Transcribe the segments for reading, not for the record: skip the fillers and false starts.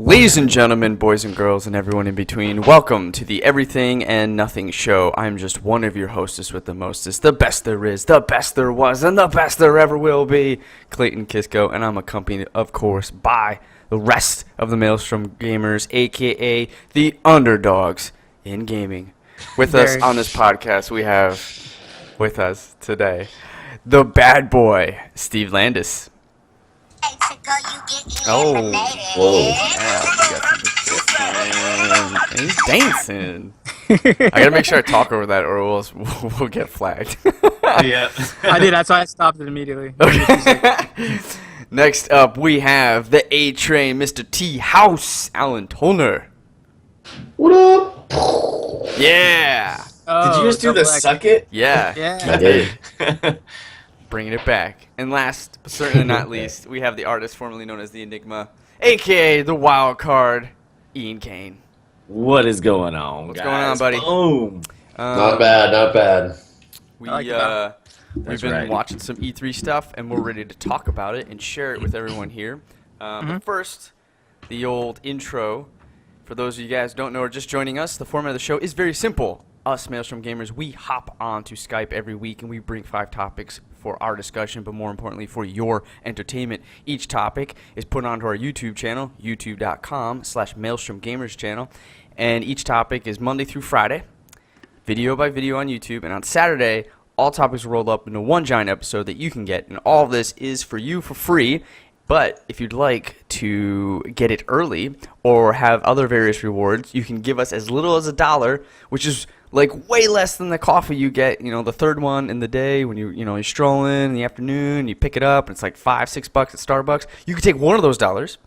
Ladies and gentlemen, boys and girls, and everyone in between, welcome to the Everything and Nothing Show. I'm just one of your hostess with the mostest, the best there is, the best there was, and the best there ever will be, Clayton Kisko, and I'm accompanied, of course, by the rest of the Maelstrom gamers, a.k.a. the underdogs in gaming. With us on this podcast, we have with us today the bad boy, Steve Landis. Oh, whoa. Yeah, he's dancing. I gotta make sure I talk over that or else we'll get flagged. Yeah. I did, that's why I stopped it immediately. Okay. Next up, we have the A-Train, Mr. T House, Alan Tollner. What up? Yeah. Oh, Did you just do the suck it? Yeah. Yeah. I did. Bringing it back. And last, but certainly not least, we have the artist formerly known as the Enigma, a.k.a. the Wild Card, Ian Kane. What is going on, What's guys? going on, buddy? Boom. Not bad, not bad. We've That's been right. watching some E3 stuff, and we're ready to talk about it and share it with everyone here. But first, the old intro. For those of you guys who don't know or just joining us, the format of the show is very simple. Us, Maelstrom Gamers, we hop on to Skype every week, and we bring 5 topics for our discussion, but more importantly, for your entertainment. Each topic is put onto our YouTube channel, youtube.com/Maelstrom Gamers channel, and each topic is Monday through Friday, video by video on YouTube, and on Saturday, all topics are rolled up into one giant episode that you can get, and all of this is for you for free. But if you'd like to get it early or have other various rewards, you can give us as little as $1, which is like way less than the coffee you get, the third one in the day when you're strolling in the afternoon, you pick it up, and it's like $5-6 at Starbucks. You can take one of those dollars.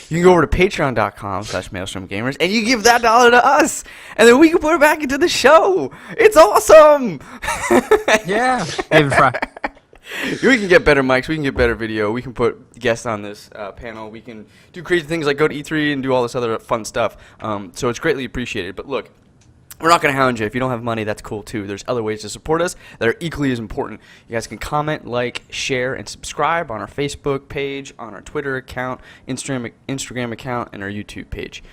You can go over to patreon.com/MaelstromGamers, and you give that $1 to us, and then we can put it back into the show. It's awesome. Yeah. David Fry. We can get better mics, we can get better video, we can put guests on this panel, we can do crazy things like go to E3 and do all this other fun stuff, so it's greatly appreciated. But look, we're not going to hound you. If you don't have money, that's cool too. There's other ways to support us that are equally as important. You guys can comment, like, share, and subscribe on our Facebook page, on our Twitter account, Instagram account, and our YouTube page.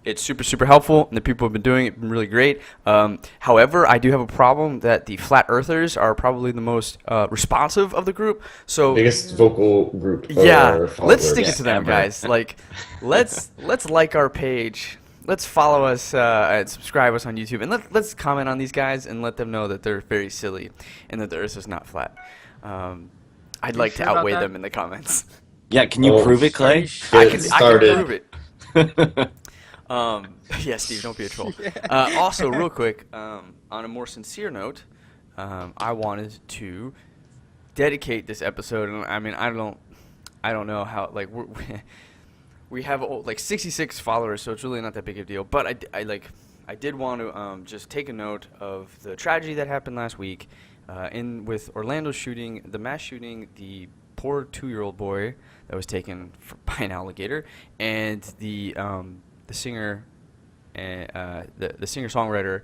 It's super, super helpful, and the people who have been doing it have been really great. However, I do have a problem that the Flat Earthers are probably the most responsive of the group. So Biggest vocal group. yeah, let's followers. stick it to them, guys. Like, let's like our page. Let's follow us and subscribe us on YouTube, and let's comment on these guys and let them know that they're very silly and that the Earth is not flat. I'd like to outweigh them in the comments. Yeah, can you prove it, Clay? I can started. prove it. Yeah, Steve, don't be a troll. Also, real quick, on a more sincere note, I wanted to dedicate this episode, and I mean, I don't know how, like, we have like 66 followers, so it's really not that big of a deal. But I did want to just take a note of the tragedy that happened last week, with Orlando shooting, the mass shooting, the poor 2-year-old boy that was taken by an alligator, and the singer, the singer-songwriter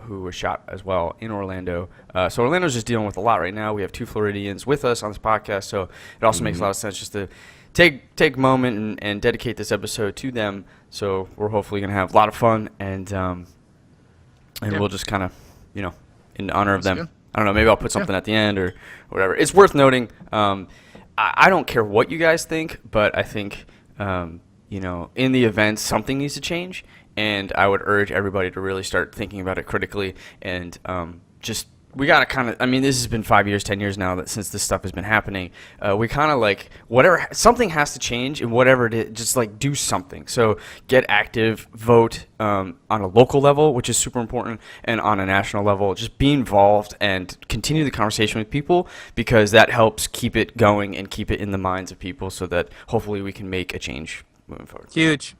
who was shot as well in Orlando. So Orlando's just dealing with a lot right now. We have 2 Floridians with us on this podcast, so it also makes a lot of sense just to take a moment and dedicate this episode to them. So we're hopefully going to have a lot of fun, and we'll just kind of, in honor of them. Good. I don't know, maybe I'll put something at the end or whatever. It's worth noting, I don't care what you guys think, but I think, in the event, something needs to change, and I would urge everybody to really start thinking about it critically, and we got to kind of, I mean, this has been 5 years, 10 years now that since this stuff has been happening. We kind of like, whatever, something has to change, and whatever it is, just like do something. So get active, vote on a local level, which is super important, and on a national level, just be involved and continue the conversation with people, because that helps keep it going and keep it in the minds of people so that hopefully we can make a change moving forward. Huge.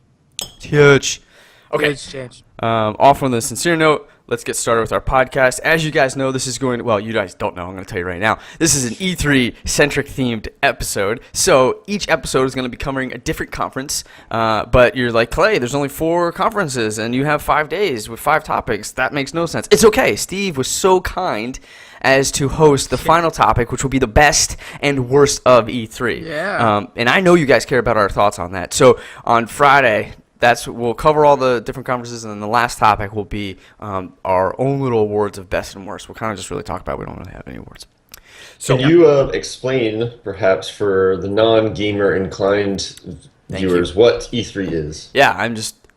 Huge. Okay. Huge change. Off on the sincere note, let's get started with our podcast. As you guys know, this is going to, well, you guys don't know, I'm going to tell you right now. This is an E3-centric themed episode. So each episode is going to be covering a different conference. But you're like, Clay, there's only 4 conferences, and you have 5 days with 5 topics. That makes no sense. It's okay. Steve was so kind as to host the final topic, which will be the best and worst of E3. Yeah. And I know you guys care about our thoughts on that. So on Friday, we'll cover all the different conferences, and then the last topic will be our own little awards of best and worst. We'll kind of just really talk about it. We don't really have any awards. So Can you explain, perhaps, for the non-gamer inclined viewers, what E3 is? Yeah,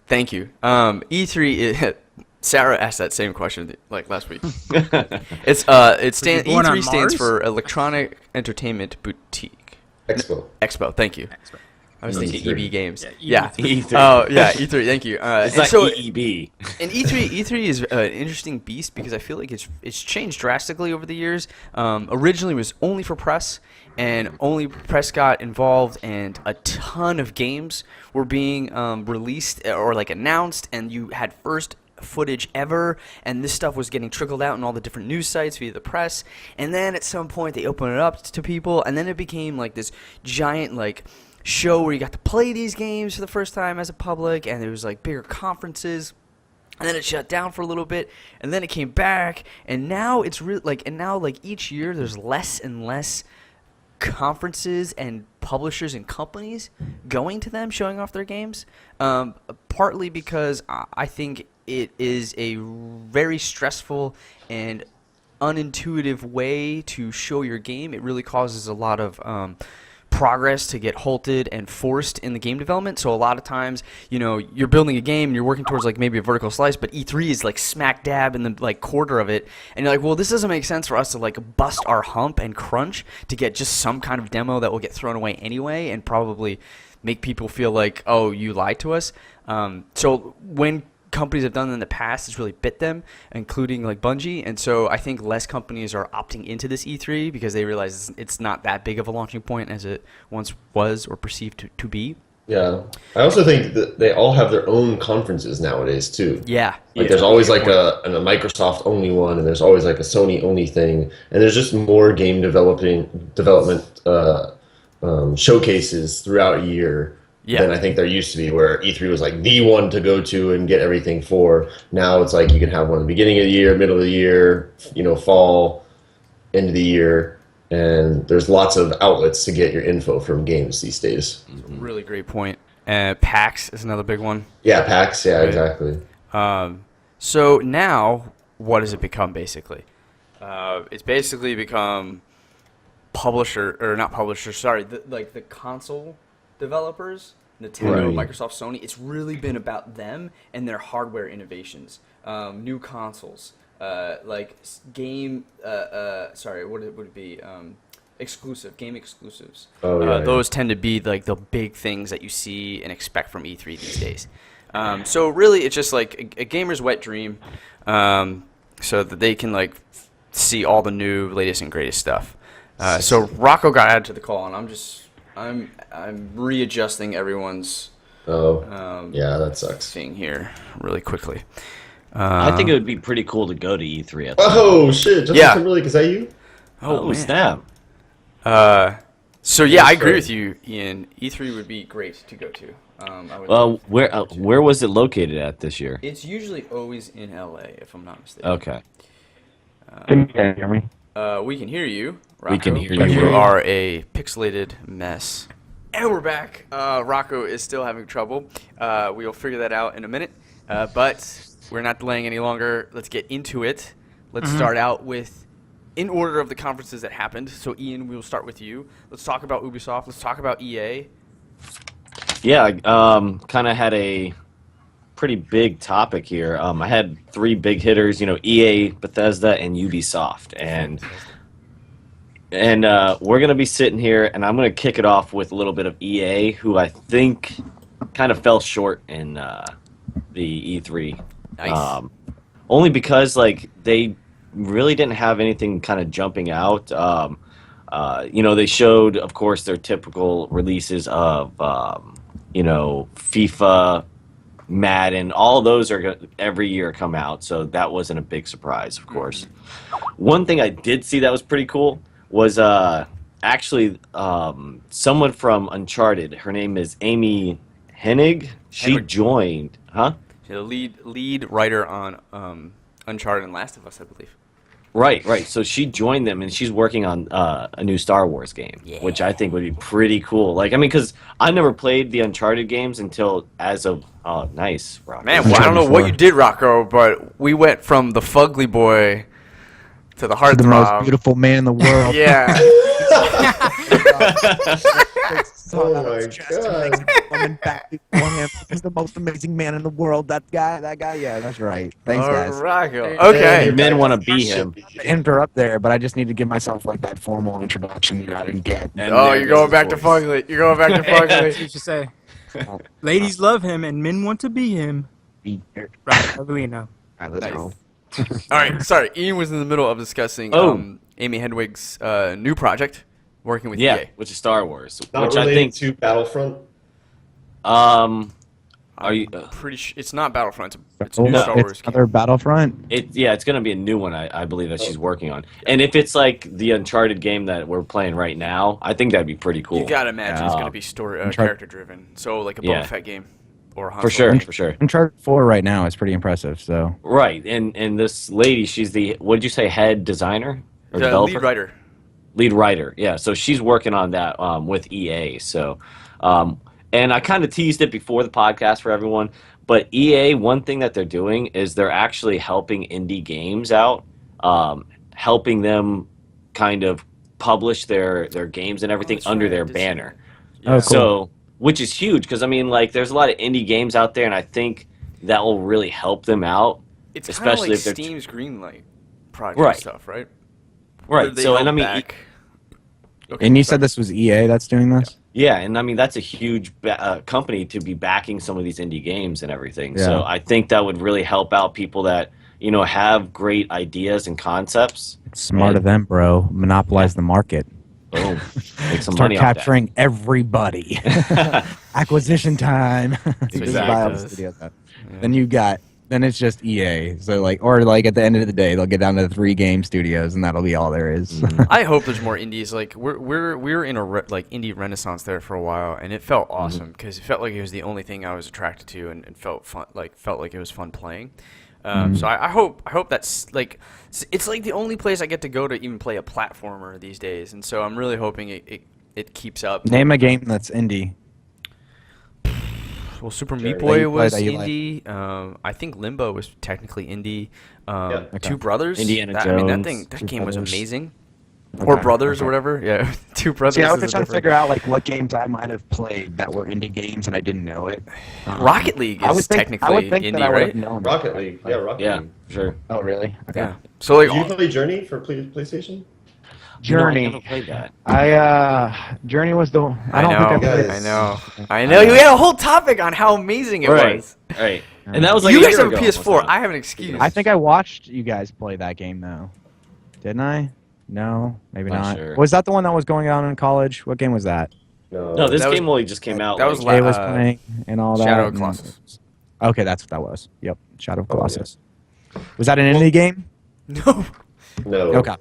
thank you. E3 is, Sarah asked that same question like last week. E3 stands for Electronic Entertainment Boutique. Expo. Thank you. Expo. I was thinking E3. EB Games. Yeah, E3. Oh, yeah, E3. Thank you. It's and like so, EEB. and E3 is an interesting beast because I feel like it's changed drastically over the years. Originally, it was only for press, and only press got involved, and a ton of games were being released or like announced, and you had first footage ever, and this stuff was getting trickled out in all the different news sites via the press. And then at some point, they opened it up to people, and then it became like this giant like show where you got to play these games for the first time as a public, and there was like bigger conferences, and then it shut down for a little bit, and then it came back, and now it's really like, and now like each year there's less and less conferences and publishers and companies going to them, showing off their games, partly because I think it is a very stressful and unintuitive way to show your game. It really causes a lot of progress to get halted and forced in the game development. So a lot of times, you're building a game and you're working towards like maybe a vertical slice, but E3 is like smack dab in the like quarter of it, and you're like, well, this doesn't make sense for us to like bust our hump and crunch to get just some kind of demo that will get thrown away anyway and probably make people feel like, oh, you lied to us. So when companies have done in the past, it's really bit them, including like Bungie, and so I think less companies are opting into this E3 because they realize it's not that big of a launching point as it once was or perceived to be. Yeah. I also think that they all have their own conferences nowadays, too. Yeah. Like there's always like a Microsoft only one, and there's always like a Sony only thing, and there's just more game development showcases throughout a year. Yeah. Than I think there used to be, where E3 was like the one to go to and get everything for. Now it's like you can have one at the beginning of the year, middle of the year, fall, end of the year, and there's lots of outlets to get your info from games these days. Really great point. PAX is another big one. Yeah, PAX, yeah, Right. exactly. So now, what does it become basically? It's basically become the console developers, Nintendo, Right. Microsoft, Sony. It's really been about them and their hardware innovations, new consoles, game. What would it be? Game exclusives. Oh, yeah, Those tend to be like the big things that you see and expect from E3 these days. So really, it's just like a gamer's wet dream, so that they can like see all the new, latest, and greatest stuff. So Rocco got added to the call, and I'm readjusting everyone's Yeah, that sucks. thing here really quickly. I think it would be pretty cool to go to E3 at Oh, shit. Justin Yeah. Timberlake, is that you? Oh, man. snap. So yeah, I agree right. with you, Ian. E3 would be great to go to. I would Well, love where was it located at this year? It's usually always in LA, if I'm not mistaken. Okay. Can you guys hear me? We can hear you, Rocco. We can hear but you. You are a pixelated mess. And we're back. Rocco is still having trouble. We will figure that out in a minute. But we're not delaying any longer. Let's get into it. Let's start out with, in order of the conferences that happened. So, Ian, we will start with you. Let's talk about Ubisoft. Let's talk about EA. Yeah, kind of had a pretty big topic here. I had three big hitters, EA, Bethesda, and Ubisoft. And we're going to be sitting here, and I'm going to kick it off with a little bit of EA, who I think kind of fell short in the E3. Nice. Only because, they really didn't have anything kind of jumping out. They showed, of course, their typical releases of, FIFA, Madden. All those are every year come out, so that wasn't a big surprise, of course. One thing I did see that was pretty cool was actually someone from Uncharted. Her name is Amy Hennig. She Hennig. joined, huh? The lead writer on Uncharted and Last of Us, I believe. Right. So she joined them, and she's working on a new Star Wars game, which I think would be pretty cool. Like, I mean, because I never played the Uncharted games until as of nice, Rocco. Man, well, I don't know what you did, Rocco, but we went from the fugly boy to the The most heartthrob. beautiful man in the world. Yeah. Oh my god. Woman back before him. He's the most amazing man in the world. That guy. Yeah, that's right. Thanks, guys. Rocco. Okay. Men want to be him. Interrupt there, but I just need to give myself like that formal introduction I didn't get. And Oh, there you're goes going his back to voice. fugly. You're going back to That's fugly. what you should say. Ladies love him and men want to be him. All Right, Evelino. right, let's Nice. roll. All right. Sorry, Ian was in the middle of discussing Amy Hedwig's new project, working with Yeah, EA. which is Star Wars, Not which I related think. to Battlefront. Are you? Pretty it's not Battlefront. It's a new No, Star Wars it's game. another Battlefront. It's gonna be a new one. I believe that she's working on. And if it's like the Uncharted game that we're playing right now, I think that'd be pretty cool. You gotta imagine it's Yeah. gonna be story Uncharted- character driven. So like a Boba Yeah. Fett game or a Han For Solo sure, game. for sure. Uncharted 4 right now is pretty impressive. So Right, and this lady, she's the what did you say, head designer or The developer? lead writer. Lead writer, yeah. So she's working on that with EA. So, and I kind of teased it before the podcast for everyone. But EA, one thing that they're doing is they're actually helping indie games out, helping them kind of publish their games and everything that's under right, I their did see banner. Oh, cool. So, which is huge because I mean, like, there's a lot of indie games out there, and I think that will really help them out. It's kind of Especially like if they're Steam's Greenlight project Right. stuff, right? Right. Where they So, and I held mean, back- Okay, and you sorry. said this was EA that's doing this? yeah, and I mean that's a huge company to be backing some of these indie games and everything. So Yeah. I think that would really help out people that have great ideas and concepts. It's smart of them, bro. Monopolize the market. Boom, make some Start money off capturing everybody. Acquisition time. Just Exactly. buy all the studios up. Then it's just EA. So or at the end of the day, they'll get down to 3 game studios, and that'll be all there is. I hope there's more indies. Like we're in a indie renaissance there for a while, and it felt awesome because it felt like it was the only thing I was attracted to, and felt fun. Felt like it was fun playing. So I hope that's like it's like the only place I get to go to even play a platformer these days, and so I'm really hoping it keeps up. Name a game that's indie. Well, Super Sure. Meat That Boy you play, was that you like. indie. I think Limbo was technically indie. Yeah. Two Brothers. Indiana I mean, Jones, that Two game was Brothers. amazing. Or Okay, Brothers okay. or whatever. Yeah, Two Brothers. See, I was is just a trying to different- figure out what games I might have played that were indie games and I didn't know it. Rocket League I would is think- technically I would think indie, that I would right? have known. Rocket League. Yeah, Rocket Yeah, League. sure. Oh, really? Okay. Yeah. So like, Did you play Journey for PlayStation? Journey. No, I never played that. Journey was the. I don't know, think I Guys. played. I know. You had a whole topic on how amazing it Right. was. Right. And that was like You a guys year have a ago, PS4. almost now. I have an excuse. I think I watched you guys play that game though. Didn't I? No, maybe Not not. sure. Was that the one that was going on in college? What game was that? No. No, this That was- game only just came out. that was like, Jay was uh, playing and all that. Shadow of and- Colossus. Okay, that's what that was. Yep, Shadow of Oh, yeah. Colossus. Was that an indie game? No. No. Okay.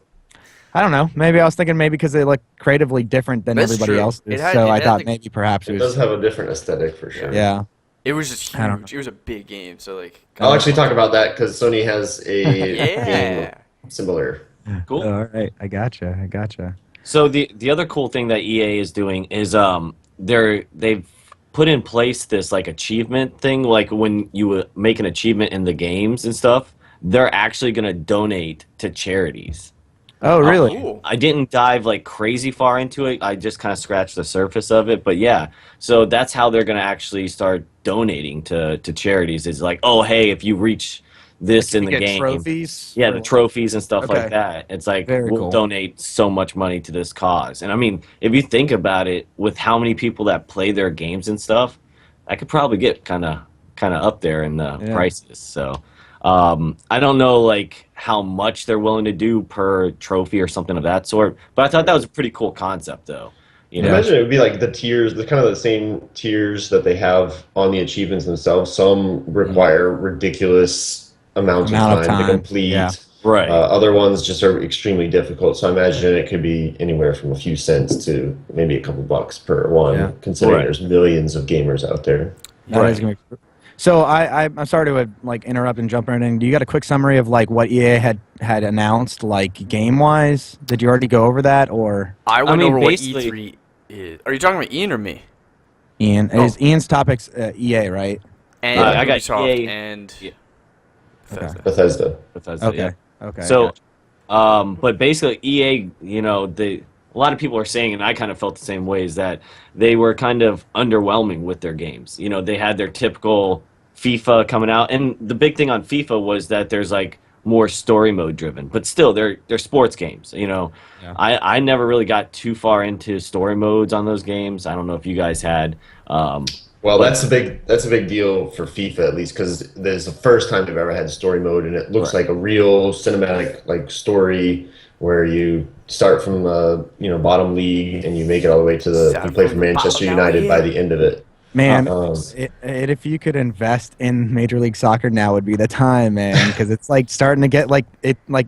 I don't know. Maybe I was thinking because they look creatively different than That's everybody true. else. It had- So it I had thought the- maybe perhaps It it does was. have a different aesthetic for sure. Yeah. It was just I don't huge. It was a big game. So like. I'll actually talk about that because Sony has a Yeah. game similar. Cool. All right, I gotcha. So the other cool thing that EA is doing is they've put in place this like achievement thing, like when you make an achievement in the games and stuff, they're actually going to donate to charities. Oh, really? Cool. I didn't dive like crazy far into it. I just kind of scratched the surface of it, but yeah. So that's how they're going to actually start donating to charities. Is like, oh hey, if you reach this in You the get game, trophies. yeah, for- the trophies and stuff Okay. like that. It's like Very we'll cool. donate so much money to this cause. And I mean, if you think about it, with how many people that play their games and stuff, I could probably get kind of up there in the Yeah. prices. So I don't know like how much they're willing to do per trophy or something of that sort. But I thought that was a pretty cool concept, though. You know, Imagine it would be like the tiers, the kind of the same tiers that they have on the achievements themselves. Some require ridiculous amounts Amount of of time to time, complete. yeah. right? Other ones just are extremely difficult. So I imagine it could be anywhere from a few cents to maybe a couple bucks per one, Yeah. considering Right. there's millions of gamers out there. That is gonna be- So I'm sorry to like interrupt and jump right in. Do you got a quick summary of like what EA had announced, like game wise? Did you already go over that, or I went mean, over what basically- E3 is. Are you talking about Ian or me? Ian? Oh. Is Ian's topics EA, right? And I got Ubisoft EA. and Yeah. Bethesda. Bethesda. Bethesda, Okay. yeah. Okay. So, gotcha. but basically, EA, a lot of people are saying, and I kind of felt the same way, is that they were kind of underwhelming with their games. They had their typical FIFA coming out, and the big thing on FIFA was that there's like more story mode driven, but still, they're sports games. Yeah. I never really got too far into story modes on those games. I don't know if you guys had. Well, that's a big deal for FIFA, at least, because there's the first time they've ever had story mode, and it looks Right. like a real cinematic like story where you start from bottom league and you make it all the way to you play for Manchester United by the end of it. Man, Um, if you could invest in Major League Soccer now would be the time, man, because it's like starting to get like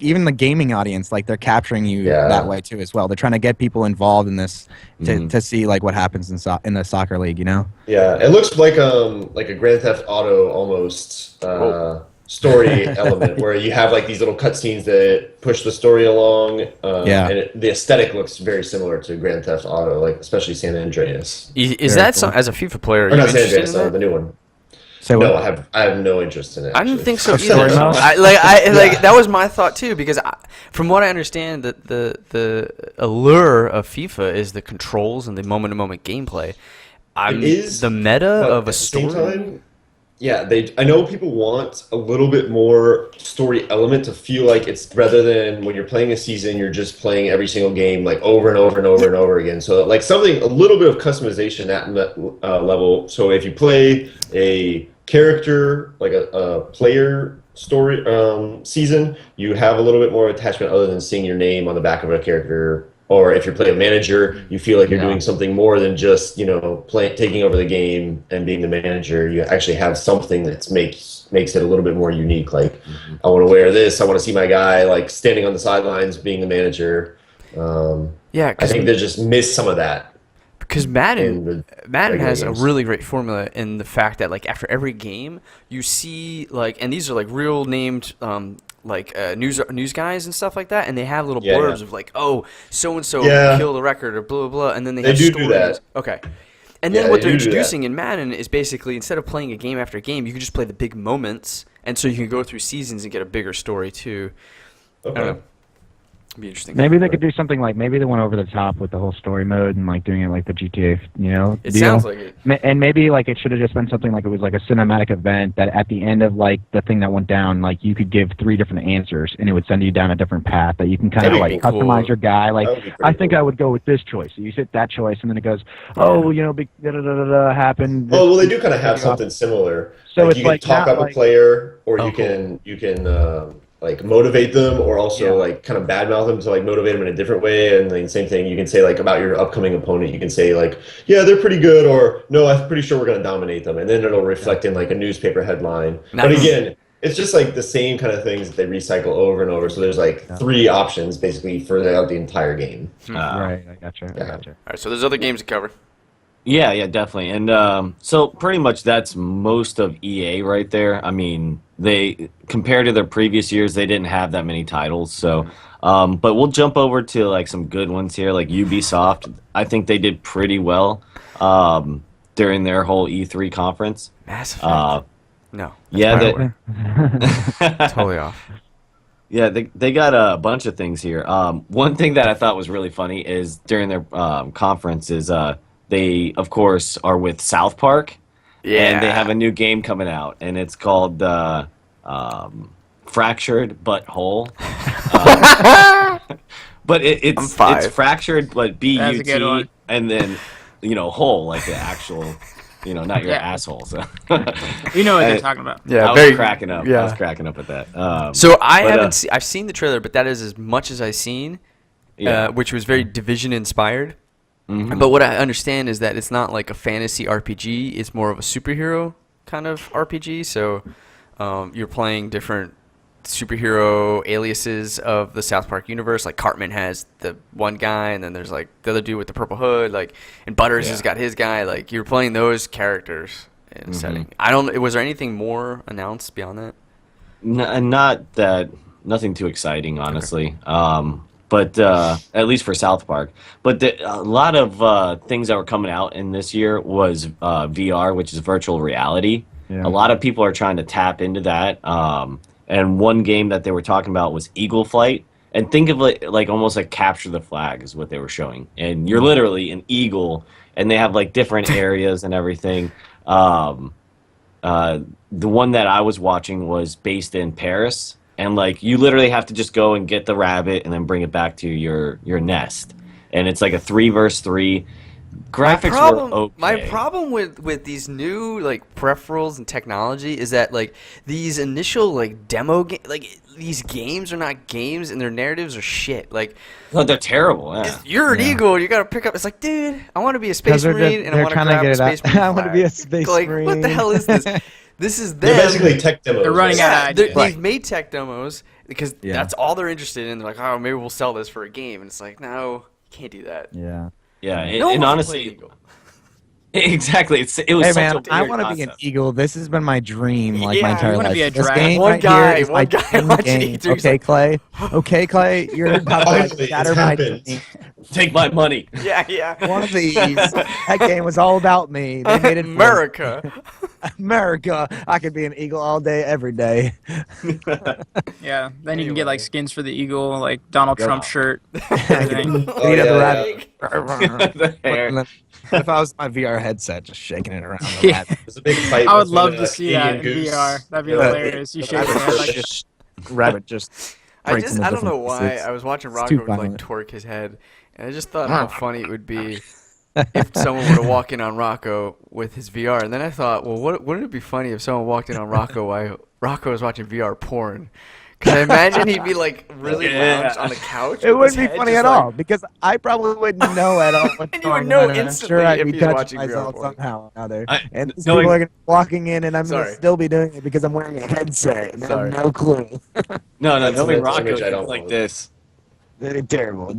even the gaming audience, like they're capturing you Yeah. that way too as well. They're trying to get people involved in this Mhm. to see like what happens in the soccer league, Yeah, it looks like a Grand Theft Auto almost story element where you have like these little cutscenes that push the story along. Yeah. And the aesthetic looks very similar to Grand Theft Auto, like especially San Andreas. Is Very that cool. as a FIFA player? Are Or you not San interested Andreas, in that? the new one. So No, I have no interest in it. I didn't actually. think so Story either. mode? That was my thought too, because from what I understand, that the allure of FIFA is the controls and the moment-to-moment gameplay. It is the meta But of a at the same story. time, yeah, I know people want a little bit more story element to feel like it's rather than when you're playing a season, you're just playing every single game like over and over and over and over again. So like something, a little bit of customization at that level. So if you play a character, like a player story season, you have a little bit more attachment other than seeing your name on the back of a character. Or if you're playing a manager, you feel like you're Yeah. doing something more than just taking over the game and being the manager. You actually have something that makes it a little bit more unique. Like, I want to wear this. I want to see my guy like standing on the sidelines being the manager. Yeah, I think they just missed some of that. because in Madden the regular has a games. really great formula in the fact that like after every game you see like, and these are like real named news guys and stuff like that, and they have little Yeah, blurbs yeah. of like, oh, so and so Yeah. killed a record or blah blah blah, and then they They have do stories. that. Okay. And then Yeah, what they they're do that. introducing in Madden is basically instead of playing a game after game, you can just play the big moments, and so you can go through seasons and get a bigger story too. I don't know. It'd be interesting. Maybe they could do something like maybe they went over the top with the whole story mode and like doing it like the GTA, It deal. sounds like it. And maybe like it should have just been something like it was like a cinematic event that at the end of like the thing that went down, like you could give 3 different answers and it would send you down a different path that you can kind of That'd be like cool. customize your guy. Like That would be pretty I think cool. I would go with this choice. So you hit that choice and then it goes, oh, happened. Oh well, they do kind of have this- something similar. So like it's you can like talk not up like- a player, or Oh, you can like motivate them, or also Yeah. like kind of badmouth them to like motivate them in a different way. And then same thing, you can say like about your upcoming opponent, you can say like, yeah, they're pretty good, or no, I'm pretty sure we're going to dominate them, and then it'll reflect in like a newspaper headline. But Nice. again, it's just like the same kind of things that they recycle over and over. So there's like 3 options basically for the entire game. Right, I gotcha. Yeah. All right, so there's other games to cover. Yeah, definitely. And so pretty much that's most of EA right there. I mean, they compared to their previous years, they didn't have that many titles. So, but we'll jump over to like some good ones here, like Ubisoft. I think they did pretty well during their whole E3 conference. Mass Effect. No. Yeah, Totally off. Yeah, they got a bunch of things here. One thing that I thought was really funny is during their conference is they, of course, are with South Park. Yeah. And they have a new game coming out, and it's called Fractured But Whole. But I'm it's 5. fractured, but That's a good B-U-T, one. and then, whole, like the actual, not your asshole. So You know what they're Hey. talking about. Yeah, I very was cracking up. Yeah. I was cracking up at that. So I but, haven't I've seen the trailer, but that is as much as I've seen, Yeah. which was very Division inspired. Mhm. But what I understand is that it's not like a fantasy RPG; it's more of a superhero kind of RPG. So you're playing different superhero aliases of the South Park universe. Like Cartman has the one guy, and then there's like the other dude with the purple hood. Like, and Butters has got his guy. Like you're playing those characters, in a setting. I don't. Was there anything more announced beyond that? Not that, nothing too exciting, honestly. But at least for South Park. But a lot of things that were coming out in this year was VR, which is virtual reality. Yeah. A lot of people are trying to tap into that. And one game that they were talking about was Eagle Flight. And think of it like almost like Capture the Flag is what they were showing. And you're literally an eagle, and they have like different areas and everything. The one that I was watching was based in Paris, and like you literally have to just go and get the rabbit and then bring it back to your nest. And it's like a 3 versus 3. Graphics were okay. My problem with these new like peripherals and technology is that like these initial like demo like these games are not games and their narratives are shit. Like No, they're terrible. Yeah. you're an eagle, you gotta pick up. It's like, dude, I want to be a space marine and I they're want to trying to grab get a it space out. marine. I want to be a flag. space Like, marine. what the hell is this? This is them. They're basically tech demos. They're running out of ideas. They've made tech demos because Yeah. that's all they're interested in. They're like, oh, maybe we'll sell this for a game, and it's like, no, you can't do that. Yeah. Yeah, and, No one and wants to play honestly, Eagle. exactly. It was Hey such man, a I weird want to be an concept. eagle. This has been my dream, like Yeah, my you entire wanna life. be a This dragon. game One right guy- here is one my guy dream watching game. E3 's Okay, like- Clay. Okay, Clay. You're about to like, Finally, shatter it's my happened. dream. Take my money. Yeah, yeah. One of these. That game was all about me. They made it for America. America. I could be an eagle all day, every day. Yeah. Then you can get Anyway. like skins for the eagle, like Donald Yeah. Trump shirt. Beat Everything. up yeah, the yeah. rabbit. The hair. And then- if I was my VR headset, just shaking it around the Yeah. rabbit. There's a big fight. I would between, love to see that in Canadian goose. VR. That'd be Yeah. hilarious. You The shake your rabbit hand like just- Rabbit just. breaks into I don't know different why. pieces. I was watching It's Rocco too like violent. torque his head, and I just thought how funny it would be if someone were to walk in on Rocco with his VR. And then I thought, well, wouldn't it be funny if someone walked in on Rocco while Rocco was watching VR porn? Because I imagine he'd be like really lounged on the couch. It with wouldn't his be head funny just at like- all because I probably wouldn't know at all what's And you would going know on. And I'm instantly sure I'd if be he's touching watching VR myself porn. somehow or another. I- And these knowing- people are gonna be walking in, and I'm Sorry. gonna still be doing it because I'm wearing a headset. And I Sorry. have no clue. No, That's knowing an Rocco image I is don't like want. this. They're terrible.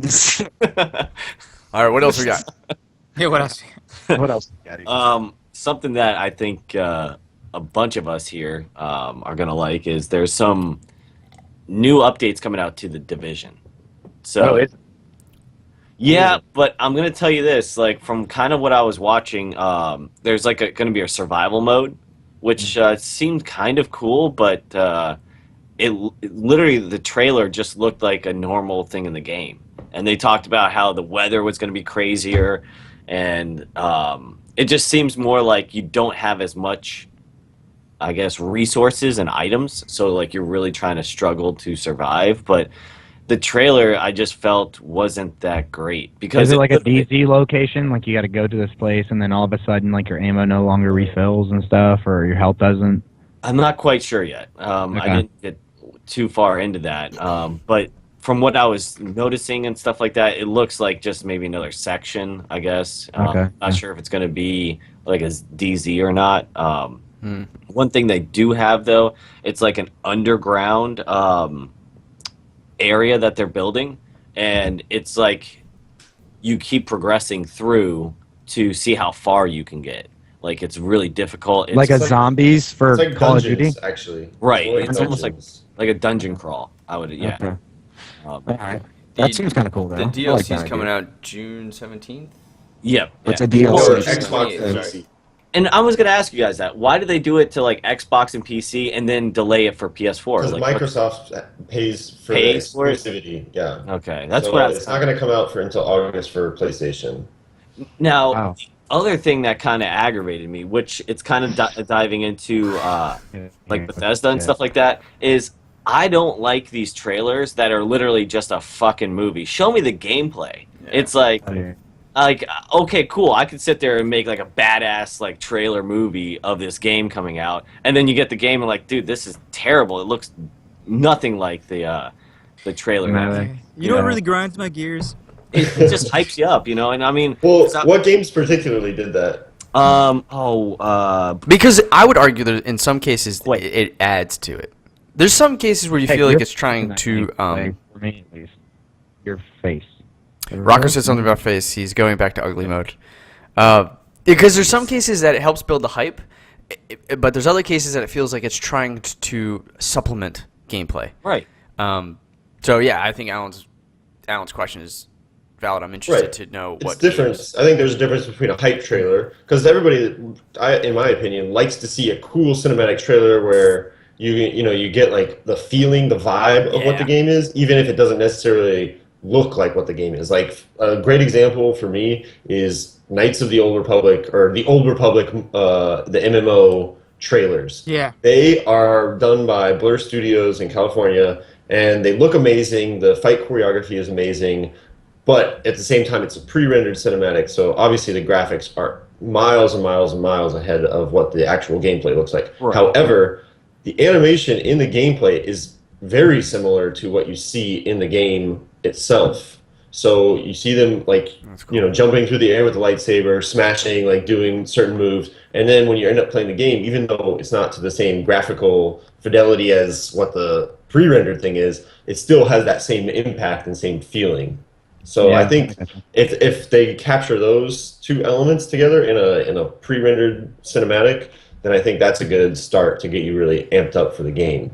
All right, what else we got? Yeah, what else? What else? Something that I think a bunch of us here are gonna like is there's some new updates coming out to the Division. So yeah, but I'm gonna tell you this, like from kind of what I was watching, there's like gonna be a survival mode, which seemed kind of cool, but it literally the trailer just looked like a normal thing in the game, and they talked about how the weather was gonna be crazier, and it just seems more like you don't have as much, I guess, resources and items, so like you're really trying to struggle to survive. But the trailer I just felt wasn't that great because Is it like a DZ location? Like you got to go to this place, and then all of a sudden, like your ammo no longer refills and stuff, or your health doesn't. I'm not quite sure yet. I Okay. didn't get too far into that, but from what I was noticing and stuff like that, it looks like just maybe another section, I guess. Okay. Not sure if it's going to be like a DZ or not. One thing they do have, though, it's like an underground area that they're building, and it's like you keep progressing through to see how far you can get. Like it's really difficult. It's Like a like- zombies for It's like Call of Duty. dungeons, actually. Right, It's it's almost dungeons. like a dungeon crawl. I would, yeah. Okay. Um, All right. That seems kind of cool, though. The I DLC like is that coming idea. out June 17th. yeah. It's yeah. a DLC. Or Or Xbox and Sorry. PC. And I was gonna ask you guys that. Why do they do it to like Xbox and PC and then delay it for PS4? Because Like, Microsoft pays for Pays the for it? exclusivity. Yeah. okay, that's So what I was. it's not going to come out for until August for PlayStation. Now, Wow. the other thing that kind of aggravated me, which it's kind of diving into like Bethesda and Yeah. stuff like that, is I don't like these trailers that are literally just a fucking movie. Show me the gameplay. It's like, okay, cool. I could sit there and make like a badass like trailer movie of this game coming out, and then you get the game and like, dude, this is terrible. It looks nothing like the trailer. You know what really grinds my gears? It just hypes you up, you know. And I mean, Well, it's not- what games particularly did that? Because I would argue that in some cases Wait. it adds to it. There's some cases where you Hey, feel like you're it's trying that to. gameplay, for me at least. Your face. Rocker said something about face. He's going back to ugly mode. Because there's some cases that it helps build the hype, but there's other cases that it feels like it's trying to supplement gameplay. Right. So yeah, I think Alan's question is valid. I'm interested Right. to know It's what different. games- I think there's a difference between a hype trailer, because everybody, in my opinion, likes to see a cool cinematic trailer where you get like the feeling, the vibe of what the Yeah. game is, even if it doesn't necessarily look like what the game is. Like a great example for me is Knights of the Old Republic, or the Old Republic, the MMO trailers. Yeah. They are done by Blur Studios in California, and they look amazing. The fight choreography is amazing, but at the same time, it's a pre-rendered cinematic, so obviously the graphics are miles and miles and miles ahead of what the actual gameplay looks like. Right. However, the animation in the gameplay is very similar to what you see in the game itself. So you see them like jumping through the air with the lightsaber, smashing, like doing certain moves, and then when you end up playing the game, even though it's not to the same graphical fidelity as what the pre-rendered thing is, it still has that same impact and same feeling. So Yeah, I think if they capture those two elements together in a pre-rendered cinematic, then I think that's a good start to get you really amped up for the game.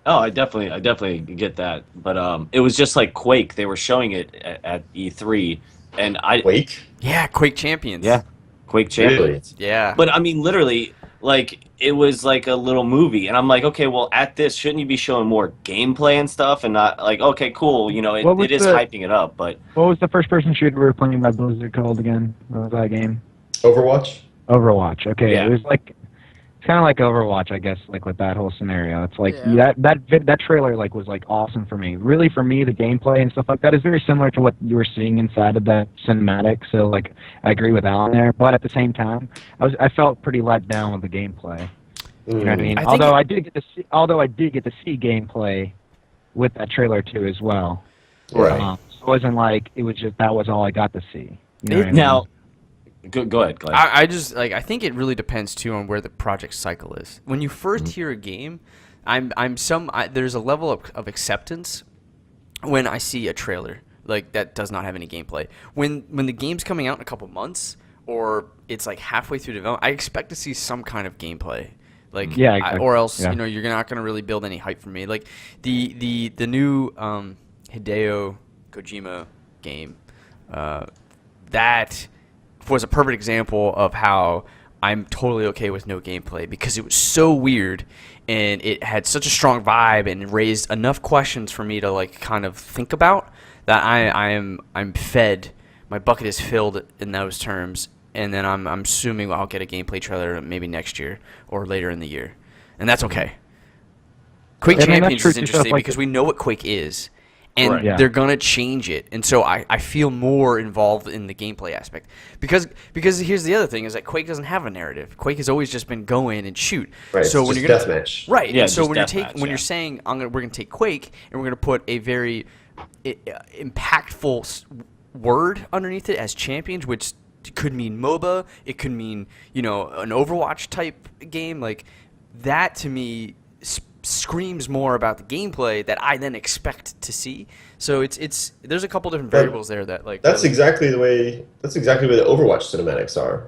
Oh, I definitely get that. But it was just like Quake. They were showing it at E3, and Quake? Yeah, Quake Champions. Yeah, Quake Champions. Yeah. But I mean, literally, like it was like a little movie, and I'm like, okay, well, at this, shouldn't you be showing more gameplay and stuff, and not like, okay, cool, it is hyping it up, but What was the first-person shooter we were playing by Blizzard called again? What was that game? Overwatch? Overwatch. Okay, Yeah. it was like it's kind of like Overwatch, I guess, like with that whole scenario. It's like Yeah. that trailer like was like awesome for me. Really, for me, the gameplay and stuff like that is very similar to what you were seeing inside of that cinematic. So like, I agree with Alan there, but at the same time, I felt pretty let down with the gameplay. You know what I mean? I think Although I did get to see gameplay with that trailer too as well. Right. It wasn't like it was just that was all I got to see. You know what I mean? now, go ahead, Glenn. I just like I think it really depends too on where the project cycle is. When you first hear a game, there's a level of acceptance when I see a trailer like that does not have any gameplay. When the game's coming out in a couple months or it's like halfway through development, I expect to see some kind of gameplay. Like Yeah, exactly. or else Yeah. you're not going to really build any hype for me. Like the new Hideo Kojima game that was a perfect example of how I'm totally okay with no gameplay because it was so weird and it had such a strong vibe and raised enough questions for me to like kind of think about that I'm fed. My bucket is filled in those terms, and then I'm assuming I'll get a gameplay trailer maybe next year or later in the year, and that's okay. Quake I mean, that's Champions true is too, interesting stuff like because we know what Quake is. And Right. Yeah. they're gonna change it, and so I feel more involved in the gameplay aspect because here's the other thing is that Quake doesn't have a narrative. Quake has always just been go in and shoot. Right. So it's when just you're gonna deathmatch. right, Yeah, and so just when you're deathmatch, when yeah. you're saying we're gonna take Quake and we're gonna put a very impactful word underneath it as champions, which could mean MOBA, it could mean an Overwatch type game, like that to me screams more about the gameplay that I then expect to see. So it's there's a couple different variables there that like That's really- exactly the way the Overwatch cinematics are.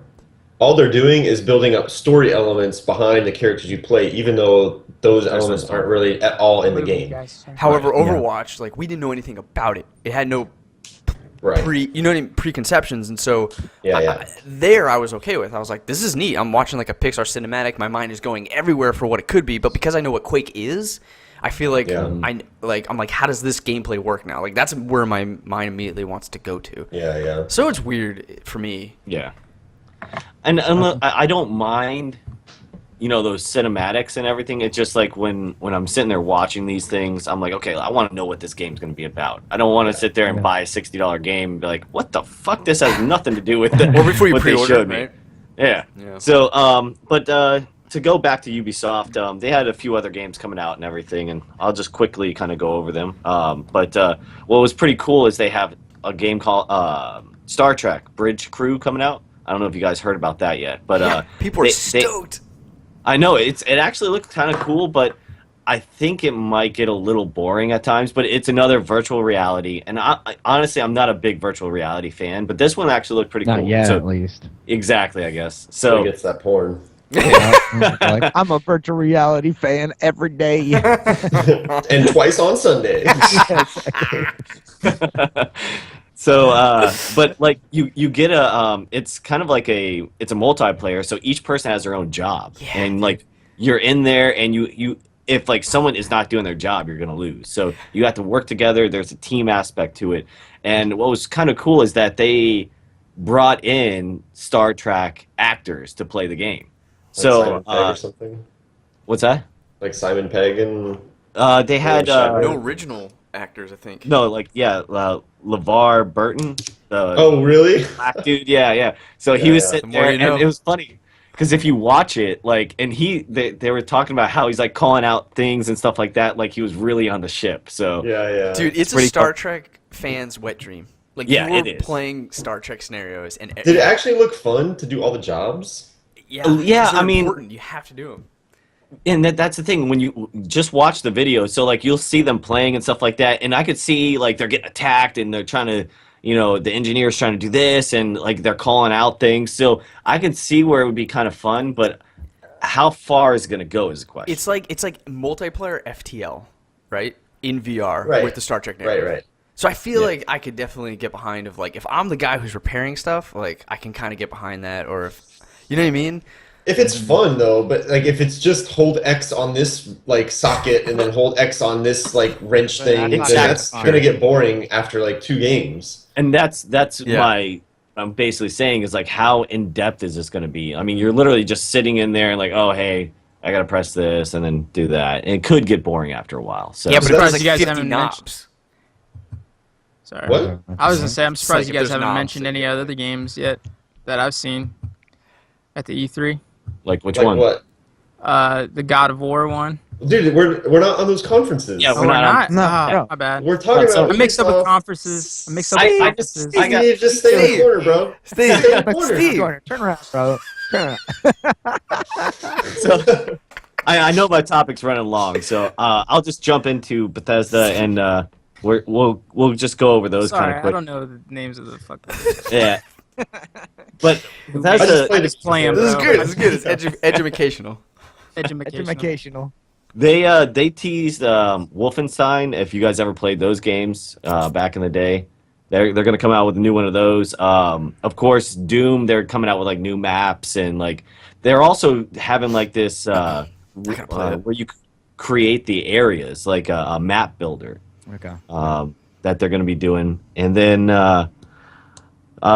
All they're doing is building up story elements behind the characters you play, even though those elements aren't really at all in the game. However, Right, yeah. Overwatch, like we didn't know anything about it. It had no Right. preconceptions, and so Yeah. I was okay with. I was like, this is neat. I'm watching like a Pixar cinematic. My mind is going everywhere for what it could be, but because I know what Quake is, I feel like Yeah. I'm like, how does this gameplay work now? Like that's where my mind immediately wants to go to. Yeah. So it's weird for me. Yeah, and I don't mind, those cinematics and everything. It's just like when I'm sitting there watching these things, I'm like, okay, I want to know what this game's going to be about. I don't want to sit there and buy a $60 game and be like, what the fuck? This has nothing to do with it. Or before you what they pre-order showed it, me. right? Yeah. Yeah. So, but to go back to Ubisoft, they had a few other games coming out and everything, and I'll just quickly kind of go over them. But what was pretty cool is they have a game called Star Trek Bridge Crew coming out. I don't know if you guys heard about that yet, but People are stoked. I know it actually looks kind of cool, but I think it might get a little boring at times. But it's another virtual reality, and honestly, I'm not a big virtual reality fan, but this one actually looked pretty Not cool. yet, So, at least. exactly, I guess. So So it gets that porn. Like, I'm a virtual reality fan every day. And twice on Sunday. So, but like you get a it's kind of like it's a multiplayer. So each person has their own job, and like you're in there, and you if like someone is not doing their job, you're gonna lose. So you have to work together. There's a team aspect to it, and what was kind of cool is that they brought in Star Trek actors to play the game. Like So Simon Pegg or something. what's that? Like Simon Pegg and They had No original actors, I think. no like LeVar Burton. The oh, really? black dude, yeah. So he Yeah, was yeah. sitting The more there, you know. and it was funny because if you watch it, like, and they were talking about how he's like calling out things and stuff like that, like he was really on the ship. So Yeah. Dude, it's a pretty Star fun. Trek fan's wet dream. Like, Yeah, you were it is. playing Star Trek scenarios, and Did it actually look fun to do all the jobs? yeah, Yeah, 'cause they're I mean- important. You have to do them. and that's the thing when you just watch the video. So like you'll see them playing and stuff like that, and I could see like they're getting attacked and they're trying to, the engineers trying to do this and like they're calling out things. So I could see where it would be kind of fun, but how far is it going to go is the question. It's like multiplayer FTL, right? In VR Right. with the Star Trek narrative. Right. So I feel like I could definitely get behind of like if I'm the guy who's repairing stuff, like I can kind of get behind that, or if you know what I mean. If it's fun though, but like if it's just hold X on this like socket and then hold X on this like wrench thing, then that's Exactly. gonna get boring after like 2 games. And that's Yeah. I'm basically saying is like how in depth is this going to be? I mean, you're literally just sitting in there and like, oh hey, I got to press this and then do that. And it could get boring after a while. So Yeah, but So it that's- was you like guys 50 haven't knobs. Sorry. What? I was gonna say I'm like surprised you if guys there's haven't knobs, mentioned any other games yet that I've seen at the E3. like which Like one? what? The God of War one. Dude, we're not on those conferences. Yeah, Oh, we're not No, Ah, no. my bad. We're talking That's about I mixed up with Ubisoft. conferences. I mixed up I- with I just- conferences. I got- Steve, just stay in Steve. the corner, bro. Steve. Stay in the corner. Steve. Turn around, bro. Turn around. So I know my topic's running long, so I'll just jump into Bethesda and we'll just go over those Sorry, kind of I quick. don't know the names of the fucking. Yeah. But I just Bethesda, played just play 'em, This is bro. good. This is good. It's educational. Educational. they teased Wolfenstein. If you guys ever played those games back in the day, they're gonna come out with a new one of those. Of course, Doom. They're coming out with like new maps and like they're also having like this gotta play it. where you create the areas like a map builder. Okay. That they're going to be doing. And then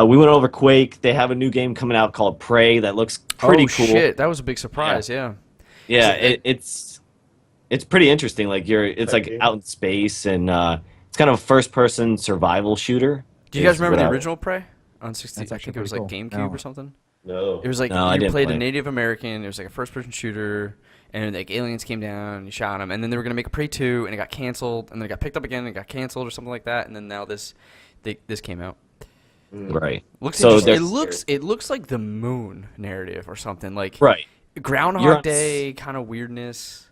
we went over Quake. They have a new game coming out called Prey that looks pretty cool. Shit, that was a big surprise. Yeah. Yeah, it's pretty interesting. Like it's like Okay. out in space and it's kind of a first-person survival shooter. Do you guys Is remember the what I- original Prey on 60? That's I actually think it was like pretty GameCube cool. No. or something. No. It was like No, I you didn't played play a it. Native American. It was like a first-person shooter, and like aliens came down and you shot them, and then they were gonna make a Prey 2, and it got canceled, and then it got picked up again, and it got canceled or something like that, and then now this came out. Right. Looks So interesting. they're- It looks like the Moon narrative or something like Right. You're Groundhog on Day kind of weirdness.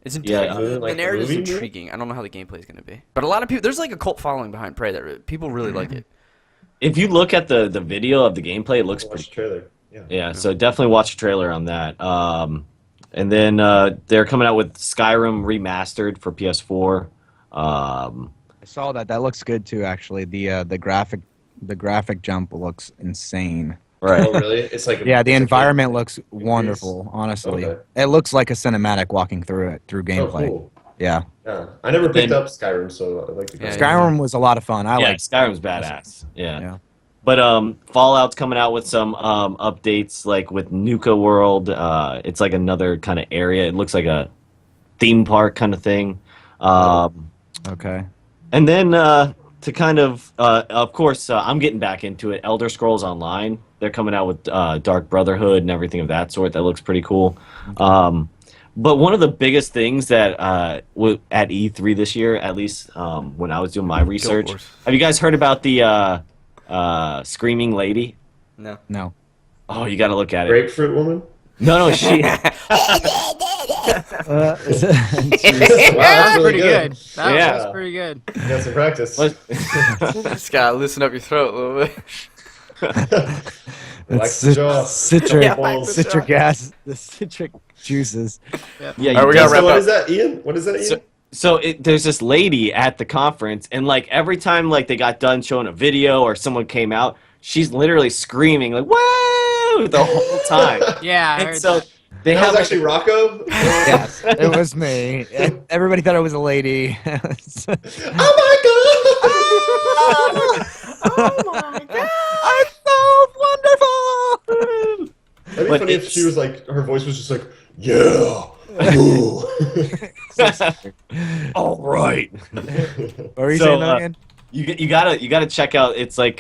It's Yeah, the like the narrative's movie, intriguing. I don't know how the gameplay is going to be, but a lot of people there's like a cult following behind Prey that people really like it. If you look at the video of the gameplay, it looks Watch pretty the trailer. Yeah. Yeah, so definitely watch the trailer on that. And then they're coming out with Skyrim remastered for PS4. I saw that. That looks good too. Actually, the graphic jump looks insane. Right. Oh, really? It's like Yeah, the it's a environment game. looks wonderful. Honestly, Okay. it looks like a cinematic walking through it through Oh, gameplay. cool. Yeah, Yeah. I never picked Then- up Skyrim, so I'd like to go. Yeah, Skyrim was a lot of fun. I Yeah, like. Skyrim's badass. Yeah. Yeah. But Fallout's coming out with some updates, like with Nuka World. It's like another kind of area. It looks like a theme park kind of thing. Okay. And then to kind of course, I'm getting back into it. Elder Scrolls Online. They're coming out with Dark Brotherhood and everything of that sort. That looks pretty cool. But one of the biggest things that at E3 this year, at least when I was doing my research, for it. have you guys heard about the Screaming Lady? No. No. Oh, you got to look at it. Grapefruit woman? No, she. Wow, That's that's really pretty good. That Yeah. was pretty good. You got some practice. What? Just gotta loosen up your throat a little bit. Relax the jaw. Citric, Yeah, relax the citric jaw. gas, the citric juices. Yeah, All right, we gotta So wrap what up. is that, Ian? What is that, Ian? There's this lady at the conference, and like every time like they got done showing a video or someone came out, she's literally screaming like "Woo!" the whole time. Yeah, I And heard so that. they That have was actually Rocco? Yes, it was me. Everybody thought it was a lady. Oh my god! Oh my god! It's so wonderful. That'd be But funny if it's- she was like, her voice was just like, yeah, ooh. All right. What were you So, saying, Ian? You gotta check out. It's like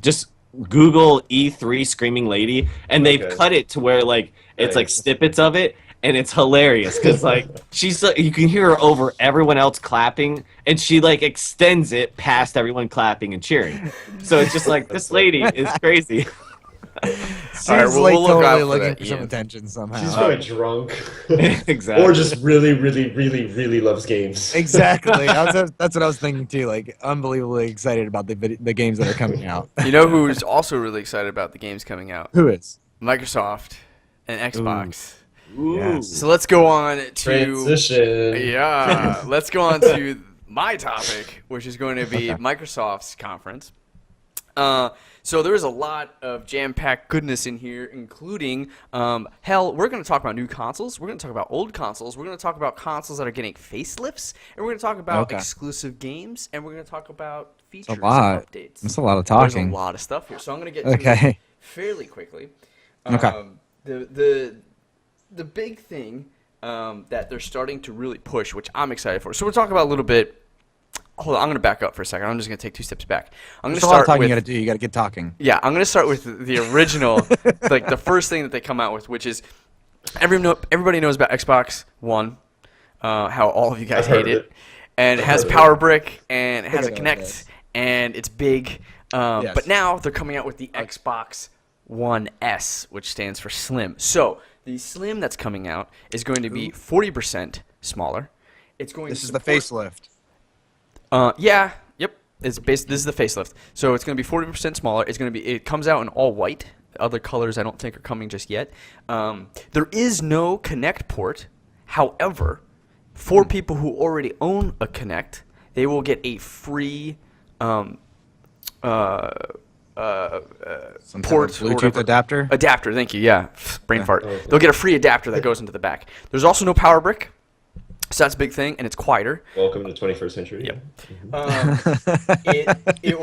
just Google E3 Screaming Lady, and they've Okay. cut it to where like it's like Nice. snippets of it, and it's hilarious because like she's you can hear her over everyone else clapping, and she like extends it past everyone clapping and cheering. So it's just like this lady is crazy. She's All right, like we'll look out totally for looking that, for some Ian. attention somehow. She's probably drunk. Exactly. Or just really, really, really, really loves games. Exactly. That's what I was thinking too. Like, unbelievably excited about the games that are coming out. You know who's also really excited about the games coming out? Who is? Microsoft and Xbox. Ooh. Yes. So let's go on to Transition. yeah. Let's go on to my topic, which is going to be Microsoft's conference. So there is a lot of jam-packed goodness in here, including, hell, we're going to talk about new consoles. We're going to talk about old consoles. We're going to talk about consoles that are getting facelifts. And we're going to talk about exclusive games. And we're going to talk about features and lot. updates. That's a lot of There's talking. a lot of stuff here. So I'm going to get to it Okay. fairly quickly. Okay. The big thing that they're starting to really push, which I'm excited for. So we're talking about a little bit. Hold on, I'm going to back up for a second. I'm just going to take 2 steps back. I'm going There's to a lot of start talking with you gotta do. You gotta get talking. yeah. I'm going to start with the original, like the first thing that they come out with, which is everybody knows about Xbox One, how all of you guys I've heard hate of it, it. and it has heard of Power Brick and it has a I know what it Kinect is. and it's big. Yes. But now they're coming out with the Xbox One S, which stands for Slim. So the Slim that's coming out is going to be 40% smaller. It's going. This to is the support- facelift. Yeah. Yep. This is the facelift. So it's going to be 40% smaller. It's going to be. It comes out in all white. Other colors I don't think are coming just yet. There is no Kinect port. However, for people who already own a Kinect, they will get a free Some port type or of Bluetooth whatever. adapter. Adapter. Thank you. Yeah. Brain fart. Okay. They'll get a free adapter that goes into the back. There's also no power brick. So that's a big thing, and it's quieter. Welcome to the 21st century. Yep. It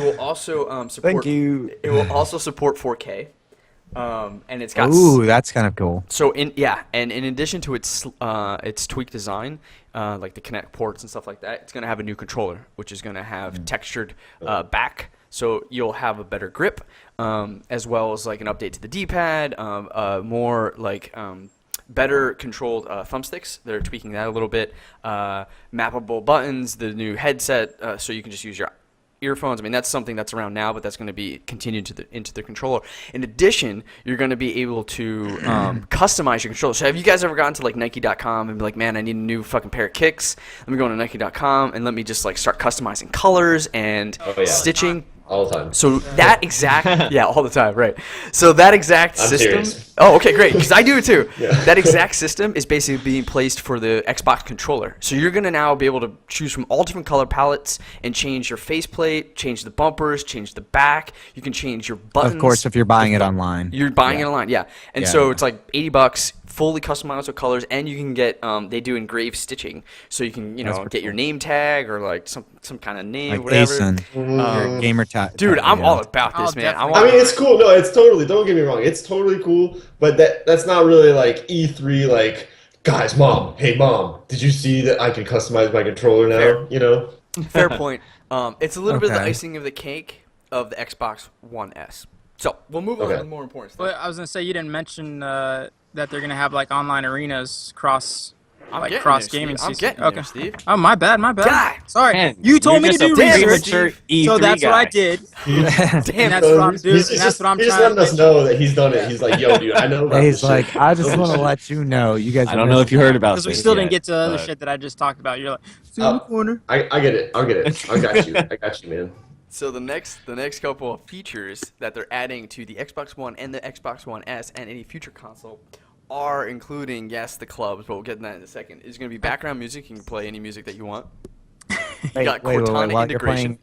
will also support. Thank you. It will also support 4K, and it's got. Ooh, that's kind of cool. So in addition to its tweaked design, like the Kinect ports and stuff like that, it's gonna have a new controller, which is gonna have textured back, so you'll have a better grip, as well as like an update to the D-pad, more like. Better controlled thumbsticks. They're tweaking that a little bit. Mappable buttons, the new headset, so you can just use your earphones. I mean, that's something that's around now, but that's going to be continued into the controller. In addition, you're going to be able to customize your controller. So have you guys ever gotten to like Nike.com and be like, man, I need a new fucking pair of kicks. Let me go to Nike.com and let me just like start customizing colors and yeah. stitching. All the time. So that exact, yeah, all the time, right. So that exact I'm system. serious. Oh, okay, great, because I do it too. Yeah. That exact system is basically being placed for the Xbox controller. So you're going to now be able to choose from all different color palettes and change your faceplate, change the bumpers, change the back. You can change your buttons. Of course, if you're buying it online. You're buying it online, yeah. And Yeah, so yeah. it's like $80, fully customizable colors, and you can get they do engraved stitching, so you can That's pretty get your name tag or like some kind of name, Like whatever. ASIN, your gamer tag. Dude, I'm yeah. all about Oh, this, man. definitely. I mean, it's cool. No, it's totally. Don't get me wrong. It's totally cool. But that's not really like E3. Like, guys, mom. Hey, mom. Did you see that I can customize my controller now? Fair. You know. Fair point. It's a little bit of the Okay. icing of the cake of the Xbox One S. So we'll move on Okay. to the more important But stuff. I was gonna say you didn't mention that they're gonna have like online arenas cross getting cross there, gaming Steve. I'm system. getting Okay. there, Steve. Oh, my bad. God. Sorry. Man, You told you're me to just do a research. premature E3 So that's what I guy. did. Damn. And that's what I'm doing. He's and just, that's what I'm he's trying letting to us know that he's done it. He's like, yo, dude, I know about He's this like, shit. I just want to let you know. You guys. I don't know if you heard about this. because we still didn't yet, get to the other but- shit that I just talked about. You're like, see in the corner. I get it. I'll get it. I got you. I got you, man. So the next couple of features that they're adding to the Xbox One and the Xbox One S and any future console are including, yes, the clubs, but we'll get to that in a second. Is going to be background music. You can play any music that you want. You got Cortana while integration.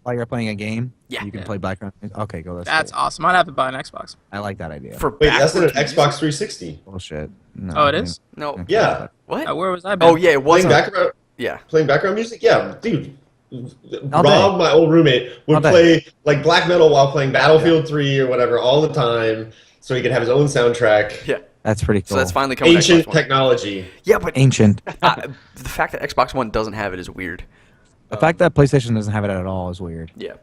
while you're playing a game, Yeah. you can play background. Okay, go. That's cool. awesome. I'd have to buy an Xbox. I like that idea. For Wait, that's not an backwards Xbox music? 360. Bullshit. No, Oh, it is? No. Okay. Yeah. What? Where was I? Been? Oh yeah, it was. Playing background, Yeah. playing background music? Yeah, dude. All day. Rob, my old roommate, All would day. play like black metal while playing Battlefield 3 or whatever all the time, so he could have his own soundtrack. Yeah. That's pretty cool. So that's finally coming. to Ancient Xbox One. technology. Yeah, but Ancient. the fact that Xbox One doesn't have it is weird. The fact that PlayStation doesn't have it at all is weird. Yeah.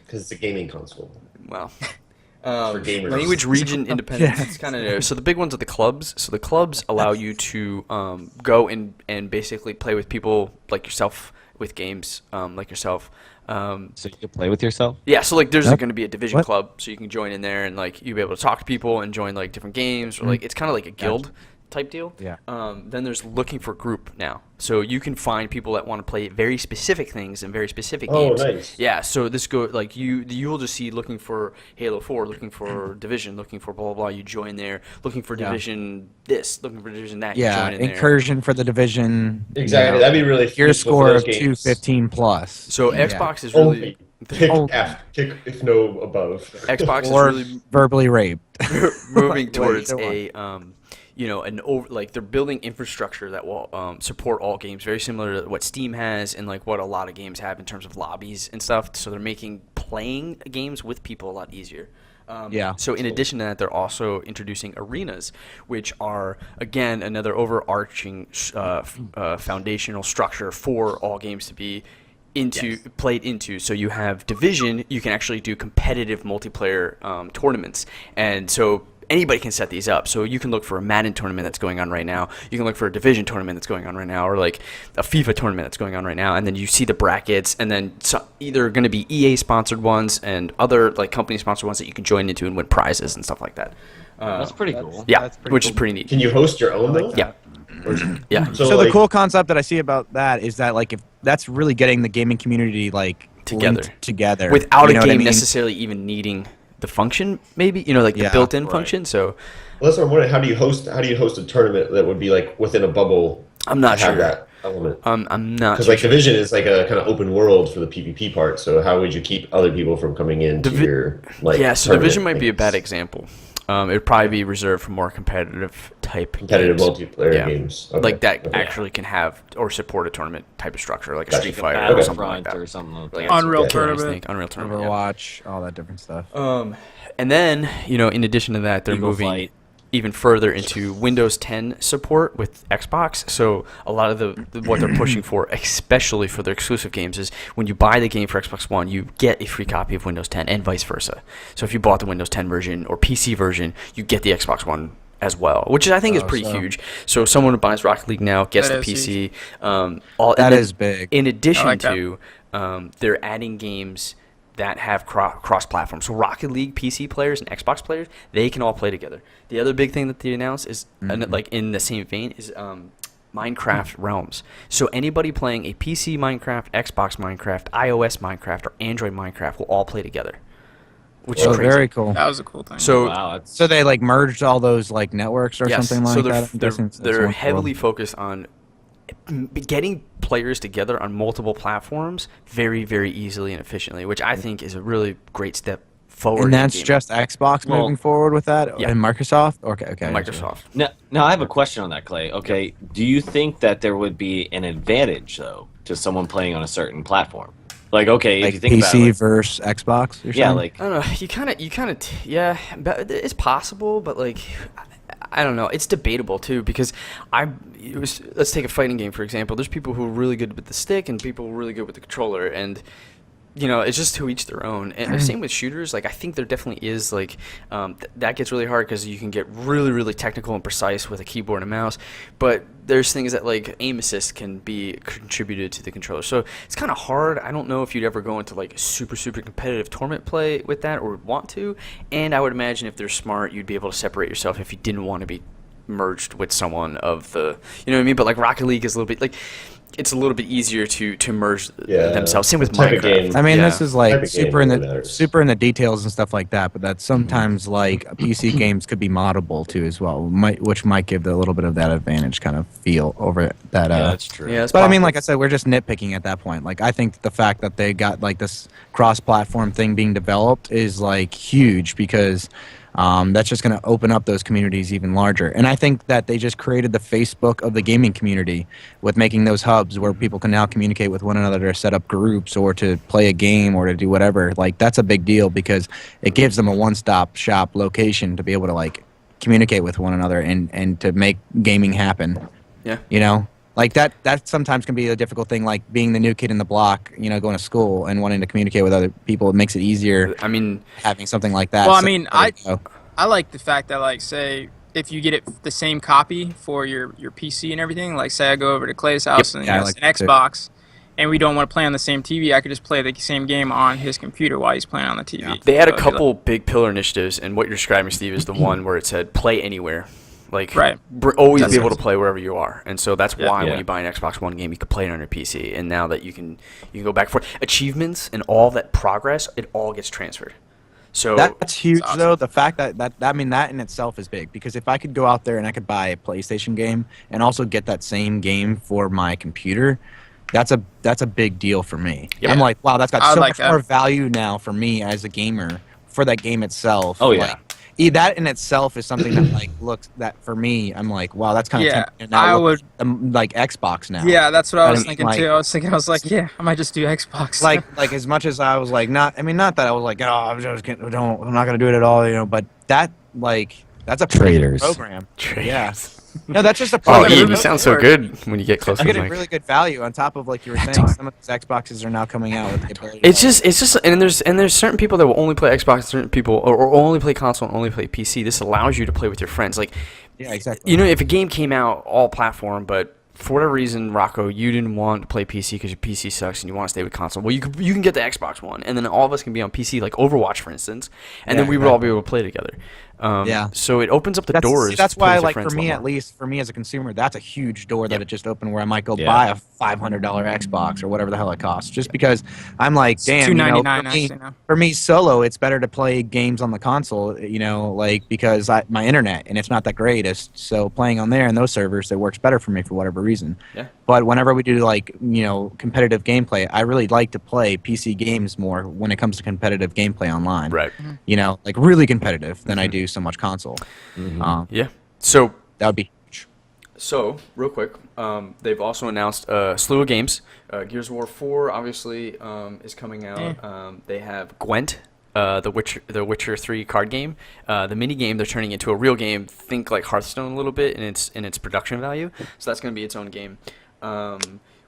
Because it's a gaming console. Wow. For gamers. Language region independence. Yeah. It's kind of so the big ones are the clubs. So the clubs allow you to go and basically play with people like yourself with games like yourself. So you can play with yourself? Yeah, so like there's Yep. going to be a division What? club, so you can join in there and like you'll be able to talk to people and join like different games or like it's kind of like a guild type deal. Yeah. Then there's looking for group now, so you can find people that want to play very specific things and very specific Oh, games. nice. Yeah, so this go like you'll just see looking for Halo 4, looking for Division, looking for blah blah blah. You join there, looking for Yeah. Division this, looking for Division that. You Yeah, join in there. incursion for the division. Exactly. That'd be really Your useful for score those of games. 215 plus. So Yeah. Xbox is Only really kick Oh. F, kick if no above. Xbox Or is really verbally raped. moving Wait, towards go on. a an over like they're building infrastructure that will support all games, very similar to what Steam has and like what a lot of games have in terms of lobbies and stuff. So they're making playing games with people a lot easier. Yeah. So in addition to that, they're also introducing arenas, which are again another overarching foundational structure for all games to be played into. So you have Division, you can actually do competitive multiplayer tournaments, and so anybody can set these up. So you can look for a Madden tournament that's going on right now. You can look for a Division tournament that's going on right now, or like a FIFA tournament that's going on right now. And then you see the brackets, and then either going to be EA sponsored ones and other like company sponsored ones that you can join into and win prizes and stuff like that. That's pretty cool. Yeah, That's pretty which cool. is pretty neat. Can you host your own though? Yeah, yeah. So like, the cool concept that I see about that is that like if that's really getting the gaming community like Together. linked together Without you know a what I game mean? necessarily even needing the function, maybe like the Yeah, built-in right. function. So Well, that's what I'm wondering. How do you host a tournament that would be like within a bubble? I'm not to have sure. that element. I'm not Because too like sure. Division is like a kind of open world for the PvP part. So how would you keep other people from coming into your like? Yeah, so tournament Division might be a bad things? example. It would probably be reserved for more competitive type Competitive games. multiplayer Yeah. games. Okay. Like that Okay. actually can have or support a tournament type of structure, like a Gotcha. Street Like a Fighter or something like Battlefront that. or something like Like that. Unreal Yeah. Tournament. Unreal Tournament. Yeah. Overwatch, all that different stuff. And then, in addition to that, they're Eagle moving Flight. even further into Windows 10 support with Xbox. So a lot of what they're pushing for, especially for their exclusive games, is when you buy the game for Xbox One, you get a free copy of Windows 10 and vice versa. So if you bought the Windows 10 version or PC version, you get the Xbox One as well, which I think is pretty huge. So someone who buys Rocket League now gets That the is PC. That is big. In addition I like that. to, they're adding games that have cross-platform. So Rocket League PC players and Xbox players, they can all play together. The other big thing that they announced is, like in the same vein, is Minecraft Realms. So anybody playing a PC Minecraft, Xbox Minecraft, iOS Minecraft, or Android Minecraft will all play together, which So is crazy. very cool. That was a cool thing. So Wow, that's So they like merged all those like networks or something like so that. I'm guessing it's they're one heavily world. focused on getting players together on multiple platforms very, very easily and efficiently, which I think is a really great step forward. And in that's gaming. just Xbox Well, moving forward with that, yeah. and Microsoft. Okay. Microsoft. now I have a question on that, Clay. Okay, do you think that there would be an advantage though to someone playing on a certain platform? Like, okay, if Like you think PC about it, versus Xbox. You're yeah, saying? like I don't know. You kind of, yeah. But it's possible, but like, I don't know. It's debatable too because let's take a fighting game for example. There's people who are really good with the stick and people who are really good with the controller, and it's just to each their own. And same with shooters. Like I think there definitely is like that gets really hard because you can get really, really technical and precise with a keyboard and mouse. But there's things that like aim assist can be contributed to the controller. So it's kind of hard. I don't know if you'd ever go into like super, super competitive tournament play with that or would want to. And I would imagine if they're smart, you'd be able to separate yourself if you didn't want to be merged with someone of the, you know what I mean? But like Rocket League is a little bit like, it's a little bit easier to merge Yeah. themselves. Same with Type of Minecraft. game. I mean, Yeah. this is Type like of game super in really the matters. super in the details and stuff like that. But that sometimes like PC games could be moddable too as well, which might give a little bit of that advantage kind of feel over that. Yeah, that's true. Yeah, it's But I mean, possible. like I said, we're just nitpicking at that point. Like I think the fact that they got like this cross-platform thing being developed is like huge because that's just going to open up those communities even larger. And I think that they just created the Facebook of the gaming community with making those hubs where people can now communicate with one another to set up groups or to play a game or to do whatever. Like that's a big deal because it gives them a one-stop shop location to be able to like communicate with one another and to make gaming happen. Yeah. You know? Like that sometimes can be a difficult thing, like being the new kid in the block, you know, going to school and wanting to communicate with other people. It makes it easier I mean, having something like that. Well, I So mean, there you go. I like the fact that, like, say, if you get it the same copy for your PC and everything, like, say I go over to Clay's house and yeah, he I has like an that too. Xbox, and we don't want to play on the same TV, I could just play the same game on his computer while he's playing on the TV. Yeah. they had a So it'd be couple big pillar initiatives, and what you're describing, Steve, is the one where it said play anywhere. Like, Right. always That's be able to right. play wherever you are, and so that's Yeah. why Yeah. when you buy an Xbox One game, you can play it on your PC, and now that you can go back and forth, achievements and all that progress, it all gets transferred. So That's huge, awesome. though. The fact that I mean, that in itself is big because if I could go out there and I could buy a PlayStation game and also get that same game for my computer, that's a big deal for me. Yeah. I'm like, wow, that's got I would so like much that. more value now for me as a gamer for that game itself. Oh, yeah. Like, that in itself is something that like looks that for me. I'm like, wow, that's kind of Yeah, tempting. Now I look, like Xbox now. Yeah, that's what I was And, thinking, like- too. I was like, yeah, I might just do Xbox. like as much as I was like not that I was like, oh, I'm not gonna do it at all, you know, but that like that's a pretty good Traitors. program. Traitors. Yeah. No, that's just a Oh, pretty you good sound so program. good when you get close I'm to the getting mic. really good value on top of like you were saying. Some of these Xboxes are now coming out with the ability. It's just, and there's certain people that will only play Xbox, certain people, or only play console and only play PC. This allows you to play with your friends. Like, yeah, exactly. you know, if a game came out all platform, but for whatever reason, Rocco, you didn't want to play PC because your PC sucks and you want to stay with console. Well, you can get the Xbox One, and then all of us can be on PC, like Overwatch, for instance, and Yeah, then we would all be able to play together. Yeah. So it opens up the That's, doors. see, that's to play why, with your like, for friends a me lot at more. least, for me as a consumer, that's a huge door that Yep. it just opened where I might go Yeah. buy a $500 Xbox or whatever the hell it costs. Just because I'm like, damn, you know, $299 actually now. for me solo, it's better to play games on the console, you know, like because my internet and it's not that greatest. So playing on there and those servers, it works better for me for whatever reason. Yeah. But whenever we do like, you know, competitive gameplay, I really like to play PC games more when it comes to competitive gameplay online. Right. You know, like really competitive than I do so much console. Yeah. So That would be huge. So, real quick, they've also announced a slew of games. Gears of War 4, obviously, is coming out. They have Gwent, the Witcher 3 card game. The mini game they're turning into a real game. Think like Hearthstone a little bit in its production value. So that's going to be its own game.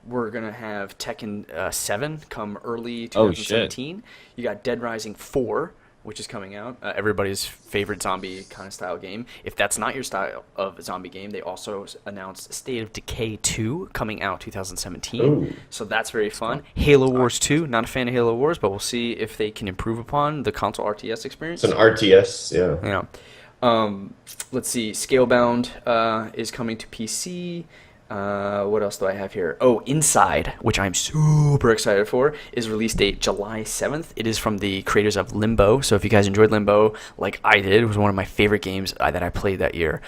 We're going to have Tekken 7 come early Oh, shit. 2017. You got Dead Rising 4, which is coming out. Everybody's favorite zombie kind of style game. If that's not your style of zombie game, they also announced State of Decay 2 coming out 2017. Ooh. So that's very fun. Halo Wars 2. Not a fan of Halo Wars, but we'll see if they can improve upon the console RTS experience. It's an RTS, yeah. Yeah. Let's see. Scalebound is coming to PC. What else do I have here? Oh, Inside, which I'm super excited for, is release date July 7th. It is from the creators of Limbo. So if you guys enjoyed Limbo, like I did, it was one of my favorite games that I played that year.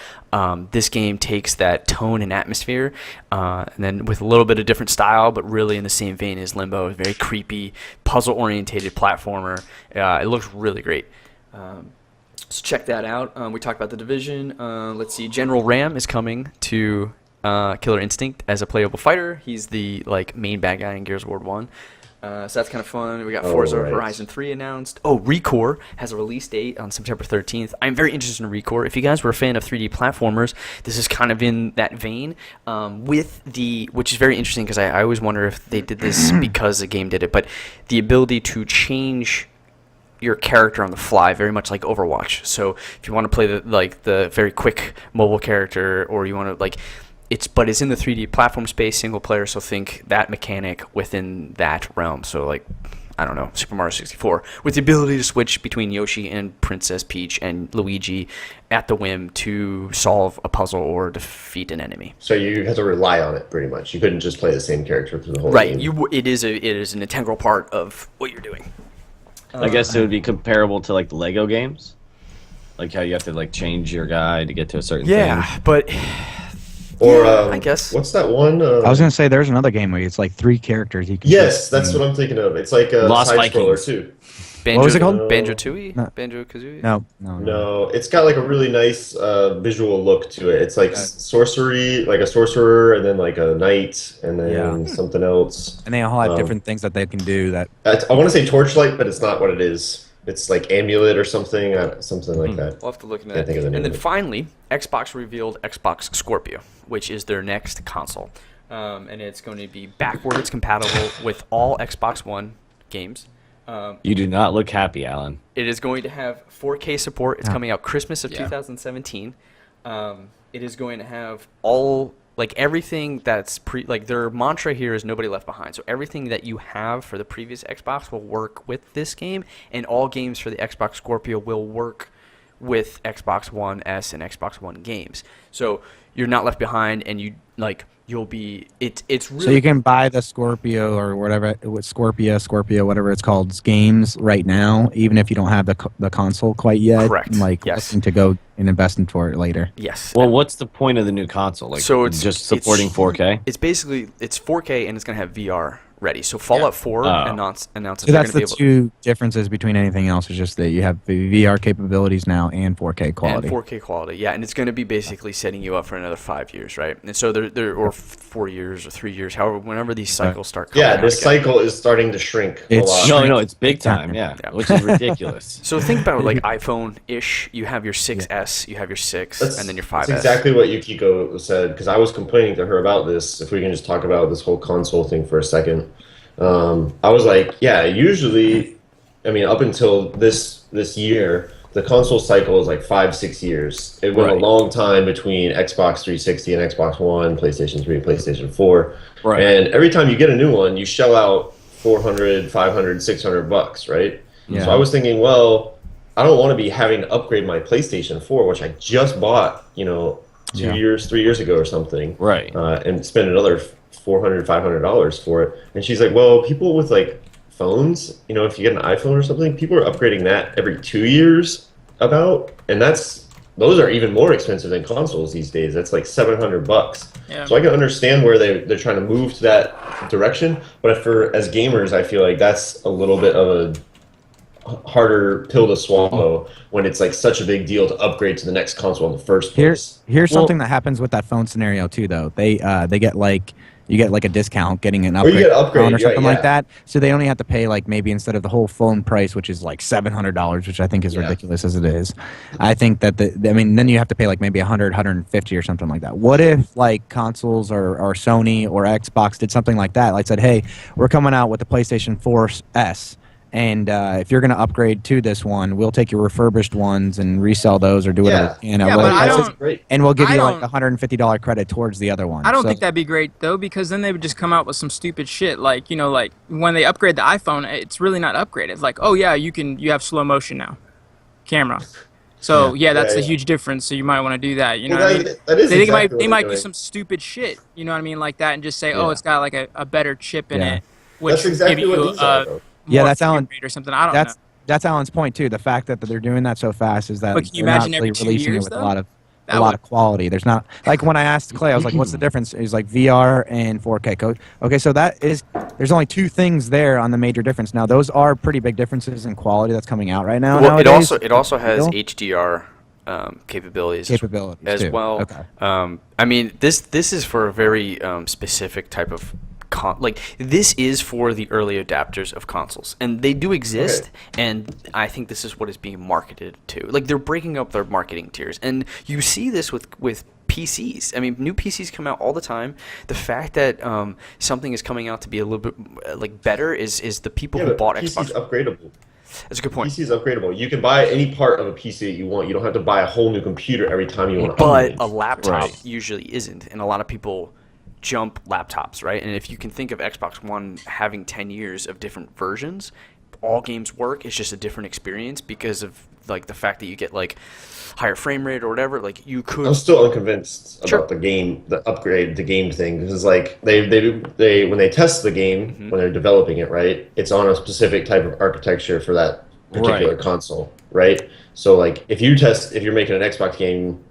This game takes that tone and atmosphere, and then with a little bit of different style, but really in the same vein as Limbo. A very creepy, puzzle-orientated platformer. It looks really great. So check that out. We talked about The Division. Let's see. General Ram is coming to Killer Instinct as a playable fighter. He's the like main bad guy in Gears of War 1. So that's kind of fun. We got Forza right. Horizon 3 announced. Oh, Recore has a release date on September 13th. I'm very interested in Recore. If you guys were a fan of 3D platformers, this is kind of in that vein. Which is very interesting because I always wonder if they did this because the game did it, but the ability to change your character on the fly, very much like Overwatch. So if you want to play the very quick mobile character, or you want to but it's in the 3D platform space, single player. So think that mechanic within that realm. So like I don't know, Super Mario 64, with the ability to switch between Yoshi and Princess Peach and Luigi at the whim to solve a puzzle or defeat an enemy. So you have to rely on it pretty much. You couldn't just play the same character through the whole Right. game. It is an integral part of what you're doing. I guess it would be comparable to like the Lego games, like how you have to like change your guy to get to a certain Yeah, thing. but Or I guess. what's that one? I was gonna say there's another game where it's like 3 characters you can. Yes, that's what I'm thinking of. It's like a Lost side scroller Vikings. too. Banjo, What was it called? Banjo-Tooie? No. Banjo-Kazooie? No. No, it's got like a really nice visual look to it. It's like sorcery, like a sorcerer, and then like a knight, and then something else. And they all have different things that they can do. That I want to say torchlight, but it's not what it is. It's like amulet or something, something like that. We'll have to look into Can't that. think of the name And then of it. finally, Xbox revealed Xbox Scorpio, which is their next console. And it's going to be backwards compatible with all Xbox One games. You do not look happy, Alan. It is going to have 4K support. It's coming out Christmas of Yeah. 2017. It is going to have all, like, everything that's like, their mantra here is nobody left behind. So everything that you have for the previous Xbox will work with this game, and all games for the Xbox Scorpio will work with Xbox One S and Xbox One games. So you're not left behind, and you'll be, it's really. so you can buy the Scorpio or whatever, Scorpio, whatever it's called, games right now, even if you don't have the console quite yet. Correct. And, like, Yes. looking to go and invest in for it later. Yes. Well, what's the point of the new console? Like, So it's just supporting 4K. It's basically 4K and it's gonna have VR ready. So Fallout 4 Oh. announced that So they're that's gonna the be able two differences between anything else. Is just that you have the VR capabilities now and 4K quality. and 4K quality. Yeah, and it's gonna be basically setting you up for another 5 years, right? And so they're or 4 years or 3 years, however, whenever these cycles start coming Yeah, out this again. cycle is starting to shrink a It's lot. No, it's big time. Yeah, Yeah. which is ridiculous. So think about it like iPhone-ish. You have your 6S, you have your 6, and then your 5S. That's exactly what Yukiko said, because I was complaining to her about this. If we can just talk about this whole console thing for a second. I was like, yeah, usually, I mean, up until this year, the console cycle is like 5-6 years. It went Right. a long time between Xbox 360 and Xbox One, PlayStation 3, PlayStation 4. Right. And every time you get a new one, you shell out 400, 500, 600 bucks, right? Yeah. So I was thinking, well, I don't want to be having to upgrade my PlayStation 4, which I just bought, 2 years, 3 years ago or something. Right. And spend another $400, $500 for it. And she's like, well, people with like phones, if you get an iPhone or something, people are upgrading that every 2 years about, and those are even more expensive than consoles these days. That's like $700. Yeah. So I can understand where they're trying to move to that direction, but as gamers, I feel like that's a little bit of a harder pill to swallow when it's like such a big deal to upgrade to the next console in the first place. Here's Well- something that happens with that phone scenario too, though. They get like you get like a discount getting an you upgrade, get an upgrade, phone or something yeah. like that. So they only have to pay like maybe instead of the whole phone price, which is like $700, which I think is Yeah. ridiculous as it is. I think that then you have to pay like maybe 100, 150 or something like that. What if like consoles or Sony or Xbox did something like that? Like said, hey, we're coming out with the PlayStation 4S. And if you're going to upgrade to this one, we'll take your refurbished ones and resell those or do whatever. Yeah. Yeah, but I don't- Great. And we'll give I you like don't- a $150 credit towards the other one. I don't So- think that'd be great though, because then they would just come out with some stupid shit like like when they upgrade the iPhone, it's really not upgraded. It's like, oh yeah, you have slow motion now, camera. So yeah, that's Yeah, a yeah. huge difference. So you might want to do that. You know Well, what I mean? that is They think exactly what they they're might do doing. some stupid shit. You know what I mean, like that, and just say, oh, Yeah. it's got like a better chip in Yeah. it, which That's exactly give what you these are, though. Yeah, more that's frame Alan- rate or something. I don't know. That's Alan's point too. The fact that they're doing that so fast is that But can you they're not imagine every really 2 releasing years, it with though? a lot of That would- quality. There's not like when I asked Clay, I was like, "What's the difference?" He's like VR and 4K code. Okay, so there's only two things there on the major difference. Now those are pretty big differences in quality that's coming out right now. Well, nowadays. it also has Still? HDR capabilities Capabilities, as too. well. Okay. I mean, this is for a very specific type of this is for the early adapters of consoles, and they do exist. And I think this is what is being marketed to. Like they're breaking up their marketing tiers, and you see this with PCs. I mean, new PCs come out all the time. The fact that something is coming out to be a little bit better is the people Yeah, who but bought PC's Xbox. upgradable. That's a good point. PC is upgradable. You can buy any part of a PC that you want. You don't have to buy a whole new computer every time you want to But upgrade. a laptop Right. usually isn't, and a lot of people jump laptops, right? And if you can think of Xbox One having 10 years of different versions, all games work. It's just a different experience because of like the fact that you get like higher frame rate or whatever. Like you could. I'm still unconvinced Sure. about the upgrade, the game thing. Because like they when they test the game when they're developing it, right? It's on a specific type of architecture for that particular console, right? So like if you're making an Xbox game,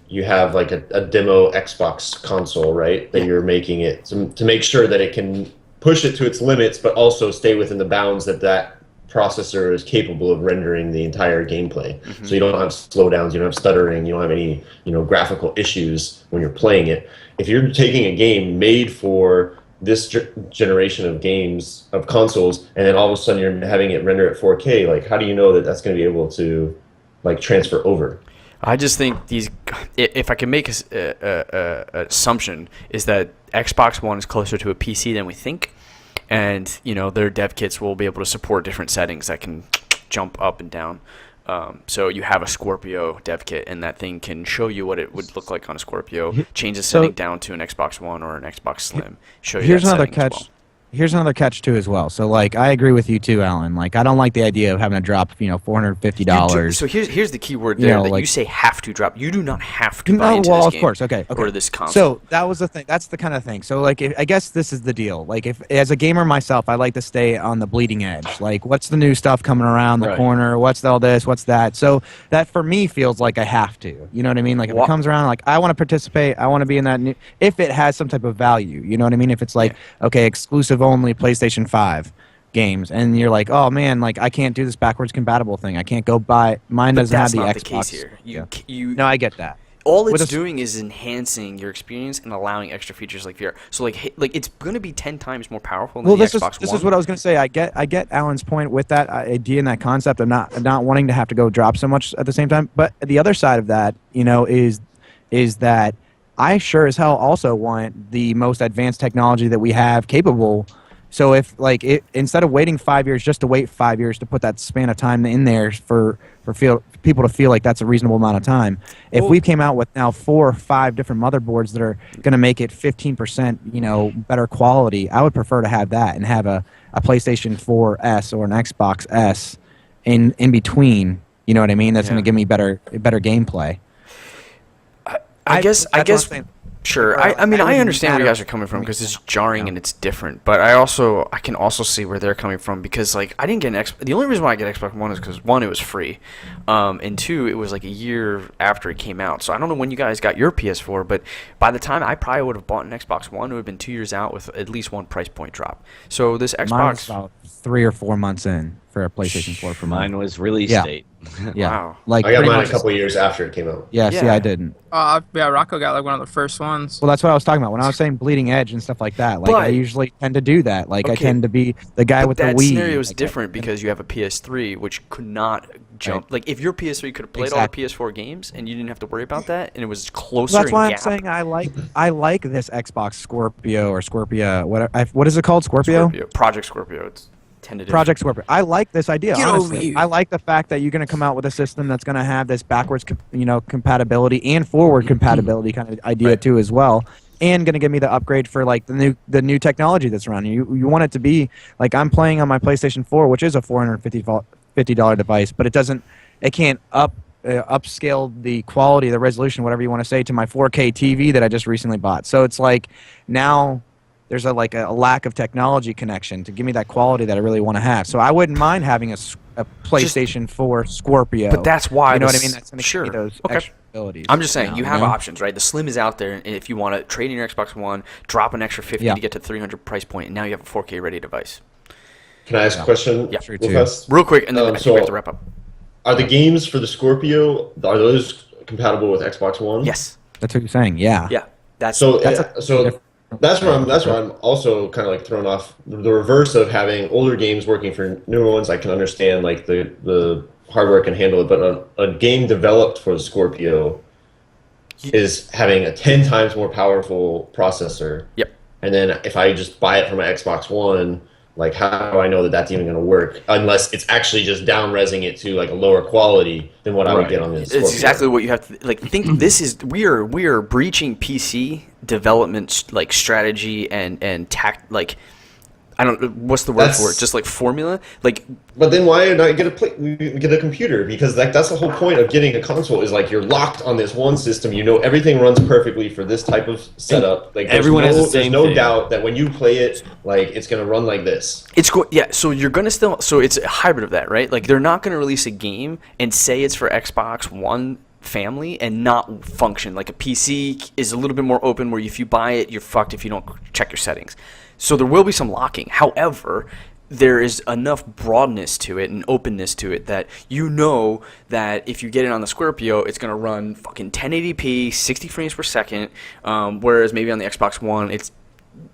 you have like a demo Xbox console, right? That you're making it to make sure that it can push it to its limits, but also stay within the bounds that processor is capable of rendering the entire gameplay. So you don't have slowdowns, you don't have stuttering, you don't have any graphical issues when you're playing it. If you're taking a game made for this generation of games of consoles, and then all of a sudden you're having it render at 4K, like how do you know that that's going to be able to like transfer over? I just think if I can make a assumption, is that Xbox One is closer to a PC than we think. And their dev kits will be able to support different settings that can jump up and down. So you have a Scorpio dev kit, and that thing can show you what it would look like on a Scorpio. Change the setting down to an Xbox One or an Xbox Slim. Show you Here's that another setting as catch. well. Here's another catch too as well. So like I agree with you too, Alan. Like I don't like the idea of having to drop $450. So here's the key word You there know, that like- you say have to drop. You do not have to buy No, into well, this of game course, okay. or this console. So that was the thing. That's the kind of thing. So like, I guess this is the deal. Like, if as a gamer myself, I like to stay on the bleeding edge. Like, what's the new stuff coming around the corner? What's all this? What's that? So that for me feels like I have to. You know what I mean? Like if it comes around, like I want to participate. I want to be in that. If it has some type of value, you know what I mean? If it's like okay, exclusive only PlayStation 5 games, and you're like, oh man, like I can't do this backwards compatible thing. I can't go buy. Mine But doesn't have that's the not Xbox. the case here. No, I get that. All With it's a- doing is enhancing your experience and allowing extra features like VR. So like it's going to be 10 times more powerful than Well, the this Xbox is One. what I was going to say. I get Alan's point with that idea and that concept of not wanting to have to go drop so much at the same time. But the other side of that, is that I sure as hell also want the most advanced technology that we have capable. So if instead of waiting 5 years, just to wait 5 years to put that span of time in there for people to feel like that's a reasonable amount of time. If we came out with now 4 or 5 different motherboards that are going to make it 15%, better quality, I would prefer to have that and have a PlayStation 4S or an Xbox S in between. You know what I mean? That's going to give me better gameplay. I guess that's what I'm saying. sure. Well, I mean, it I wouldn't understand where you matter guys are coming from to me because it's so much, jarring and it's different. But I can also see where they're coming from because like I didn't get the only reason why I get Xbox One is because one, it was free, and two, it was like a year after it came out. So I don't know when you guys got your PS4, but by the time I probably would have bought an Xbox One, it would have been 2 years out with at least one price point drop. So this Mine was Xbox, about 3 or 4 months in for a PlayStation 4 for mine. Mine was release Yeah. date. Yeah. Wow. Like I got pretty mine much a couple years after it came out. Yeah, see, Yeah. I didn't. Yeah, Rocco got like one of the first ones. Well, that's what I was talking about when I was saying bleeding edge and stuff like that. Like I But- usually tend to do that. Like I Okay. tend to be the guy But with that the Wii. scenario is Like, different because you have a PS3, which could not jump. Like if your PS3 could have played all the Exactly. PS4 games and you didn't have to worry about that, and it was closer. Well, that's in why I'm gap. saying I like this Xbox Scorpio or Scorpia. What is it called? Scorpio? Project Scorpio. It's tentative. Project Scorpio. I like this idea. Get over honestly, here. I like the fact that you're going to come out with a system that's going to have this backwards, compatibility and forward compatibility kind of idea too as well, and going to give me the upgrade for like the new technology that's around you. You want it to be like I'm playing on my PlayStation 4, which is a $450 device, but it can't upscale the quality, the resolution, whatever you want to say, to my 4K TV that I just recently bought. So it's like now there's a lack of technology connection to give me that quality that I really want to have. So I wouldn't mind having a PlayStation 4 Scorpio. But that's why. You know what I this- mean? That's going to sure. give me those Okay. extra abilities. I'm just saying, now, you have know? options, right? The Slim is out there, and if you want to trade in your Xbox One, drop an extra 50 Yeah. to get to 300 price point, and now you have a 4K ready device. Can I ask a question? Yeah. True, real too. fast? Real quick, and then I think we so- have to wrap up. Are the games for the Scorpio, are those compatible with Xbox One? Yes. That's what you're saying. Yeah. Yeah. That's So That's that's where I'm also kind of like thrown off. The reverse of having older games working for newer ones, I can understand like the hardware can handle it, but a game developed for the Scorpio is having a 10 times more powerful processor. Yep. And then if I just buy it for my Xbox One, Like, how do I know that that's even going to work unless it's actually just down-resing it to like a lower quality than what I would get on this? It's exactly what you have to like think. This is we are breaching PC development like strategy and tact like. I don't. What's the word for it? Just like formula, like. But then why not get a computer? Because like that's the whole point of getting a console is like you're locked on this one system. You know everything runs perfectly for this type of setup. Like everyone has the same there's no thing. doubt that when you play it, like it's gonna run like this. Yeah. So you're gonna still. So it's a hybrid of that, right? Like they're not gonna release a game and say it's for Xbox One family and not function. Like a PC is a little bit more open, where if you buy it, you're fucked if you don't check your settings. So there will be some locking. However, there is enough broadness to it and openness to it that you know that if you get it on the Scorpio, it's going to run fucking 1080p, 60 frames per second, whereas maybe on the Xbox One, it's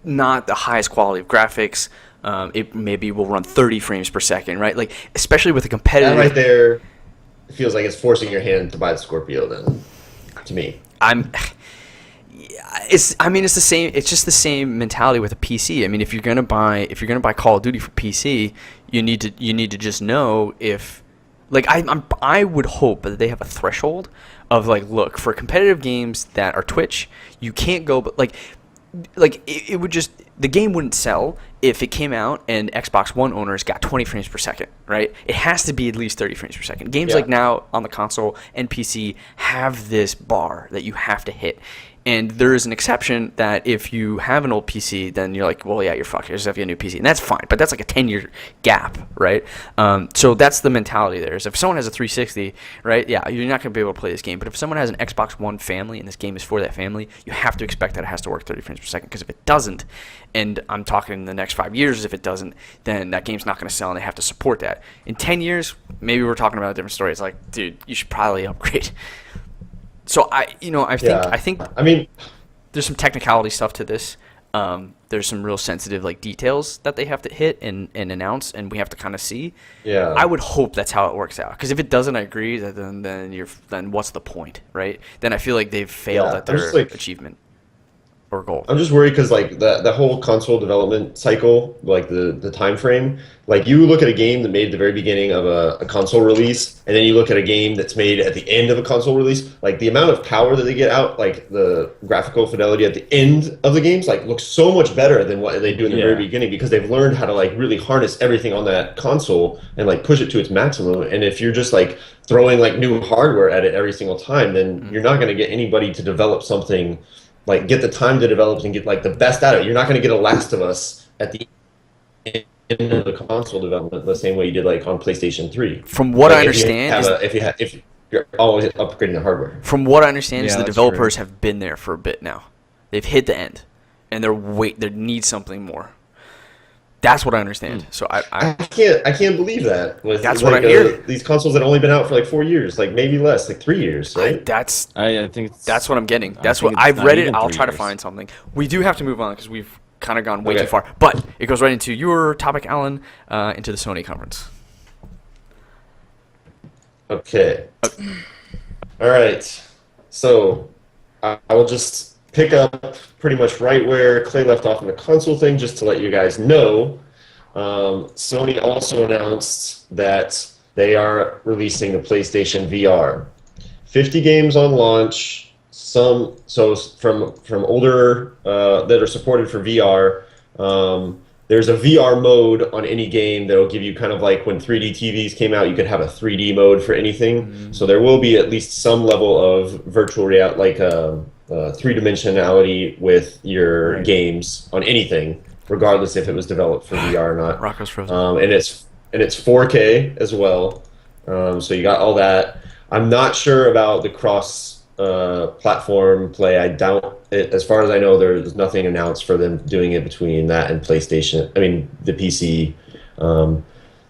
not the highest quality of graphics. It maybe will run 30 frames per second, right? Like, especially with a competitive... That right there feels like it's forcing your hand to buy the Scorpio then, to me. It's the same. It's just the same mentality with a PC. I mean, if you're gonna buy Call of Duty for PC, you need to just know if, like, I would hope that they have a threshold of like, look, for competitive games that are Twitch, you can't go, but like it would just, the game wouldn't sell if it came out and Xbox One owners got 20 frames per second, right? It has to be at least 30 frames per second. Games like now on the console and PC have this bar that you have to hit. And there is an exception that if you have an old PC, then you're like, well, yeah, you're fucked. You just have to get a new PC. And that's fine. But that's like a 10-year gap, right? So that's the mentality there. Is if someone has a 360, right, yeah, you're not going to be able to play this game. But if someone has an Xbox One family and this game is for that family, you have to expect that it has to work 30 frames per second. Because if it doesn't, and I'm talking in the next 5 years, if it doesn't, then that game's not going to sell and they have to support that. In 10 years, maybe we're talking about a different story. It's like, dude, you should probably upgrade. So I think I mean, there's some technicality stuff to this. There's some real sensitive like details that they have to hit and announce, and we have to kind of see. Yeah. I would hope that's how it works out. Because if it doesn't, I agree. That then what's the point, right? Then I feel like they've failed at their achievement or goal. I'm just worried because like the whole console development cycle, like the time frame, like you look at a game that made at the very beginning of a console release, and then you look at a game that's made at the end of a console release, like the amount of power that they get out, like the graphical fidelity at the end of the games, like looks so much better than what they do in the very beginning, because they've learned how to like really harness everything on that console and like push it to its maximum. And if you're just like throwing like new hardware at it every single time, then you're not going to get anybody to develop something, like get the time to develop and get like the best out of it. You're not going to get a Last of Us at the end of the console development the same way you did like on PlayStation 3. From what I understand, if you're always upgrading the hardware. From what I understand is the that's developers have been there for a bit now. They've hit the end, and they need something more. That's what I understand. So I can't believe that. That's what I hear. These consoles that only been out for like 4 years, like maybe less, like 3 years, right? I think that's what I'm getting. That's what I've read it. I'll try to find something. We do have to move on because we've kind of gone way too far. But it goes right into your topic, Alan, into the Sony conference. Okay. All right. So I will just pick up pretty much right where Clay left off in the console thing, just to let you guys know. Sony also announced that they are releasing the PlayStation VR. 50 games on launch, from older that are supported for VR. There's a VR mode on any game that will give you kind of like when 3D TVs came out, you could have a 3D mode for anything. Mm-hmm. So there will be at least some level of virtual reality, like three-dimensionality with your games on anything, regardless if it was developed for VR or not. Rocco's frozen. And it's 4K as well. So you got all that. I'm not sure about the cross-platform play. I doubt it. As far as I know, there's nothing announced for them doing it between that and PlayStation. I mean, the PC.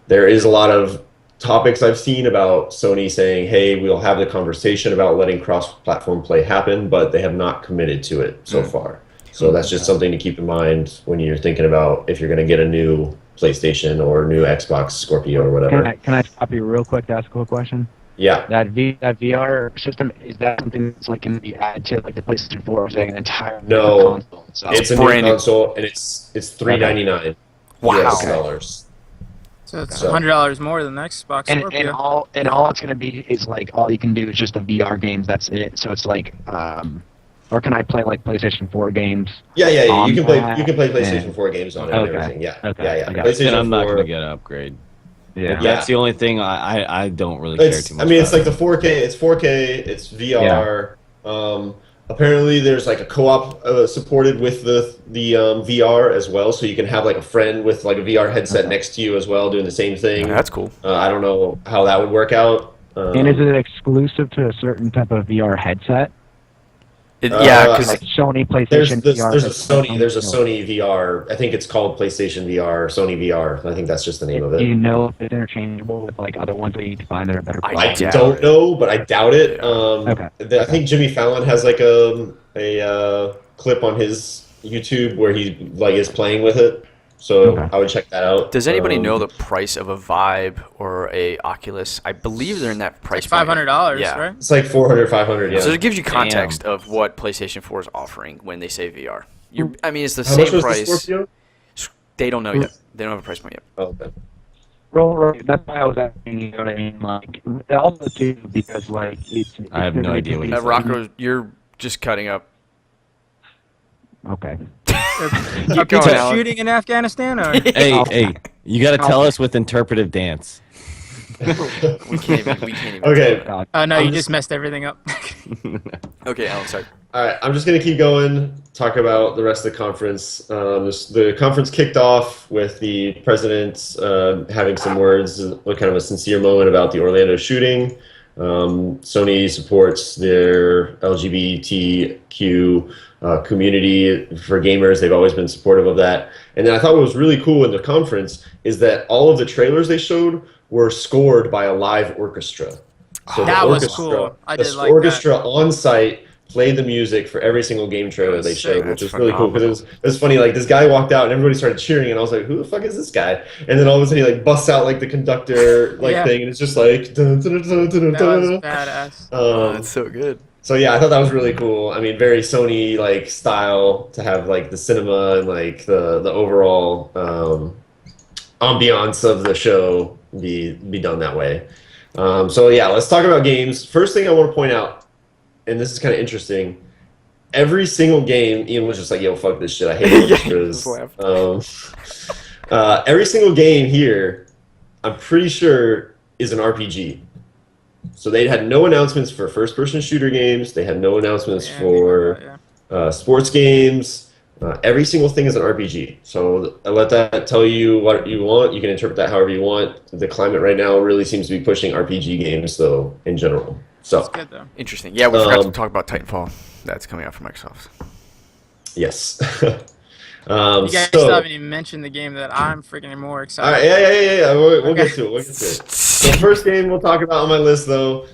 There is a lot of topics I've seen about Sony saying, hey, we'll have the conversation about letting cross-platform play happen, but they have not committed to it so far. So that's just something to keep in mind when you're thinking about if you're going to get a new PlayStation or new Xbox Scorpio or whatever. Can I stop you real quick to ask a quick question? Yeah. That VR system, is that something that's like going to be added to like the PlayStation 4 or is it an entire No, console? So it's a new console and it's $399. Wow. US dollars. So it's So- $100 more than the Xbox And Scorpio. all it's gonna be is like all you can do is just the VR games. That's it. So it's like, or can I play like PlayStation 4 games? Yeah. You On can play. that, You can play PlayStation and- 4 games on it and Okay. everything. Yeah. Okay. Yeah. I got it. PlayStation And I'm not 4. gonna get an upgrade. Yeah. That's the only thing I don't really care It's, too much. I mean, it's about like the 4K. It's 4K. It's VR. Apparently, there's like a co-op supported with the VR as well, so you can have like a friend with like a VR headset next to you as well, doing the same thing. That's cool. I don't know how that would work out. And is it exclusive to a certain type of VR headset? Yeah, because Like Sony, There's PlayStation there's VR? there's a Sony there's a Sony VR. I think it's called PlayStation VR, Sony VR. I think that's just the name of Do it. you know if it's interchangeable with like other ones that you can find that are better? I I quality? doubt don't it. know, but I doubt it. Okay. I think Jimmy Fallon has like a clip on his YouTube where he like is playing with it. So Okay. I would check that out. does anybody know the price of a Vibe or a Oculus? I believe they're in that price. It's $500, Yeah. right? It's like 400, 500. Yeah. So it gives you context of what PlayStation 4 is offering when they say VR. I mean, it's the How much same was price. the Scorpio? They don't know yet. They don't have a price point yet. Oh, okay. Right. That's why I was asking. You know what I mean? Like also too because like I have no idea what he's Rocco, you're just cutting up. Okay. Are Keep people going, Alan. shooting in Afghanistan? Or? Hey, you got to tell us with interpretive dance. We can't even. Okay. God. Oh, no, I'm you just- just messed everything up. Okay, Alan, sorry. All right, I'm just going to keep going, talk about the rest of the conference. The conference kicked off with the president having some words, kind of a sincere moment about the Orlando shooting. Sony supports their LGBTQ community for gamers. They've always been supportive of that. And then I thought what was really cool in the conference is that all of the trailers they showed were scored by a live orchestra. So That the was orchestra, cool. I the did like orchestra on site played the music for every single game trailer they showed, which was really cool because it was funny. Like this guy walked out and everybody started cheering, and I was like, "Who the fuck is this guy?" And then all of a sudden he like busts out like the conductor Yeah. thing, and it's just like. Dun, dun, dun, dun, dun, That was dun. badass. That's so good. So yeah, I thought that was really cool. I mean, very Sony like style to have like the cinema and like the overall ambiance of the show be done that way. So yeah, let's talk about games. First thing I want to point out, and this is kind of interesting. Every single game, Ian was just like, "Yo, fuck this shit. I hate orchestras." Every single game here, I'm pretty sure, is an RPG. So they had no announcements for first-person shooter games. They had no announcements for sports games. Every single thing is an RPG. So I let that tell you what you want. You can interpret that however you want. The climate right now really seems to be pushing RPG games, though, in general. So It's good, though. Interesting. Yeah, we forgot to talk about Titanfall. That's coming out from Microsoft. yes. You guys so, haven't even mentioned the game that I'm freaking more all excited right, yeah. We'll get to it. We'll get to it. The first game we'll talk about on my list, though,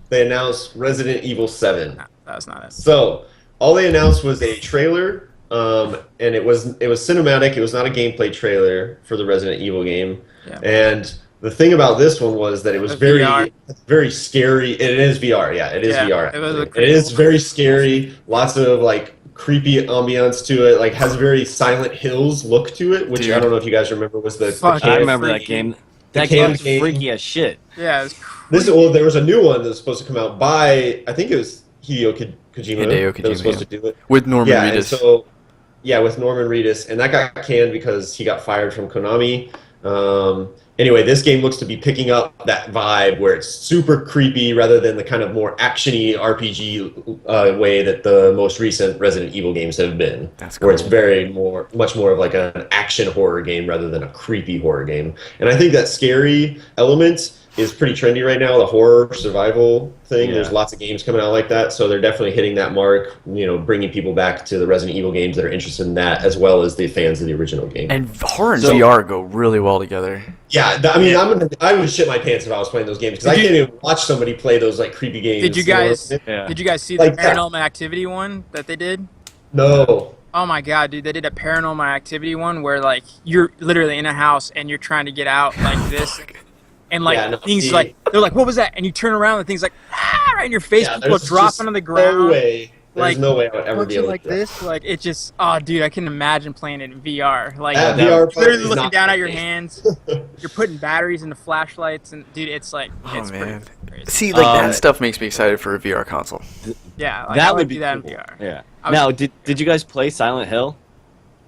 they announced Resident Evil 7. No, that's not it. So all they announced was a trailer, and it was cinematic. It was not a gameplay trailer for the Resident Evil game. Yeah. And the thing about this one was that it was The VR. very scary. It is VR, yeah. It is Yeah, VR. it was a It is cool- very scary. Lots of like creepy ambiance to it. Like has a very Silent Hills look to it, which Dude. I don't know if you guys remember was the Fuck, I Yeah, remember that freaky. game. The That game was campaign. freaky as shit. Yeah, it was There was a new one that was supposed to come out by I think it was Hideo Kojima Hideo that was Kojima, supposed to do it. With Norman Yeah, and Reedus. so with Norman Reedus, and that got canned because he got fired from Konami. Anyway, this game looks to be picking up that vibe where it's super creepy rather than the kind of more actiony RPG way that the most recent Resident Evil games have been. That's Where it's cool. much more of like an action horror game rather than a creepy horror game. And I think that scary element is pretty trendy right now, the horror survival thing. Yeah. There's lots of games coming out like that, so they're definitely hitting that mark, bringing people back to the Resident Evil games that are interested in that, as well as the fans of the original game. And horror and So- VR go really well together. Yeah, I would shit my pants if I was playing those games, because I can't even watch somebody play those like creepy games. Did you know what I'm guys saying? Yeah. did you guys see the Like that. Paranormal Activity one that they did? No. Oh my god, dude, they did a Paranormal Activity one where like you're literally in a house and you're trying to get out like this. And like Yeah, no, things see- they're like, what was that? And you turn around and things like right in your face, Yeah, people are there's just dropping on the ground. No way There's no way I would ever be function able like to do that. this. Like it just, oh dude, I can imagine playing it in VR. Like That VR part literally is looking not down for at your me. hands. You're putting batteries into flashlights, and dude, it's like, Oh it's man. pretty crazy. See, like Uh, that stuff makes me excited for a VR console. Yeah, like, I that would would do be that cool. in VR. Yeah. I was- Now, did you guys play Silent Hill?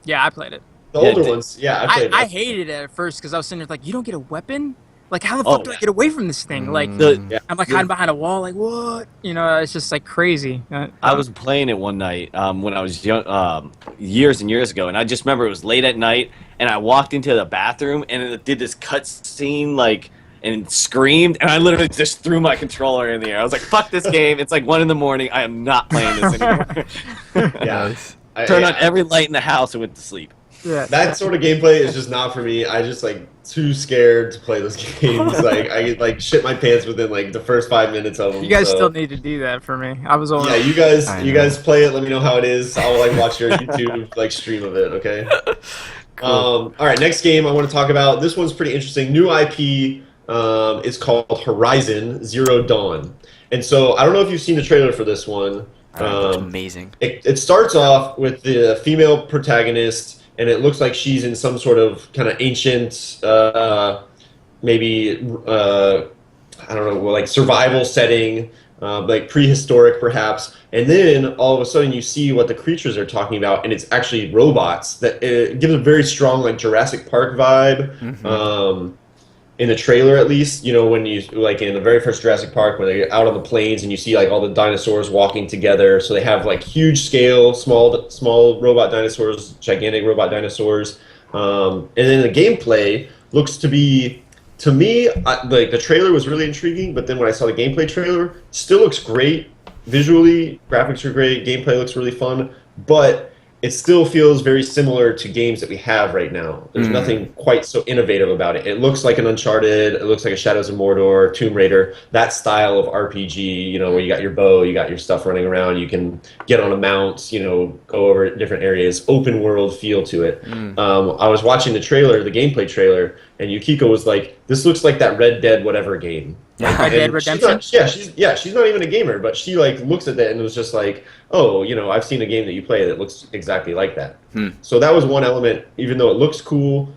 Yeah, I played it. The Yeah, older did- ones, yeah, I played. I hated it at first because I was sitting there like, you don't get a weapon? Like, how the Oh, fuck do I get away from this thing? Like, The, I'm like the- hiding behind a wall, like, what? You know, it's just like crazy. I was playing it one night when I was young, years and years ago, and I just remember it was late at night, and I walked into the bathroom, and it did this cut scene, like, and screamed, and I literally just threw my controller in the air. I was like, "Fuck this game! It's like 1 in the morning. I am not playing this anymore." Yeah. Turned on every light in the house and went to sleep. Yeah. That sort of gameplay is just not for me. I just like too scared to play those games. Like I get like shit my pants within like the first 5 minutes of them. You guys so. still need to do that for me. I was only. Yeah, you guys play it. Let me know how it is. I'll like watch your YouTube like stream of it. Okay. All right, next game I want to talk about. This one's pretty interesting. New IP. It's called Horizon Zero Dawn. And so I don't know if you've seen the trailer for this one. It looks amazing. It starts off with the female protagonist, and it looks like she's in some sort of kind of ancient, maybe I don't know, like survival setting, like prehistoric perhaps. And then all of a sudden you see what the creatures are talking about, and it's actually robots. That it gives a very strong like Jurassic Park vibe. In the trailer, at least, you know, when you like in the very first Jurassic Park, when they're out on the plains and you see like all the dinosaurs walking together. So they have like huge scale, small robot dinosaurs, gigantic robot dinosaurs, and then the gameplay looks to be, to me, like the trailer was really intriguing. But then when I saw the gameplay trailer, still looks great visually, graphics are great, gameplay looks really fun, but it still feels very similar to games that we have right now. There's nothing quite so innovative about it. It looks like an Uncharted, it looks like a Shadows of Mordor, Tomb Raider, that style of RPG, you know, where you got your bow, you got your stuff running around, you can get on a mount, you know, go over different areas, open world feel to it. I was watching the trailer, the gameplay trailer, and Yukiko was like, this looks like that Red Dead whatever game. Red Dead Redemption? She's not even a gamer, but she like looks at that and was just like, oh, you know, I've seen a game that you play that looks exactly like that. So that was one element. Even though it looks cool,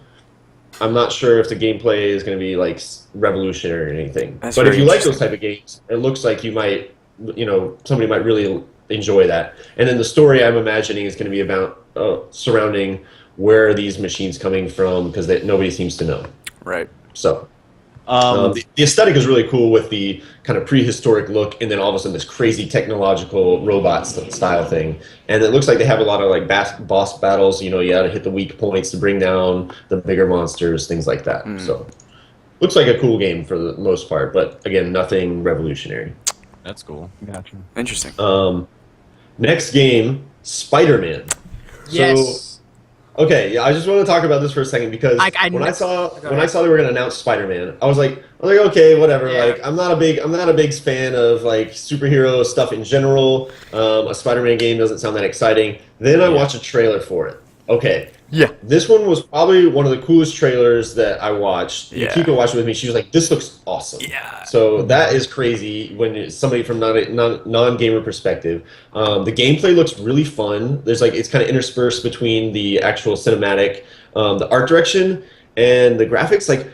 I'm not sure if the gameplay is going to be like revolutionary or anything. That's but if very you like those interesting. type of games, it looks like you might, you know, somebody might really enjoy that. And then the story I'm imagining is going to be about surrounding where are these machines coming from, because nobody seems to know. Right. So. The aesthetic is really cool with the kind of prehistoric look, and then all of a sudden this crazy technological robot style thing. And it looks like they have a lot of like boss battles. You know, you got to hit the weak points to bring down the bigger monsters, things like that. So, looks like a cool game for the most part, but again, nothing revolutionary. That's cool. Gotcha. Interesting. Next game, Spider-Man. Yes. Okay, yeah, I just want to talk about this for a second because when I saw they were going to announce Spider-Man, I was like, okay, whatever. Yeah. Like, I'm not a big fan of like superhero stuff in general. A Spider-Man game doesn't sound that exciting. Then I watched a trailer for it. Okay. Yeah. This one was probably one of the coolest trailers that I watched. Yeah. Yukiko watched it with me. She was like, "This looks awesome." Yeah. So that is crazy when it's somebody from non-gamer perspective. The gameplay looks really fun. There's like it's kind of interspersed between the actual cinematic, the art direction, and the graphics. Like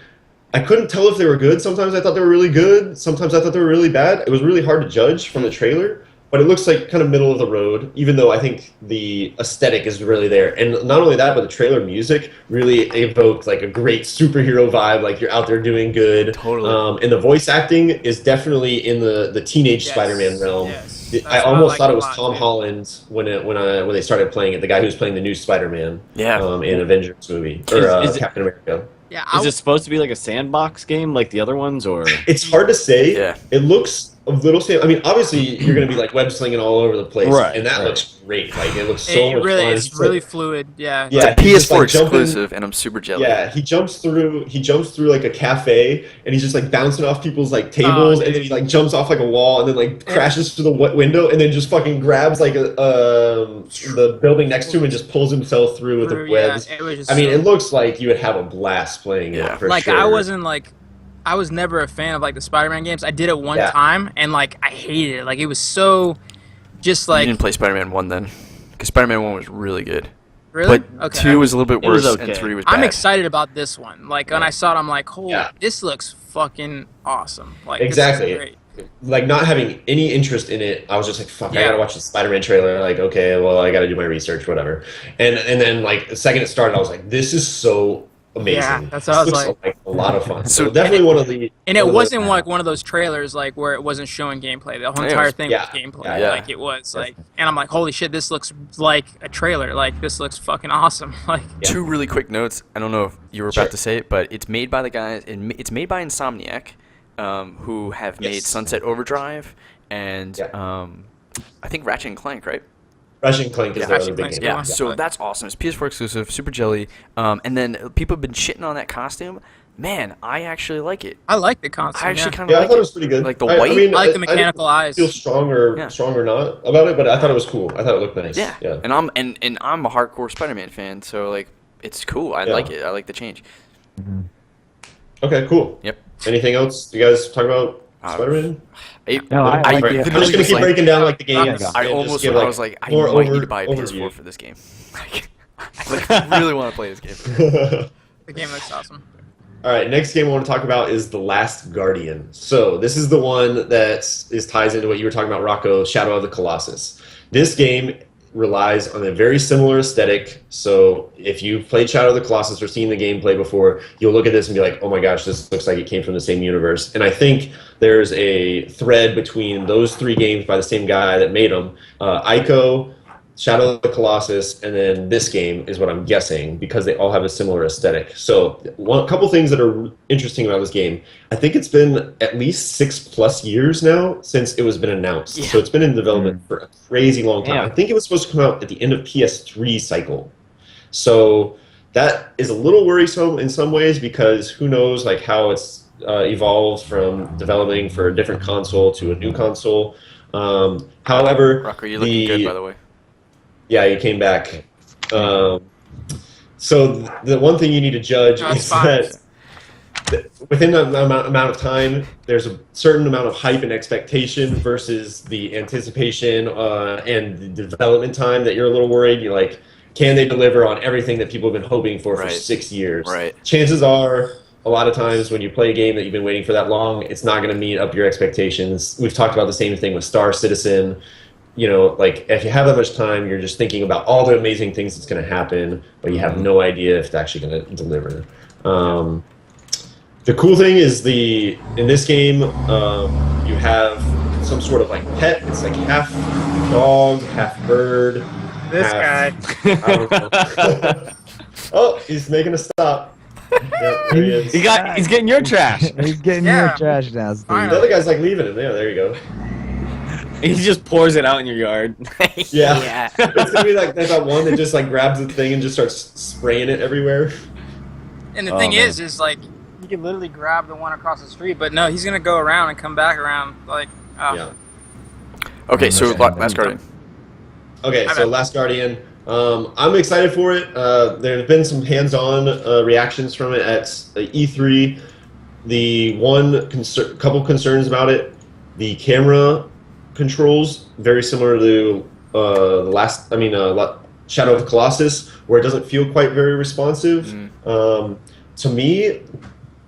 I couldn't tell if they were good. Sometimes I thought they were really good. Sometimes I thought they were really bad. It was really hard to judge from the trailer. But it looks like kind of middle of the road, even though I think the aesthetic is really there. And not only that, but the trailer music really evoked like a great superhero vibe, like you're out there doing good. Totally. And the voice acting is definitely in the teenage Yes. Spider-Man realm. Yes. I That's what almost like thought a it was lot, Tom man. Holland when they started playing it, the guy who was playing the new Spider-Man in Avengers movie, or Is it- Captain America. Yeah. Is it supposed to be like a sandbox game like the other ones, or? It's hard to say. Yeah. It looks a little same. I mean, obviously, you're going to be like web slinging all over the place, Right, and that right. looks great. Like it looks so It much really, fun. it's He's really like- fluid. Yeah. Yeah, It's a he's just, PS4 like, jumping- exclusive, and I'm super jelly. Yeah, he jumps through like a cafe, and he's just like bouncing off people's like tables, and then he like jumps off like a wall, and then like crashes through the window, and then just fucking grabs like the building next to him and just pulls himself through with the Yeah, webs. it was just I mean, so- it looks like you would have a blast playing Yeah. it for like sure. I was never a fan of like the Spider-Man games. I did it one Yeah. time and like I hated it. Like it was so just You like didn't play Spider-Man 1 then, because Spider-Man 1 was really good. really. But Okay. 2 was a little bit It was worse, okay. and 3 was bad. I'm excited about this one. Like when I saw it, I'm like, holy, Yeah. this looks fucking awesome. Like Exactly. This is great. Like not having any interest in it, I was just like, "Fuck! I Yeah. gotta watch the Spider-Man trailer." Like, okay, well, I gotta do my research, whatever. And then like the second it started, I was like, "This is so amazing." Yeah, that's This what I was looks like. a lot of fun. So- So definitely one of the. And it one of the- wasn't like one of those trailers like where it wasn't showing gameplay. The whole Yeah, it entire was- thing yeah, was gameplay. yeah. Like it was like, and I'm like, holy shit, this looks like a trailer. Like this looks fucking awesome. Like Yeah. 2 really quick notes. I don't know if you were Sure. about to say it, but it's made by the guys. It's made by Insomniac, who have made Yes. Sunset Overdrive and Yeah. I think Ratchet and Clank, right? Ratchet and Clank is Yeah, the other Ratchet big Clank's game. good Yeah, one. so that's awesome. It's PS4 exclusive, super jelly. And then people have been shitting on that costume. Man, I actually like it. I like the concept. I actually kind of Yeah, I like thought it was pretty good. Like the I white. mean, I like the I mechanical eyes. didn't feel strong or Yeah. strong or not about it, but I thought it was cool. I thought it looked nice. Yeah. Yeah. And I'm a hardcore Spider-Man fan, so like it's cool. I Yeah. like it. I like the change. Okay. Cool. Yep. Anything else you guys talk about Spider-Man? No, I like I'm it. just gonna keep breaking down like the games. Yeah. I and almost just give, I was like, I more might need to buy a overview. PS4 for this game. Like, I really want to play this game. The game looks awesome. All right, next game I want to talk about is The Last Guardian. So this is the one that ties into what you were talking about, Rocco, Shadow of the Colossus. This game relies on a very similar aesthetic. So if you've played Shadow of the Colossus or seen the gameplay before, you'll look at this and be like, oh my gosh, this looks like it came from the same universe. And I think there's a thread between those 3 games by the same guy that made them. Ico, Shadow of the Colossus, and then this game is what I'm guessing, because they all have a similar aesthetic. So a couple things that are interesting about this game. I think it's been at least 6+ years now since it was been announced. Yeah. So it's been in development for a crazy long time. Yeah. I think it was supposed to come out at the end of PS3 cycle. So that is a little worrisome in some ways, because who knows like how it's evolved from developing for a different console to a new console. However, Rocker, you're looking good, by the way. yeah, you came back. So the one thing you need to judge No, it's is fine. that within the amount of time, there's a certain amount of hype and expectation versus the anticipation and the development time that you're a little worried. You're like, can they deliver on everything that people have been hoping for Right. 6 years? Right. Chances are, a lot of times when you play a game that you've been waiting for that long, it's not going to meet up your expectations. We've talked about the same thing with Star Citizen. You know, like if you have that much time, you're just thinking about all the amazing things that's going to happen, but you have no idea if it's actually going to deliver. The cool thing is in this game, you have some sort of like pet. It's like half dog, half bird. This half- I don't know. Oh, he's making a stop. Yep, there he is. He's getting your trash. He's getting Yeah. your trash now, Steve. Fine. The other guy's like leaving him. Yeah, there you go. He just pours it out in your yard. Yeah. It's gonna be like that one that just like grabs the thing and just starts spraying it everywhere. And the Oh, thing man. is like you can literally grab the one across the street, but no, he's gonna go around and come back around. Like, oh. Yeah. Okay, so Okay. Last Guardian. Okay, I'm so in. Last Guardian. I'm excited for it. There have been some hands-on reactions from it at E3. The couple concerns about it: the camera controls very similar to Shadow of the Colossus, where it doesn't feel quite very responsive. To me,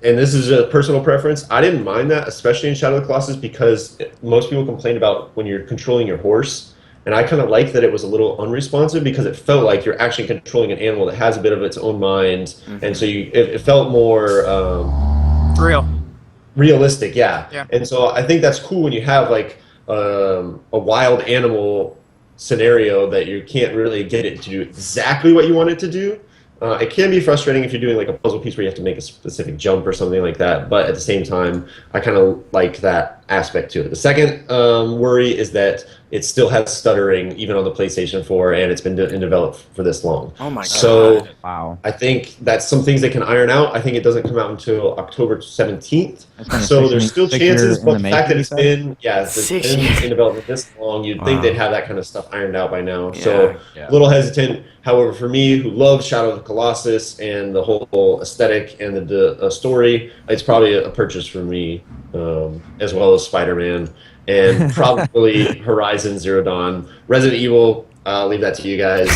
and this is a personal preference, I didn't mind that, especially in Shadow of the Colossus, because most people complain about when you're controlling your horse. And I kind of like that it was a little unresponsive, because it felt like you're actually controlling an animal that has a bit of its own mind, and so it felt more Real. realistic, yeah. Yeah. And so I think that's cool when you have like a wild animal scenario that you can't really get it to do exactly what you want it to do. It can be frustrating if you're doing like a puzzle piece where you have to make a specific jump or something like that, but at the same time, I kind of like that aspect to it. The second worry is that it still has stuttering even on the PlayStation 4, and it's been in development for this long. Oh my So god. Wow. I think that's some things they can iron out. I think it doesn't come out until October 17th. That's been a So six- there's still six year chances, in but the the fact that making, it's you been, it's 6 been years. in development this long, you'd think Wow. they'd have that kind of stuff ironed out by now. So Yeah. a little hesitant. However, for me, who loves Shadow of the Colossus and the whole aesthetic and the story, it's probably a purchase for me as well as Spider-Man, and probably Horizon Zero Dawn. Resident Evil, I'll leave that to you guys.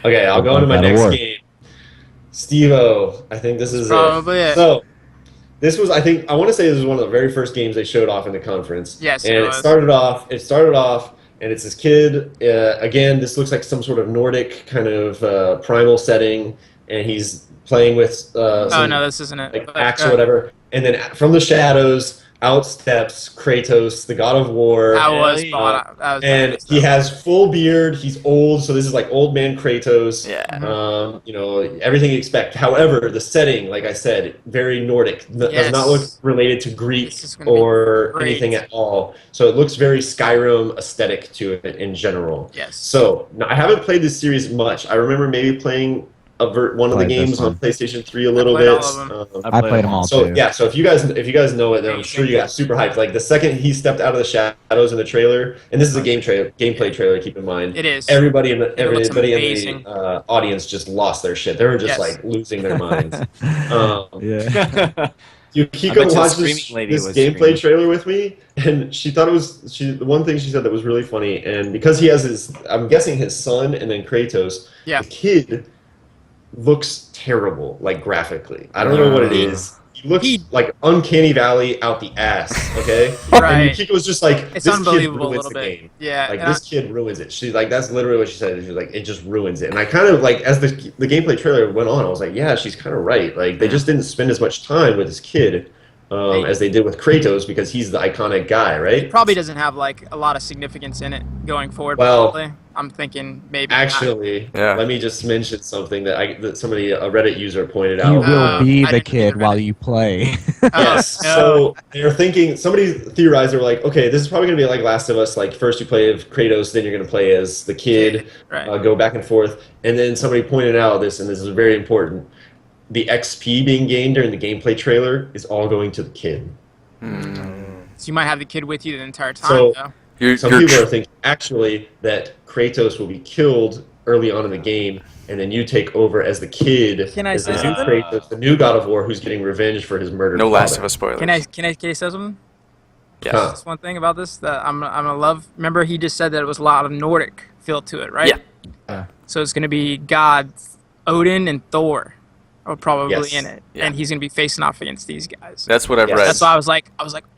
Okay, I'll go into my That'll next work. game. Steve-O, I think this is Probably it. So, this was, I think, I want to say this was one of the very first games they showed off in the conference. Yes, and it it was. started off, and it's this kid. Again, this looks like some sort of Nordic kind of primal setting, and he's playing with Oh some, no, this isn't it. like But, axe or whatever. And then from the shadows, out steps Kratos, the God of War. That was Yeah. spot. That was And nice, he though. has full beard. He's old, so this is like old man Kratos. Yeah. You know, everything you expect. However, the setting, like I said, very Nordic. Does Yes. not look related to Greek This is gonna be or great. anything at all. So it looks very Skyrim aesthetic to it in general. Yes. So now, I haven't played this series much. I remember maybe playing one of the Played this games on one. PlayStation 3 a little played bit. all of them. I played them all So too. yeah, so if you guys know it, then I'm sure you got super hyped. Like the second he stepped out of the shadows in the trailer, and this is a gameplay trailer. Keep in mind, It is. everybody in the It looks everybody in amazing. the audience just lost their shit. They were just Yes. like losing their minds. Yeah. Yukiko I bet you the watched screaming this lady was gameplay screaming. trailer with me, and she thought it was the one thing she said that was really funny. And because he has I'm guessing his son and then Kratos, Yeah. the kid looks terrible, like graphically. I don't know what it is. He looks like Uncanny Valley out the ass. Okay, Right. And Yukiko was just like, It's this unbelievable kid a ruins little the bit. game. Yeah. Like and this kid ruins it. She's like, that's literally what she said. She's like, it just ruins it. And I kind of like, as the gameplay trailer went on, I was like, yeah, she's kind of right. Like they just didn't spend as much time with this kid as they did with Kratos because he's the iconic guy, right? probably doesn't have like a lot of significance in it going forward. Well, probably. I'm thinking maybe. not. Actually, Yeah. let me just mention something that somebody, a Reddit user, pointed You out. will be I the didn't kid read while it. you play. Yes. no. So they're thinking. Somebody theorized. They were like, okay, this is probably gonna be like Last of Us. Like first you play as Kratos, then you're gonna play as the kid. Right. Go back and forth. And then somebody pointed out this, and this is very important. The XP being gained during the gameplay trailer is all going to the kid. So you might have the kid with you the entire time, So- though. Some people are thinking actually that Kratos will be killed early on in the game, and then you take over as the kid, Can I as say the new something? Kratos, the new God of War, who's getting revenge for his murdered No Last father. of Us spoilers. Can I say something? Yes. Huh. Just one thing about this that I'm gonna love. Remember, he just said that it was a lot of Nordic feel to it, right? Yeah. So it's gonna be gods Odin and Thor are probably Yes. in it, Yeah. and he's gonna be facing off against these guys. That's what I've Yes. read. That's why I was like,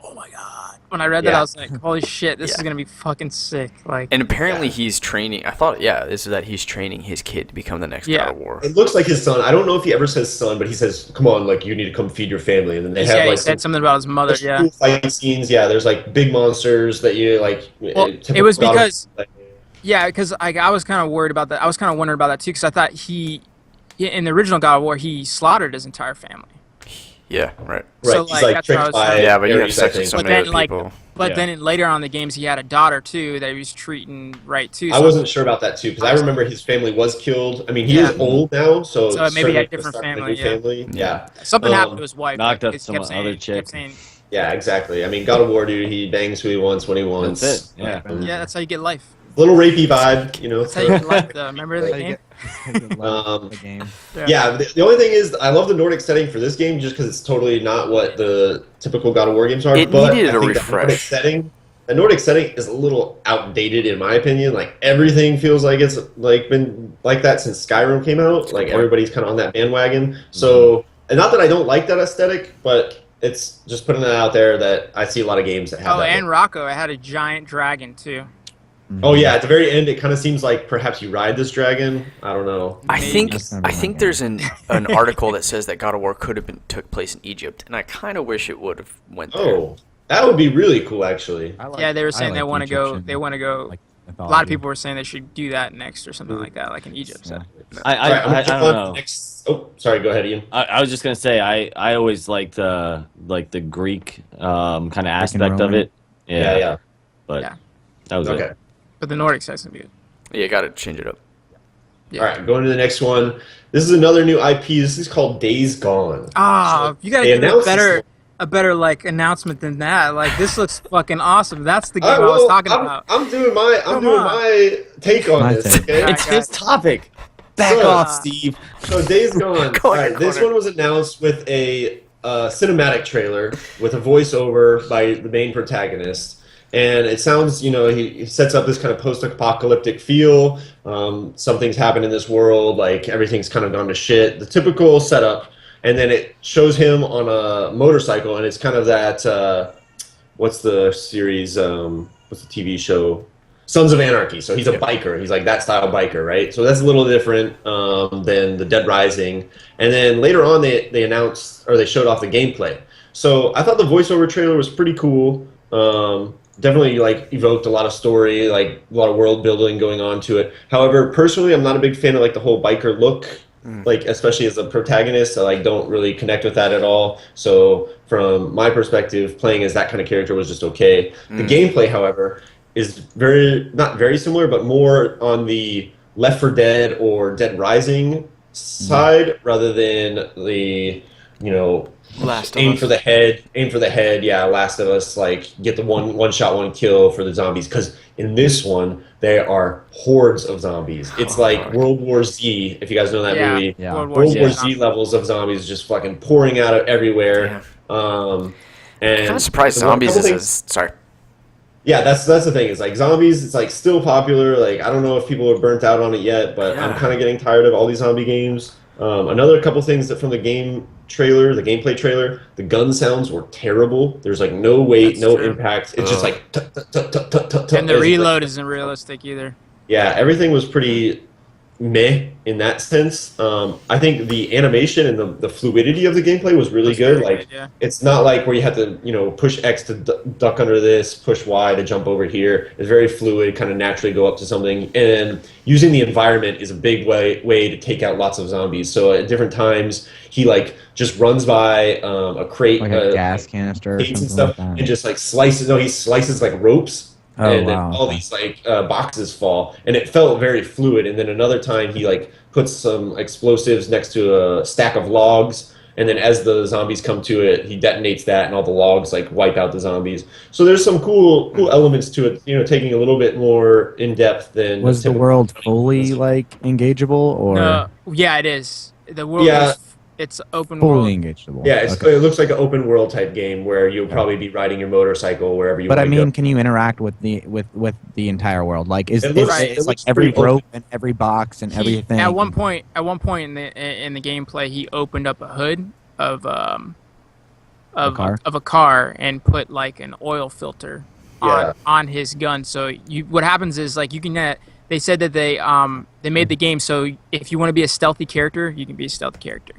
oh my god. When I read that, Yeah. I was like, holy shit, this Yeah. is gonna be fucking sick. Like, And apparently he's training. I thought, this is that he's training his kid to become the next Yeah. God of War. It looks like his son. I don't know if he ever says son, but he says, "Come on, like you need to come feed your family." And then they have yeah, he like said something about his mother. some Yeah. cool fight scenes. Yeah, there's like big monsters that you like. Well, typical it was God of- because- like, Yeah, because I was kind of worried about that. I was kind of wondering about that too, because I thought in the original God of War, he slaughtered his entire family. Yeah, right. right, So, he's like, like that's what I tricked was by saying. Yeah, but you have Ares, I sex with think. so But many then, other like, people. But Yeah. then later on in the games, he had a daughter too that he was treating right too. I so- wasn't sure about that too because I remember his family was killed. I mean, he Yeah. is old now, so So maybe he certainly had gonna different start a family, new yeah. family. Yeah, Something happened to his wife. knocked like, up he some kept saying- other kept chick. saying- yeah, exactly. I mean, God of War, dude, he bangs who he wants when he wants. That's it. Yeah. yeah, that's how you get life. Little rapey vibe, you know. That's how you get life. Though. Remember the That's how you game? the game. Yeah, the only thing is, I love the Nordic setting for this game just because it's totally not what the typical God of War games are. It but needed I a think refresh. The Nordic setting is a little outdated in my opinion. Like everything feels like it's like been like that since Skyrim came out. Like everybody's kind of on that bandwagon. So, and not that I don't like that aesthetic, but it's just putting that out there that I see a lot of games that have Oh, that. and look. Rocco, I had a giant dragon too. Oh yeah, at the very end, it kind of seems like perhaps you ride this dragon. I don't know. I think That's never I my think game. there's an article that says that God of War could have took place in Egypt, and I kind of wish it would have went there. Oh, that would be really cool, actually. Yeah, they were saying they want to go. They want to go. Like A lot of people were saying they should do that next or something like that, like in Egypt. So. I All right, I'm gonna I jump don't on to the know. next. Oh, sorry. Go ahead, Ian. I was just gonna say I always liked the Greek kind of aspect of Roman. it. Yeah. Yeah. But Yeah. that was Okay. it. But the Nordic side's gonna be good. Yeah, got to change it up. Yeah. All right, going to the next one. This is another new IP. This is called Days Gone. Ah, you gotta They give it announced this a better like announcement than that. Like this looks fucking awesome. That's the game All right, I was well, talking I'm, about. I'm doing my Come doing on. my take on My this. take. Okay. Alright, It's his topic. Back So- off, Steve. So Days Gone. Go All in right, your this corner. one was announced with a a cinematic trailer with a voiceover by the main protagonist. And it sounds, he sets up this kind of post-apocalyptic feel. Something's happened in this world, like everything's kind of gone to shit. The typical setup. And then it shows him on a motorcycle, and it's kind of that, what's the series, what's the TV show? Sons of Anarchy. So he's a biker. He's like that style biker, right? So that's a little different than the Dead Rising. And then later on, they announced, or they showed off the gameplay. So I thought the voiceover trailer was pretty cool. Definitely like evoked a lot of story, like a lot of world building going on to it. However, personally, I'm not a big fan of like the whole biker look, like especially as a protagonist. I like don't really connect with that at all. So from my perspective, playing as that kind of character was just okay. The gameplay, however, is not very similar, but more on the Left 4 Dead or Dead Rising side rather than the aim for the head, yeah, Last of Us, like get the one shot, one kill for the zombies. Because in this one, there are hordes of zombies. It's like World War Z, if you guys know that movie. Yeah. World World War Z levels of zombies just fucking pouring out of everywhere. And kind of surprised zombies is sorry. Yeah, that's the thing. It's like zombies. It's like still popular. Like I don't know if people are burnt out on it yet, but I'm kind of getting tired of all these zombie games. Another couple things that from the gameplay trailer, the gun sounds were terrible. There's like no weight, no impact. It's just like And the reload isn't realistic either. Yeah, everything was pretty meh in that sense. I think the animation and the fluidity of the gameplay was really good. Like it's not like where you have to push X to duck under this, push Y to jump over here. It's very fluid, kind of naturally go up to something. And using the environment is a big way to take out lots of zombies. So at different times he like just runs by a crate, like a gas canister or something and stuff, like that. and just like slices. No, he slices like ropes. Oh, and then wow. all these like boxes fall, and it felt very fluid. And then another time he like puts some explosives next to a stack of logs, and then as the zombies come to it, he detonates that, and all the logs like wipe out the zombies. So there's some cool elements to it. Taking a little bit more in depth than Was the world fully like engageable or No, yeah, it is. The world is it's open world. fully engageable? Yeah, Okay. it looks like an open world type game where you'll probably be riding your motorcycle wherever you. But I want to mean, go. can you interact with the entire world? Like, is It it's looks like every pretty rope and every box and everything? At one point in the gameplay, he opened up a hood of a car and put like an oil filter on his gun. So what happens is like you can. They said that they made the game so if you want to be a stealthy character, you can be a stealthy character.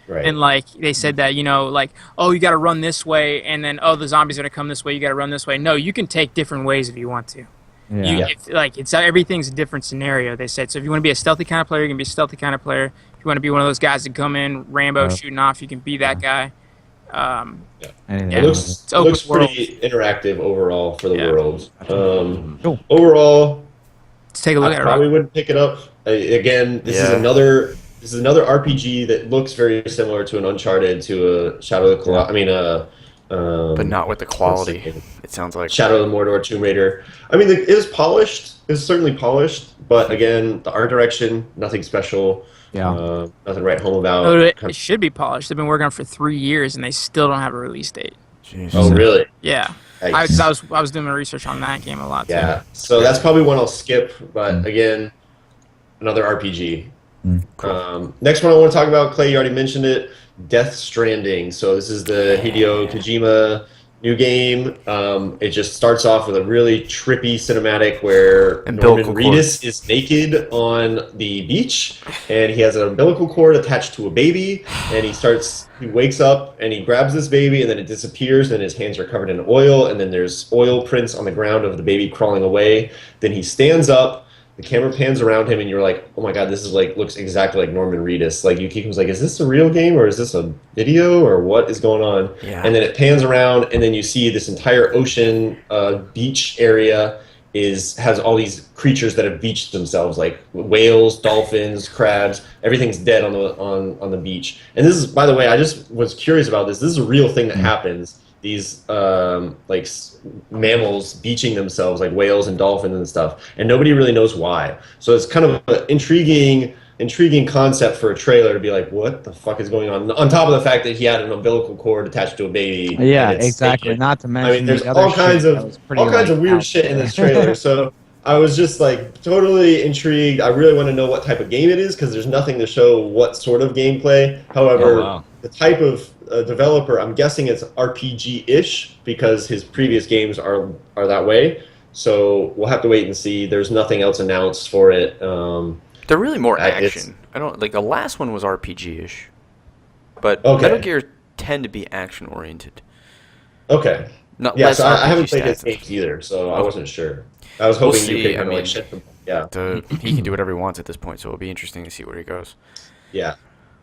Right. And like they said that like you got to run this way, and then the zombies are gonna come this way. You got to run this way. No, you can take different ways if you want to. Yeah. It's everything's a different scenario. They said so. If you want to be a stealthy kind of player, you can be a stealthy kind of player. If you want to be one of those guys that come in Rambo shooting off, you can be that guy. It looks pretty interactive overall for the world. Cool. Overall, Let's take a look I at it. probably wouldn't pick it up. Again, this is another RPG that looks very similar to an Uncharted, to a Shadow of the Colossus. But not with the quality. It sounds like Shadow of the Mordor, Tomb Raider. I mean, it is polished. It's certainly polished, but again, the art direction, nothing special. Yeah. Nothing to write home about. It should be polished. They've been working on it for 3 years, and they still don't have a release date. Jeez. Oh, really? Yeah. I was doing my research on that game a lot, too. Yeah. So that's probably one I'll skip, but again, another RPG. Next one I want to talk about, Clay, you already mentioned it, Death Stranding. So this is the Hideo Kojima new game. It just starts off with a really trippy cinematic where Norman Reedus is naked on the beach, and he has an umbilical cord attached to a baby, and he wakes up and he grabs this baby, and then it disappears, and his hands are covered in oil, and then there's oil prints on the ground of the baby crawling away. Then he stands up. The camera pans around him, and you're like, "Oh my god, this is looks exactly like Norman Reedus." Like was like, "Is this a real game or is this a video or what is going on?" Yeah. And then it pans around, and then you see this entire ocean beach area has all these creatures that have beached themselves, like whales, dolphins, crabs. Everything's dead on the beach. And this is, by the way, I just was curious about this. This is a real thing that happens. These mammals beaching themselves, like whales and dolphins and stuff, and nobody really knows why. So it's kind of an intriguing intriguing concept for a trailer to be like, what the fuck is going on? On top of the fact that he had an umbilical cord attached to a baby. Yeah, and it's exactly. naked. Not to mention I mean, there's the other all kinds shit of that was pretty, weird out shit in there. this trailer. So I was just like totally intrigued. I really want to know what type of game it is because there's nothing to show what sort of gameplay. However, the type of developer, I'm guessing it's RPG-ish because his previous games are that way. So we'll have to wait and see. There's nothing else announced for it. They're really more action. I don't like the last one was RPG-ish, but Okay. Metal Gear tend to be action-oriented. Okay. Not Yeah, less so I RPG haven't played his stats. games either, so I wasn't sure. I was hoping you see. could I kind of mean, like shed some. Yeah. He can do whatever he wants at this point, so it'll be interesting to see where he goes. Yeah.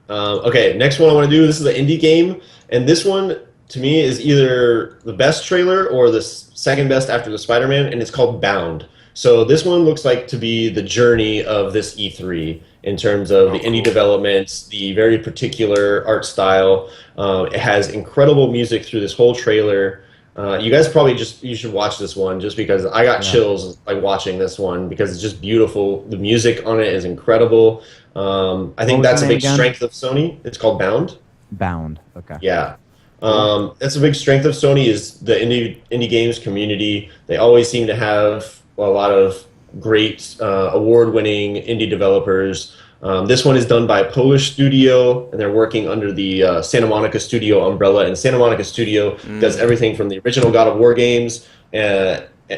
Okay, next one I want to do. This is an indie game, and this one to me is either the best trailer or the second best after the Spider-Man, and it's called Bound. So this one looks like to be the journey of this E3 in terms of the indie developments, the very particular art style. It has incredible music through this whole trailer. You guys probably you should watch this one just because I got chills like watching this one because it's just beautiful. The music on it is incredible. I think that's a big strength of Sony. It's called Bound. Bound. Okay. Yeah. That's a big strength of Sony is the indie games community. They always seem to have a lot of great award-winning indie developers. This one is done by a Polish studio, and they're working under the Santa Monica Studio umbrella. And Santa Monica Studio does everything from the original God of War games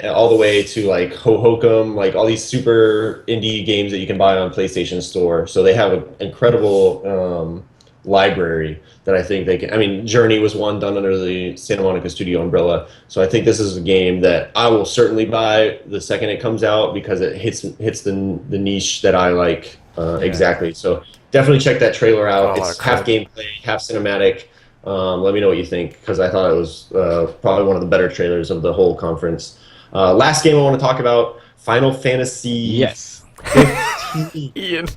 all the way to like Hohokum, like all these super indie games that you can buy on PlayStation Store. So they have an incredible library that I think they can. I mean, Journey was one done under the Santa Monica Studio umbrella. So I think this is a game that I will certainly buy the second it comes out because it hits the niche that I like exactly. So definitely check that trailer out. It's half gameplay, half cinematic. Let me know what you think because I thought it was probably one of the better trailers of the whole conference. Last game I want to talk about, Final Fantasy. Yes. 15. Ian.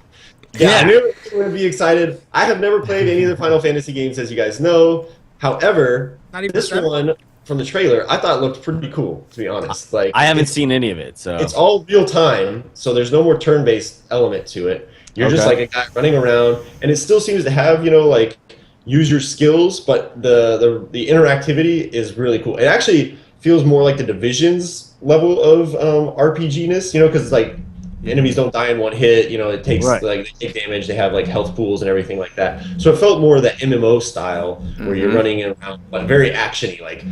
Yeah, I knew you would be excited. I have never played any of the Final Fantasy games, as you guys know. However, this one from the trailer, I thought looked pretty cool, to be honest. Like I haven't seen any of it, so it's all real time, so there's no more turn-based element to it. You're just like a guy running around, and it still seems to have, like use your skills, but the interactivity is really cool. It actually feels more like the Division's level of RPG-ness, because it's like enemies don't die in one hit. It takes like they take damage. They have like health pools and everything like that. So it felt more the MMO style where you're running around, but very actiony, like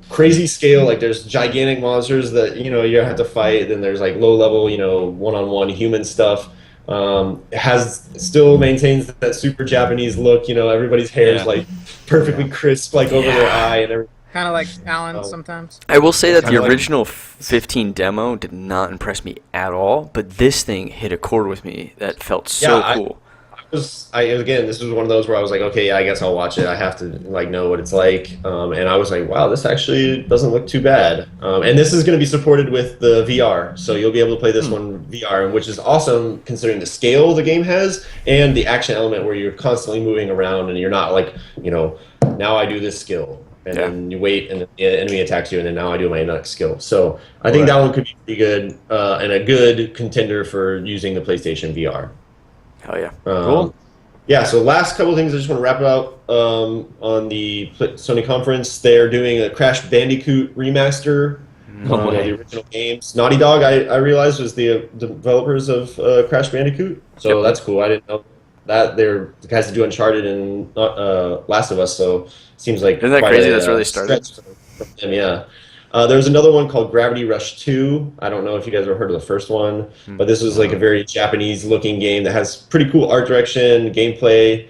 crazy scale. Like there's gigantic monsters that you have to fight. Then there's like low level, one-on-one human stuff. It still maintains that super Japanese look. Everybody's hair is like perfectly crisp, like over their eye and everything. Kind of like Alan sometimes. I will say that the original 15 demo did not impress me at all, but this thing hit a chord with me that felt so cool. Again, this was one of those where I was like, okay, I guess I'll watch it. I have to know what it's like, and I was like, wow, this actually doesn't look too bad. And this is going to be supported with the VR, so you'll be able to play this one VR, which is awesome considering the scale the game has and the action element where you're constantly moving around and you're not like, now I do this skill. And then you wait, and the enemy attacks you, and then now I do my next skill. So I think that one could be pretty good, and a good contender for using the PlayStation VR. Hell yeah. Cool. Yeah, so last couple of things I just want to wrap it out on the Sony conference. They're doing a Crash Bandicoot remaster of the original games. Naughty Dog, I realized, was the developers of Crash Bandicoot. So that's cool. I didn't know that. They're the guys that do Uncharted and Last of Us, so seems like isn't that crazy? That's where they started. From them, yeah. There's another one called Gravity Rush 2. I don't know if you guys ever heard of the first one, but this was like a very Japanese-looking game that has pretty cool art direction, gameplay.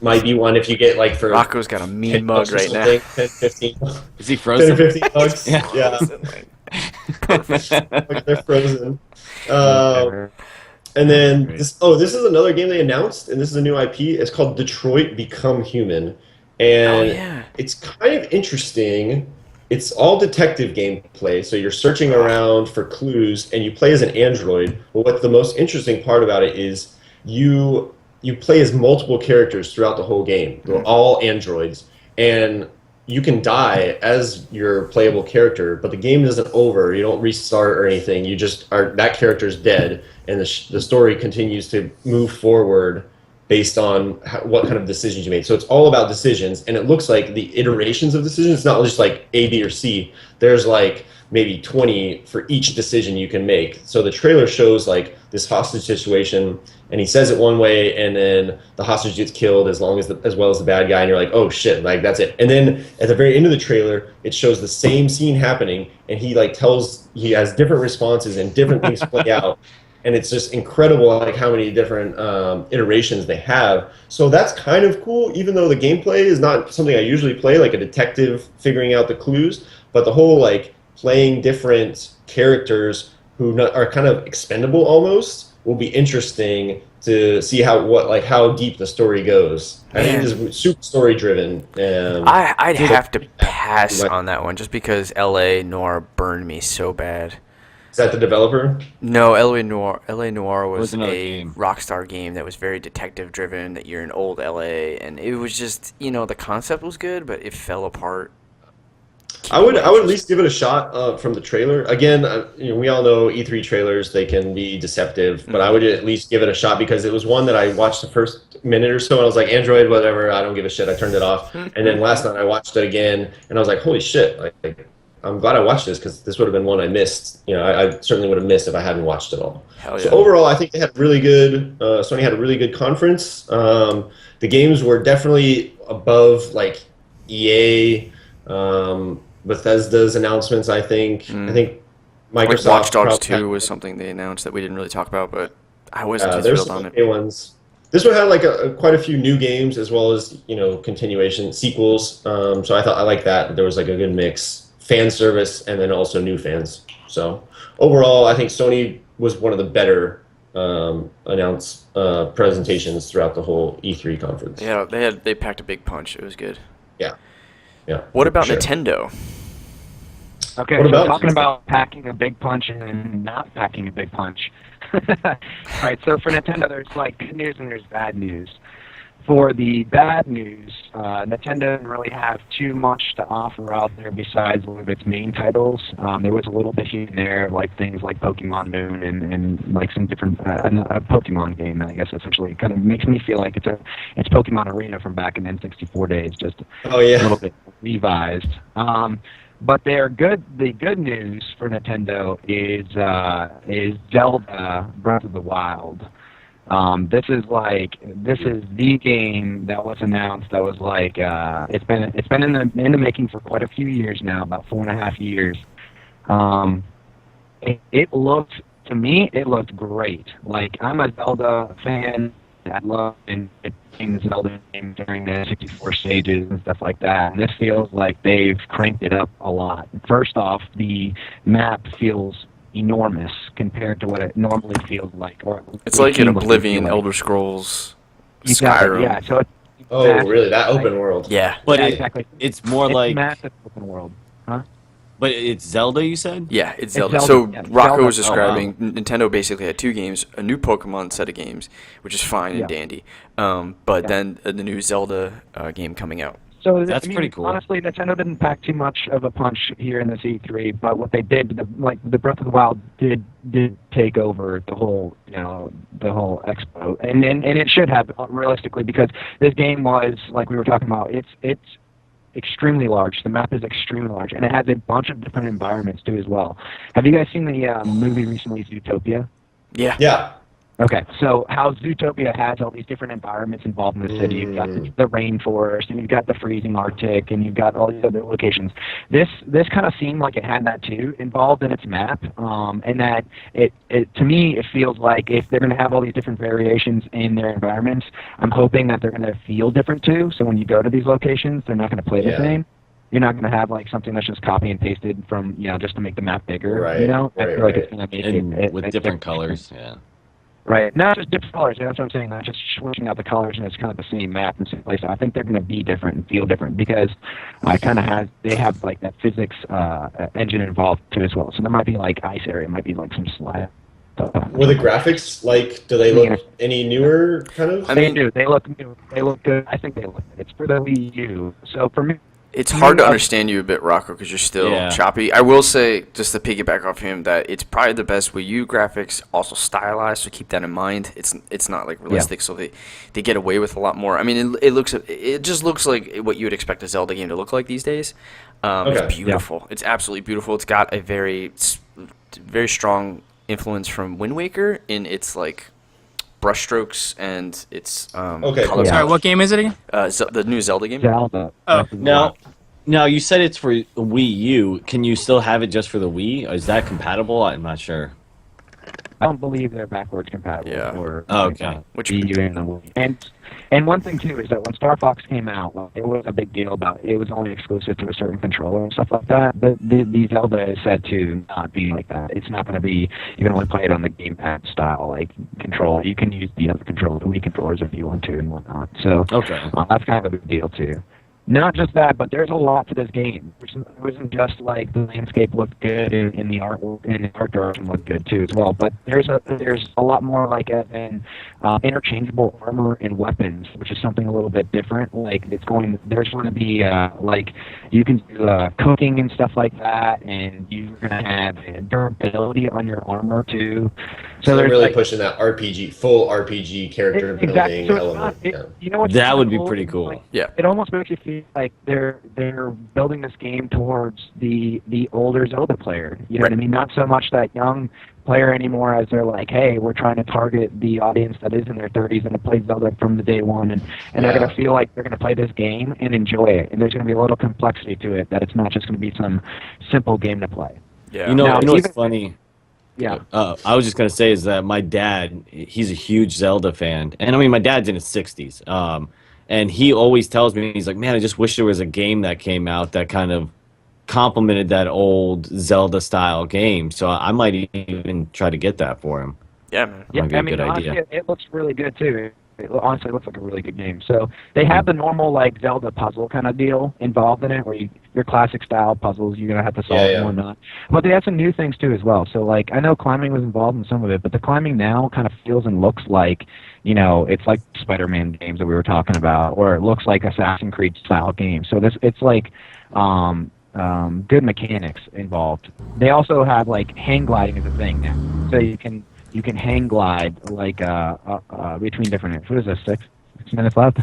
Might be one if you get like for Rocco's got a mean mug right now. 10, 15. Is he frozen? 10 or 15 bucks. Yeah. Like they're frozen. And then this is another game they announced, and this is a new IP. It's called Detroit Become Human. And it's kind of interesting. It's all detective gameplay, so you're searching around for clues, and you play as an android. But what the most interesting part about it is you play as multiple characters throughout the whole game. They're all androids, and you can die as your playable character, but the game isn't over. You don't restart or anything. You just are, that character's dead, and the story continues to move forward based on what kind of decisions you made. So it's all about decisions, and it looks like the iterations of decisions. It's not just like A, B, or C. There's like maybe 20 for each decision you can make. So the trailer shows like this hostage situation, and he says it one way, and then the hostage gets killed as well as the bad guy, and you're like, oh shit, like that's it. And then at the very end of the trailer, it shows the same scene happening, and he like he has different responses and different things play out. And it's just incredible like how many different iterations they have. So that's kind of cool, even though the gameplay is not something I usually play, like a detective figuring out the clues, but the whole like playing different characters who are kind of expendable almost will be interesting to see how deep the story goes. I think it's super story driven. I'd have to pass on that one just because LA Noire burned me so bad. Is that the developer? No, LA Noire was another a game. Rockstar game that was very detective driven, that you're in old LA, and it was just, the concept was good, but it fell apart. I would at least give it a shot from the trailer. Again, we all know E3 trailers, they can be deceptive, but I would at least give it a shot because it was one that I watched the first minute or so, and I was like, Android, whatever, I don't give a shit. I turned it off. And then last night I watched it again, and I was like, holy shit, like I'm glad I watched this because this would have been one I missed. I certainly would have missed if I hadn't watched it all. Hell yeah. So overall, I think they had really good. Sony had a really good conference. The games were definitely above like EA, Bethesda's announcements. I think. I think Microsoft. Like Watch Dogs 2 had, was something they announced that we didn't really talk about, but I wasn't too there's thrilled on some it. okay ones. This one had like quite a few new games as well as continuation sequels. So I like that. There was like a good mix. Fan service and then also new fans. So overall, I think Sony was one of the better announced presentations throughout the whole E3 conference. Yeah, they packed a big punch. It was good. Yeah. What about sure. Nintendo? Okay, What so about- talking about packing a big punch and then not packing a big punch. All right, so for Nintendo, there's like good news and there's bad news. For the bad news, Nintendo didn't really have too much to offer out there besides one of its main titles. There was a little bit here and there, like things like Pokemon Moon and like some different a Pokemon game. I guess essentially kind of makes me feel like it's Pokemon Arena from back in N64 days, just Oh yeah. a little bit revised. But the good news for Nintendo is Zelda Breath of the Wild. This is the game that was announced. That was like it's been in the making for quite a few years now, about 4.5 years. It looked great. Like I'm a Zelda fan. I love playing Zelda games during the 64 stages and stuff like that. And this feels like they've cranked it up a lot. First off, the map feels enormous compared to what it normally feels like. Or It's like in seems it Oblivion, feels like. Elder Scrolls, Exactly, Skyrim. yeah. So it's Oh massive, really? That right? open world. Yeah. But Yeah, exactly. it's more It's like, massive open world. but it's Zelda, you said? Yeah, it's It's Zelda. Zelda, So yeah, Rocco Zelda. was Oh, describing Nintendo basically had two games, a new Pokemon set of games, which is fine Yeah. and dandy, but Yeah. then the new Zelda game coming out. So That's pretty cool. Honestly, Nintendo didn't pack too much of a punch here in the E3, but what they did, the Breath of the Wild did take over the whole expo, and it should have realistically because this game was like we were talking about. It's extremely large. The map is extremely large, and it has a bunch of different environments too as well. Have you guys seen the movie recently, Zootopia? Yeah. Yeah. Okay, so how Zootopia has all these different environments involved in the city. You've got the rainforest, and you've got the freezing Arctic, and you've got all these other locations. This kind of seemed like it had that too involved in its map, and that it to me it feels like if they're going to have all these different variations in their environments, I'm hoping that they're going to feel different too. So when you go to these locations, they're not going to play the Yeah. same. You're not going to have like something that's just copy and pasted from just to make the map bigger. Right, I feel like right. it's going to make And it with different colors, yeah. Right, not just different colors. That's what I'm saying. Not just switching out the colors, and it's kind of the same map and same place. I think they're going to be different and feel different because they have like that physics engine involved too as well. So there might be like ice area, might be like some slide. Were the graphics like? Do they look any newer? Kind of. I They mean, do. They look new. They look good. I think they look good. It's for the Wii U. So for me, It's hard to understand you a bit, Rocco, because you're still choppy. I will say, just to piggyback off him, that it's probably the best Wii U graphics, also stylized, so keep that in mind. It's not like realistic, so they get away with a lot more. I mean, it just looks like what you would expect a Zelda game to look like these days. It's beautiful. Yeah. It's absolutely beautiful. It's got a very strong influence from Wind Waker in its like brushstrokes and its color. Sorry, what game is it again? The new Zelda game. Zelda. Oh. Now you said it's for Wii U. Can you still have it just for the Wii? Is that compatible? I'm not sure. I don't believe they're backwards compatible. Yeah. For, Wii U and the Wii. And one thing too is that when Star Fox came out, it was a big deal about it was only exclusive to a certain controller and stuff like that. But the Zelda is said to not be like that. It's not going to be. You can only play it on the gamepad style like controller. You can use the other controller, the Wii controllers if you want to and whatnot. So that's kind of a big deal too. Not just that, but there's a lot to this game. It wasn't just like the landscape looked good and the artwork and the art direction looked good too as well. But there's a lot more like interchangeable armor and weapons, which is something a little bit different. Like there's going to be like you can do cooking and stuff like that, and you're gonna have durability on your armor too. So they're really pushing that full RPG character building element. You know what? That would be pretty cool. Like, it almost makes you feel like they're building this game towards the older Zelda player. You know what I mean? Not so much that young player anymore as they're like, hey, we're trying to target the audience that is in their 30s and have played Zelda from the day one, and they're going to feel like they're going to play this game and enjoy it. And there's going to be a little complexity to it, that it's not just going to be some simple game to play. Yeah. You know what's funny? Yeah. I was just going to say is that my dad, he's a huge Zelda fan. And I mean, my dad's in his 60s. And he always tells me, he's like, man, I just wish there was a game that came out that kind of complemented that old Zelda-style game. So I might even try to get that for him. Yeah, man. Yeah, might be a good honestly, idea. it looks really good, too. It honestly looks like a really good game. So they have the normal like Zelda puzzle kind of deal involved in it, where your classic style puzzles you're gonna have to solve and whatnot. But they have some new things too as well. So like I know climbing was involved in some of it, but the climbing now kind of feels and looks like, you know, it's like Spider-Man games that we were talking about, or it looks like Assassin's Creed style game. So it's like good mechanics involved. They also have like hang gliding as a thing now, so you can hang glide like between different. What is this? 6 minutes left.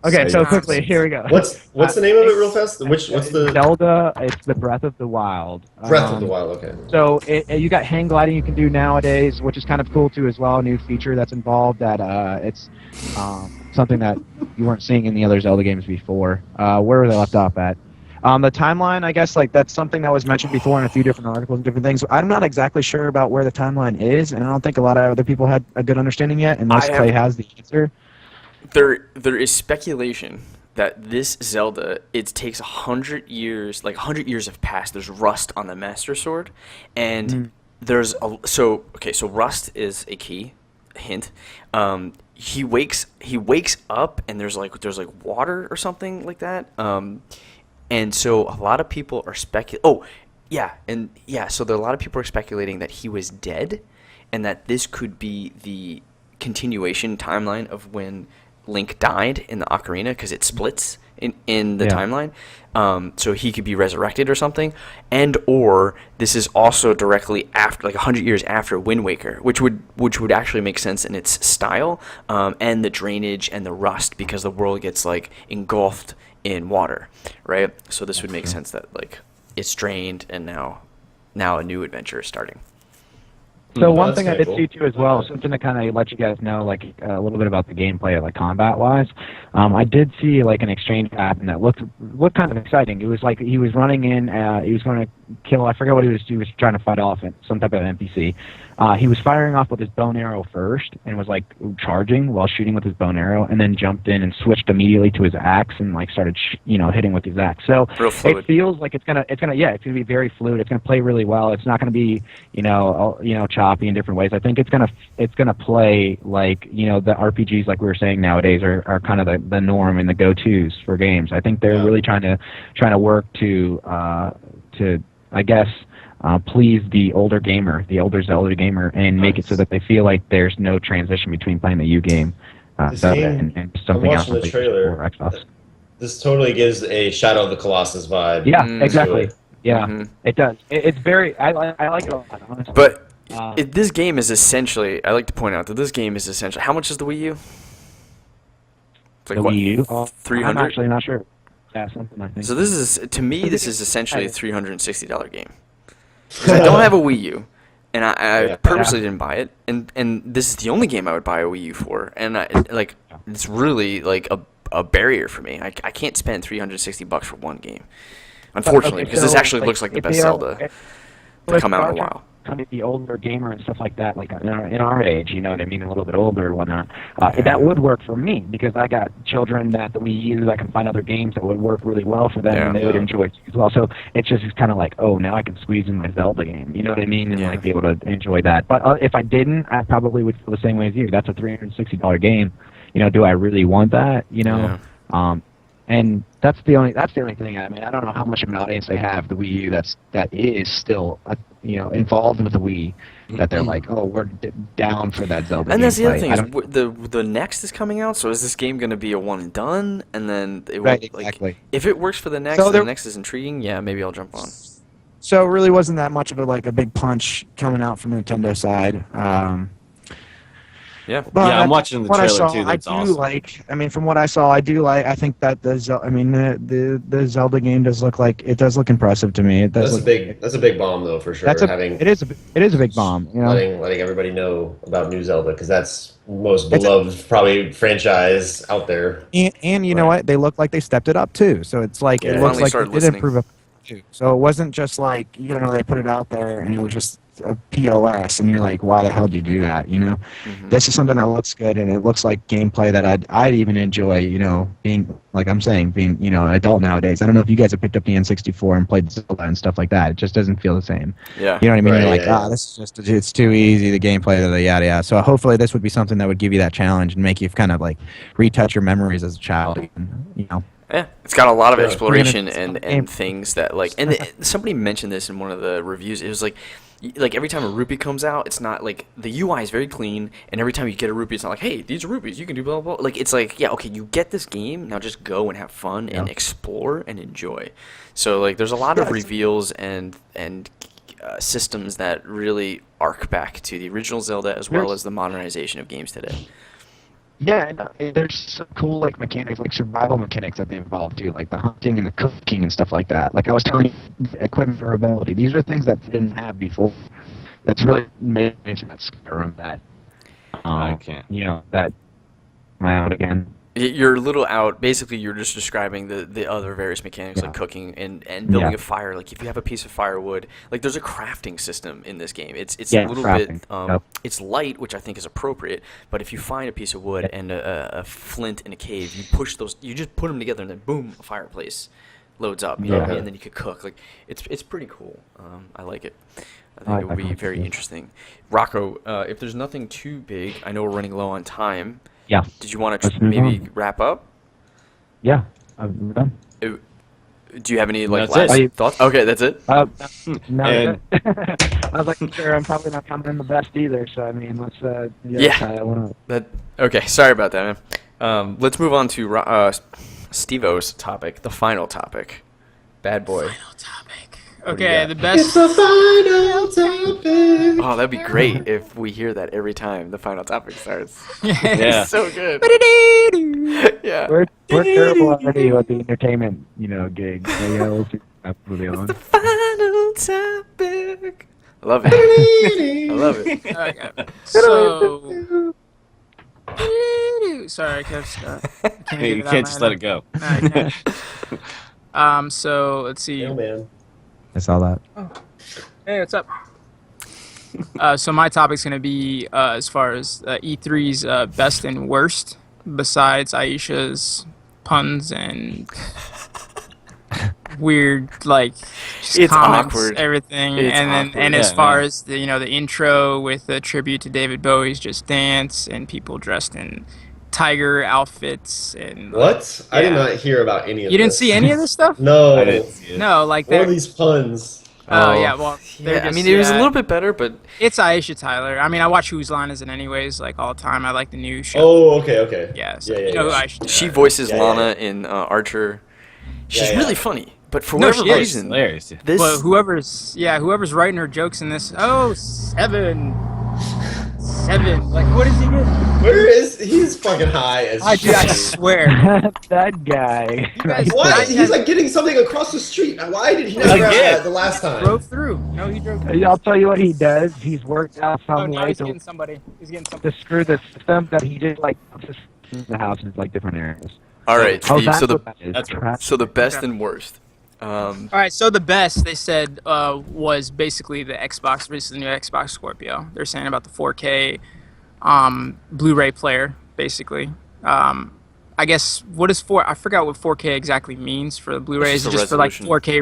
Okay. So quickly, here we go. What's the name of it, real fast? What's the Zelda? It's the Breath of the Wild. Breath of the Wild. Okay. So you got hang gliding you can do nowadays, which is kind of cool too as well. A new feature that's involved that it's something that you weren't seeing in the other Zelda games before. Where were they left off at? The timeline, I guess, like that's something that was mentioned before in a few different articles and different things. I'm not exactly sure about where the timeline is, and I don't think a lot of other people had a good understanding yet, unless Clay has the answer. There is speculation that this Zelda, it takes 100 years, like 100 years have passed. There's rust on the Master Sword, and there's so rust is a key hint. He wakes up, and there's like water or something like that. And so a lot of people are speculating. So a lot of people are speculating that he was dead, and that this could be the continuation timeline of when Link died in the ocarina, because it splits in the timeline. So he could be resurrected or something, or this is also directly after, like 100 years after Wind Waker, which would actually make sense in its style, and the drainage and the rust, because the world gets like engulfed in water, right? So this would make sense that like it's drained, and now a new adventure is starting. So one thing I did see too as well, something to kind of let you guys know, like a little bit about the gameplay, like combat-wise. I did see like an exchange happen that looked kind of exciting. It was like he was running in, he was going to kill. I forget what he was trying to fight off some type of NPC. He was firing off with his bow and arrow first, and was like charging while shooting with his bow and arrow, and then jumped in and switched immediately to his axe and like started hitting with his axe. So it feels like it's gonna be very fluid. It's gonna play really well. It's not gonna be choppy in different ways. I think it's gonna play like the RPGs like we were saying nowadays are kind of the norm and the go-tos for games. I think they're really trying to work to I guess please the older Zelda gamer, and make it so that they feel like there's no transition between playing the U game and something else. I'm watching the trailer. This totally gives a Shadow of the Colossus vibe. Yeah, to exactly. it. Yeah, it does. It's very. I like it a lot, honestly. But this game is essentially. I like to point out that this game is essentially. How much is the Wii U? It's like the what, Wii U. 300. I'm actually not sure. Yeah, something like that. So this is, to me, this is essentially a $360 game. 'Cause I don't have a Wii U, and I purposely didn't buy it, and this is the only game I would buy a Wii U for, and it's really like a barrier for me. I can't spend $360 for one game, unfortunately, because this actually looks like the best Zelda to come out in a while. Kind of the older gamer and stuff like that, like in our age, you know what I mean, a little bit older and whatnot. That would work for me because I got children that the Wii U. I can find other games that would work really well for them, and they would enjoy it as well. So it's just kind of like, oh, now I can squeeze in my Zelda game, you know what I mean, and like be able to enjoy that. But if I didn't, I probably would feel the same way as you. That's a $360 game. You know, do I really want that? You know, and that's the only thing. I mean, I don't know how much of an audience they have the Wii U that is still involved with the Wii, that they're like, oh, we're down for that Zelda. And that's the other gameplay. thing is the Next is coming out. So is this game going to be a one and done? And then it will, exactly. If it works for the Next, and the Next is intriguing. Yeah, maybe I'll jump on. So it really wasn't that much of a big punch coming out from the Nintendo side. Yeah, I'm watching the trailer too. That's awesome. From what I saw, I think that the Zelda game does look impressive to me. That's a big bomb though, for sure. It is a big bomb. You know? letting everybody know about new Zelda, because that's most beloved probably franchise out there. And you know what? They look like they stepped it up too. So it's like it looks like it did improve too. So it wasn't just like they put it out there and it was just a POS, and you're like, why the hell did you do that? This is something that looks good, and it looks like gameplay that I'd even enjoy. Being like I'm saying, being an adult nowadays. I don't know if you guys have picked up the N64 and played Zelda and stuff like that. It just doesn't feel the same. Yeah, you know what I mean. Right, you're like, this is just it's too easy. The gameplay, yada yada. So hopefully this would be something that would give you that challenge and make you kind of like retouch your memories as a child. Yeah, it's got a lot of exploration and things that somebody mentioned this in one of the reviews. It was like every time a rupee comes out, it's not like the UI is very clean, and every time you get a rupee, it's not like, hey, these are rupees, you can do blah blah blah. Like it's like, yeah, okay, you get this game, now just go and have fun and explore and enjoy. So like there's a lot of reveals and systems that really arc back to the original Zelda as well as the modernization of games today. Yeah, and there's some cool mechanics, survival mechanics that they involve too, like the hunting and the cooking and stuff like that. Like I was telling you, equipment durability. These are things that they didn't have before. That's really made that Skyrim that. I can't. That. Am I out again? You're a little out. Basically, you're just describing the other various mechanics like cooking and building a fire. Like if you have a piece of firewood, like there's a crafting system in this game. It's a little bit. It's light, which I think is appropriate. But if you find a piece of wood and a flint in a cave, you push those. You just put them together, and then boom, a fireplace loads up, and then you could cook. Like it's pretty cool. I like it. I think it would be very interesting. Rocco, if there's nothing too big, I know we're running low on time. Yeah. Did you want to maybe wrap up? Yeah, I'm done. Do you have any last thoughts? Okay, that's it. No. I was like, sure, I'm probably not coming in the best either. So I mean, let's. Okay, sorry about that, man. Let's move on to Steve-O's topic, the final topic. Bad boy. Final topic. Okay, the best. It's the final topic. Oh, that'd be great if we hear that every time the final topic starts. Yeah. So good. Yeah. We're terrible already with the entertainment, gig. We'll see the final topic. I love it. I love it. Okay. So. Sorry, You can't just let it go. No, I can't. So let's see. Oh man. I saw that. Oh. Hey, what's up? So my topic's going to be as far as E3's best and worst, besides Aisha's puns and weird, just it's comments, awkward. everything. It's and awkward. as far as the intro with the tribute to David Bowie's Just Dance and people dressed in tiger outfits and What? I did not hear about any of this. You didn't see any of this stuff? No. I didn't see it. No, like What are that. these puns? Oh yeah, well, they're yeah. I just, mean, it was a yeah. little bit better, but It's Aisha Tyler. I mean, I watch Whose Line Is It Anyways, like all the time. I like the new show. Oh, okay. Yeah, so Yeah, you know who yeah. Aisha she Tyler voices Yeah, yeah, Lana in Archer. She's Yeah, yeah. really funny, but for No, whatever she is. reason, Hilarious. this But whoever's writing her jokes in this, oh, seven, like what is he getting? Where is he's fucking high as I shit. swear. That guy. You guys- What? I- He's like getting something across the street. Why did he not grab that the last time? drove through. No, he drove through. I'll tell you what he does. He's worked out Oh, some now way he's to getting somebody. He's getting somebody. screw the system that he just like puts the house in like different areas. all right, Oh, Steve. that's So the what that is. that's Crap. so the best Okay. and worst. All right, so the best they said was basically the Xbox versus the new Xbox Scorpio. They're saying about the 4K Blu-ray player, basically. I guess I forgot what 4K exactly means for the Blu-ray. It's Is it just just a for like resolution. 4K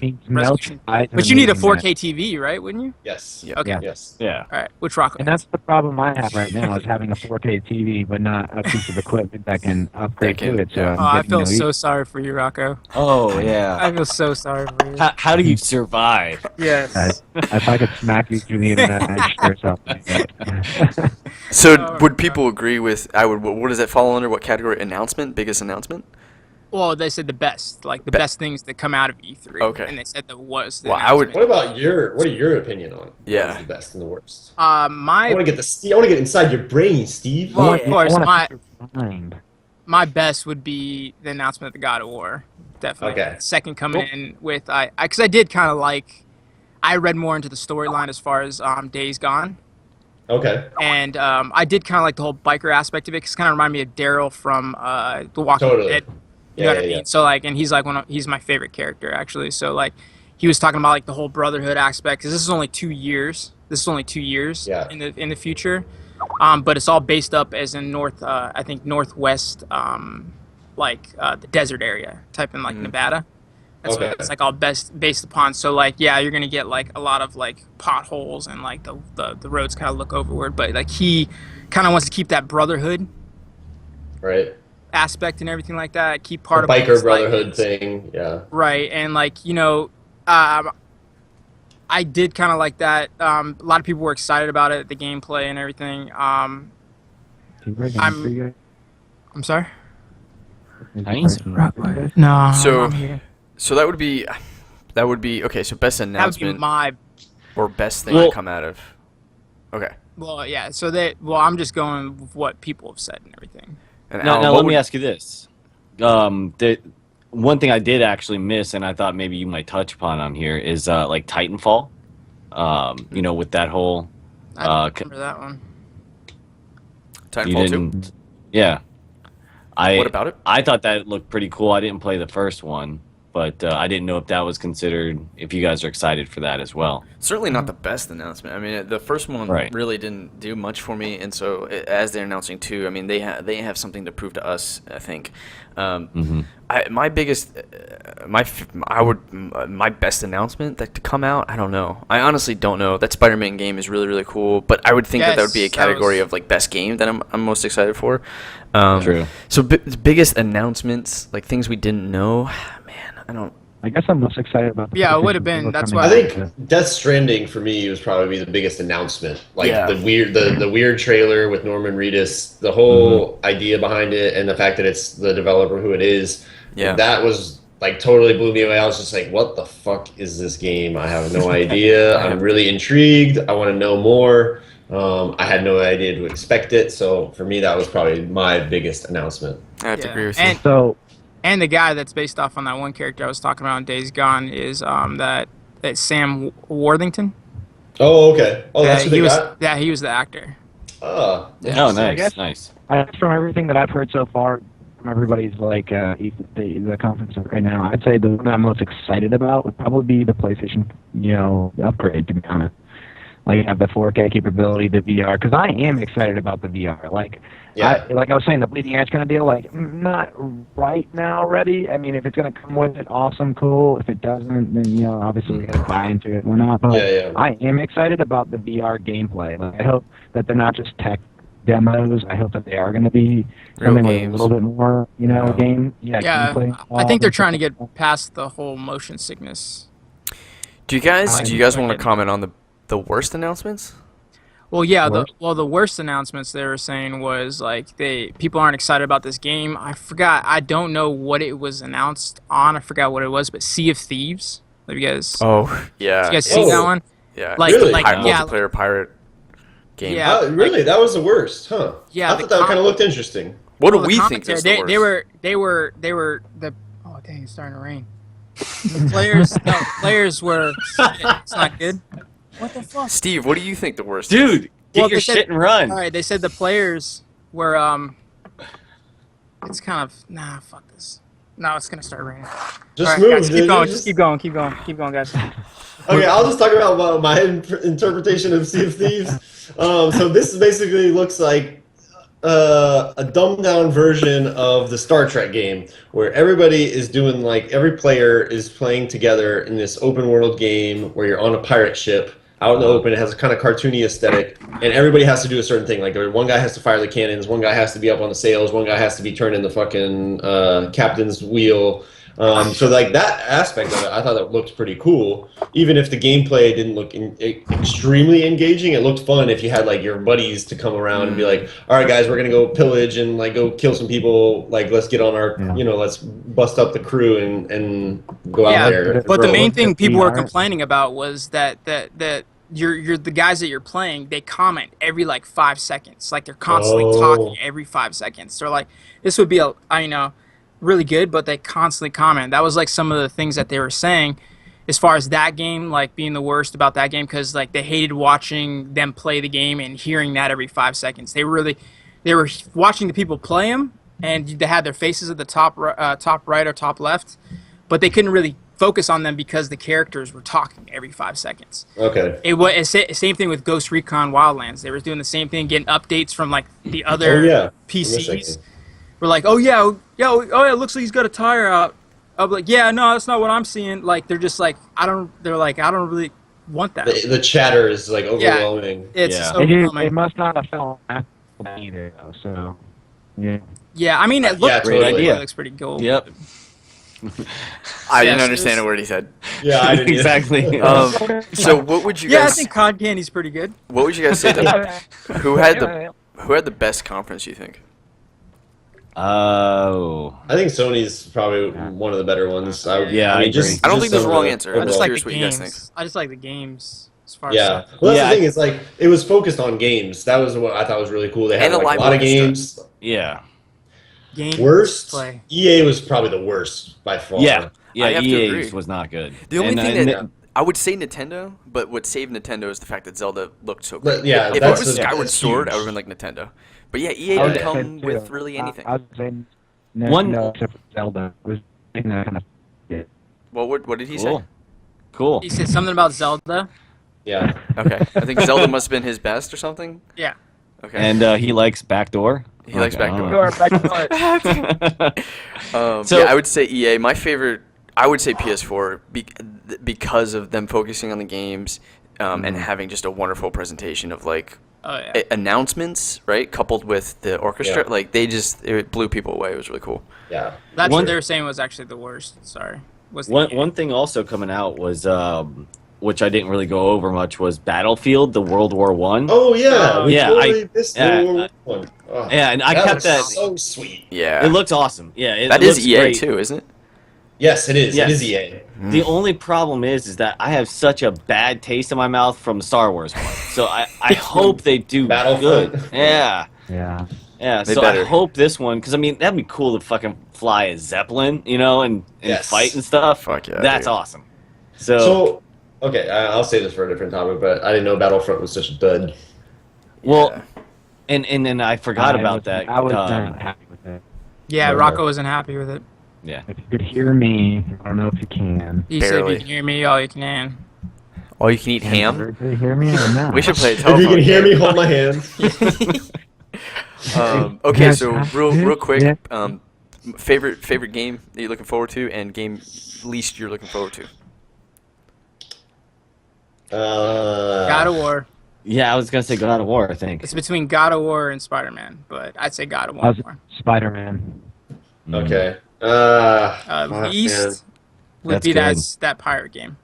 Means resolution? melts But you need a amazing, 4K TV, right? Wouldn't you? Yes. Yeah. Okay. Yeah. Yes. Yeah. All right. Which Rocco? And that's the problem I have right now is having a 4K TV, but not a piece of equipment that can upgrade That can- to it. So yeah. I'm Oh, I getting feel no so sorry for you, Rocco. Oh yeah. I feel so sorry for you. How do you survive? Yes. If I could smack you through the internet, I'd sure something. So Oh, would people agree with? What does that fall under? What category? Announcement? Biggest announcement? Well, they said the best, like the best things that come out of E3. Okay. And they said that was the Well, I would- What about what are your opinion on? Yeah. What's the best and the worst? announcement. I want to get inside your brain, Steve. Well, of course, I wanna my- keep your mind. my best would be the announcement of the God of War. Definitely. Okay. Second coming in with because I did kind of like. I read more into the storyline as far as Days Gone, Okay. and I did kind of like the whole biker aspect of it. Because it kind of reminded me of Daryl from The Walking Totally. Dead. You know Yeah, what I yeah, mean? So like, and he's like he's my favorite character actually. So like, he was talking about like the whole brotherhood aspect. Because this is only 2 years. Yeah. In the future, but it's all based up as in I think northwest, the desert area, type in like Nevada. That's Okay. what it's like all based upon. So like, yeah, you're gonna get like a lot of like potholes and like the roads kind of look overward. But like he kind of wants to keep that brotherhood Right. aspect and everything like that. Keep part The of biker his, like, brotherhood thing. Yeah. right? And like I did kind of like that. A lot of people were excited about it, the gameplay and everything. I'm sorry. Nice. No. So- I'm here. So that would be okay. So best That would be announcement my. or best thing Well- to come out of. Okay. Well, yeah. So I'm just going with what people have said and everything. And Now, Alan, now what let me would- ask you this. One thing I did actually miss, and I thought maybe you might touch upon on here, is like Titanfall. With that whole. I don't remember that one. Titanfall 2. didn't. Yeah. What about it? I thought that looked pretty cool. I didn't play the first one, but I didn't know if that was considered. If you guys are excited for that as well. Certainly not the best announcement. I mean, the first one Right. really didn't do much for me, and so as they're announcing two, I mean, they have something to prove to us. I think. My biggest, my best announcement that to come out. I don't know. I honestly don't know. That Spider-Man game is really really cool, but I would think that would be a Yes, that category was- of like best game that I'm most excited for. True. So biggest announcements, like things we didn't know. Man, I don't. I guess I'm most excited about. The Yeah, it PlayStation would've been- 4 that's coming why- I out. think Death Stranding for me was probably the biggest announcement. Like Yeah. the weird trailer with Norman Reedus, the whole idea behind it, and the fact that it's the developer who it is. Yeah. That was like totally blew me away. I was just like, "What the fuck is this game? I have no idea. I'm really intrigued. I want to know more." I had no idea to expect it, so for me, that was probably my biggest announcement. I have to Yeah. agree with you. And So and the guy that's based off on that one character I was talking about in Days Gone is that Sam Worthington. Oh, okay. Oh, that's who he they was. got. Yeah, he was the actor. Oh, Oh, I nice, guess- nice. from everything that I've heard so far, from everybody's like the conference right now, I'd say the one I'm most excited about would probably be the PlayStation, upgrade. To be honest, like have the 4K capability, the VR, because I am excited about the VR. Like, Yeah. like I was saying, the bleeding edge kind of deal. Like, not right now ready. I mean, if it's gonna come with it, awesome, cool. If it doesn't, then obviously we gotta buy into it. We're not. But Yeah. I am excited about the VR gameplay. Like, I hope that they're not just tech demos. I hope that they are going to be Real something with a games. little bit more, game. Yeah, gameplay I think they're involved. trying to get past the whole motion sickness. Do you guys want to it. comment on the worst announcements? Well, yeah. Worst? The worst announcements they were saying was like people aren't excited about this game. I forgot. I don't know what it was announced on. I forgot what it was, but Sea of Thieves. Have you guys? Oh, yeah. You guys seen that one? Yeah. Like, Really? yeah, Multiplayer pirate game. Yeah. Really? That was the worst, huh? Yeah, I thought that kind of looked interesting. What do well, the we think is the commentary, worst? They were the. Oh dang! It's starting to rain. The players were. It's not good. What the fuck? Steve, what do you think the worst is? Dude, get Well, your they said- shit and run. All right, they said the players were It's kind of fuck this. No, it's gonna start raining. Just All right, move, guys, dude. keep going. Just keep going. Keep going, guys. Okay, I'll just talk about my interpretation of Sea of Thieves. So this basically looks like a dumbed down version of the Star Trek game, where everybody is doing like every player is playing together in this open world game where you're on a pirate ship out in the open. It has a kind of cartoony aesthetic, and everybody has to do a certain thing. Like one guy has to fire the cannons, one guy has to be up on the sails, one guy has to be turning the fucking captain's wheel. So like that aspect of it, I thought that looked pretty cool. Even if the gameplay didn't look extremely engaging, it looked fun if you had like your buddies to come around and be like, "All right, guys, we're gonna go pillage and like go kill some people. Like, let's get on our, let's bust up the crew and go out there." But the main thing people were VR. complaining about was that you're the guys that you're playing, they comment every like 5 seconds. Like they're constantly talking every 5 seconds. They're like, this would be really good, but they constantly comment. That was like some of the things that they were saying as far as that game, like being the worst about that game, because like they hated watching them play the game and hearing that every 5 seconds. They were watching the people play them, and they had their faces at the top right or top left, but they couldn't really focus on them because the characters were talking every 5 seconds. Okay. It was same thing with Ghost Recon Wildlands. They were doing the same thing, getting updates from like the other PCs. We're like, oh yeah, it looks like he's got a tire out. I'm like, yeah, no, that's not what I'm seeing. Like they're just like, I don't really want that. The chatter is like overwhelming. It's Yeah. so It overwhelming. must not have felt either, though. So, yeah. Yeah, I mean, it looks totally. great. idea. It looks pretty cool. Yep. I didn't Yes, understand it a word he said. Yeah, I didn't either. Exactly. So what would you Yeah, I guys think Cod Candy's pretty good. what would you guys say who had the best conference, you think? Oh. I think Sony's probably one of the better ones. I agree. I don't just think there's a some wrong of the answer. I'm I just just overall- like curious the what you guys think. games. I just like the games as far as Yeah, well, that's Yeah, the thing. It's like it was focused on games. That was what I thought was really cool. They had And the like, a live lot of orchestra. games. Yeah. games Worst, play. EA was probably the worst by far. Yeah. Yeah, I have to agree. EA's was not good. The only And, thing and that I would say Nintendo, but what saved Nintendo is the fact that Zelda looked so great. But, yeah, if it that's was the- Skyward that's Sword, I huge. would have been like Nintendo. But yeah, EA I would didn't say come too, with really anything. I would say no, One- no, except for Zelda. Was kind of Well, what did he Cool. say? Cool. He said something about Zelda. Yeah. Okay, I think Zelda must have been his best or something. Yeah. Okay, And he likes backdoor. he likes Okay, I backdoor. don't know. So- Yeah, I would say EA. My favorite, I would say PS4 because of them focusing on the games and having just a wonderful presentation of like Oh yeah. announcements, right? Coupled with the orchestra, Yeah. like it blew people away. It was really cool. Yeah. That's One- what they were saying was actually the worst. Sorry. Was the One game. one thing also coming out was which I didn't really go over much was Battlefield, the World War One. Oh yeah. We Yeah, totally missed the yeah, World War One. Oh, Yeah, and I that kept looks that. so sweet. Yeah, It looks awesome. Yeah, that looks is EA great. too, isn't it? Yes, it is. Yes. It is EA. The only problem is that I have such a bad taste in my mouth from Star Wars one. So I hope they do Battlefront. good. Yeah. yeah. Yeah, They so better. I hope this one, because I mean that'd be cool to fucking fly a Zeppelin, and Yes. fight and stuff. Fuck yeah, That's dude. awesome. So, So, okay, I'll say this for a different topic, but I didn't know Battlefront was such a dud. well, Yeah. and then I forgot about that. I was not happy with it. Yeah, Okay. Rocco wasn't happy with it. Yeah. If you could hear me, I don't know if you can. He said, Barely. "You can hear me, all you can." All you can eat Can ham. everybody hear me or not? We should play a If telephone. you can hear me, game. hold my hand. Okay, Yes, so I real did. quick, Yeah. favorite game that you're looking forward to, and game least you're looking forward to. God of War. Yeah, I was gonna say God of War. I think. It's between God of War and Spider-Man, but I'd say God of I War was more. Spider-Man. Okay. Least would That's be good. that pirate game.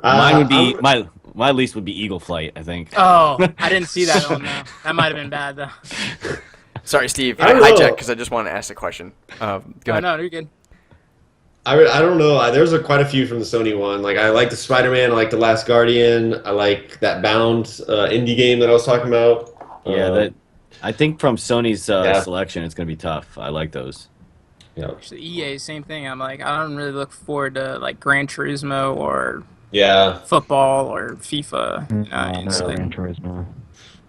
Mine would be I'm- my least would be Eagle Flight, I think. Oh, I didn't see that one though. That might have been bad though. Sorry, Steve. I I don't know. hijacked because I just wanted to ask a question. Go Oh ahead. no, you're good. I don't know. There's quite a few from the Sony one. Like I like the Spider-Man. I like the Last Guardian. I like that Bound indie game that I was talking about. Yeah, that I think from Sony's Yeah. selection, it's gonna be tough. I like those. Yeah. Actually, EA, same thing. I'm like, I don't really look forward to like Gran Turismo or Yeah. football or FIFA. You know, No, it's no, like, Gran Turismo.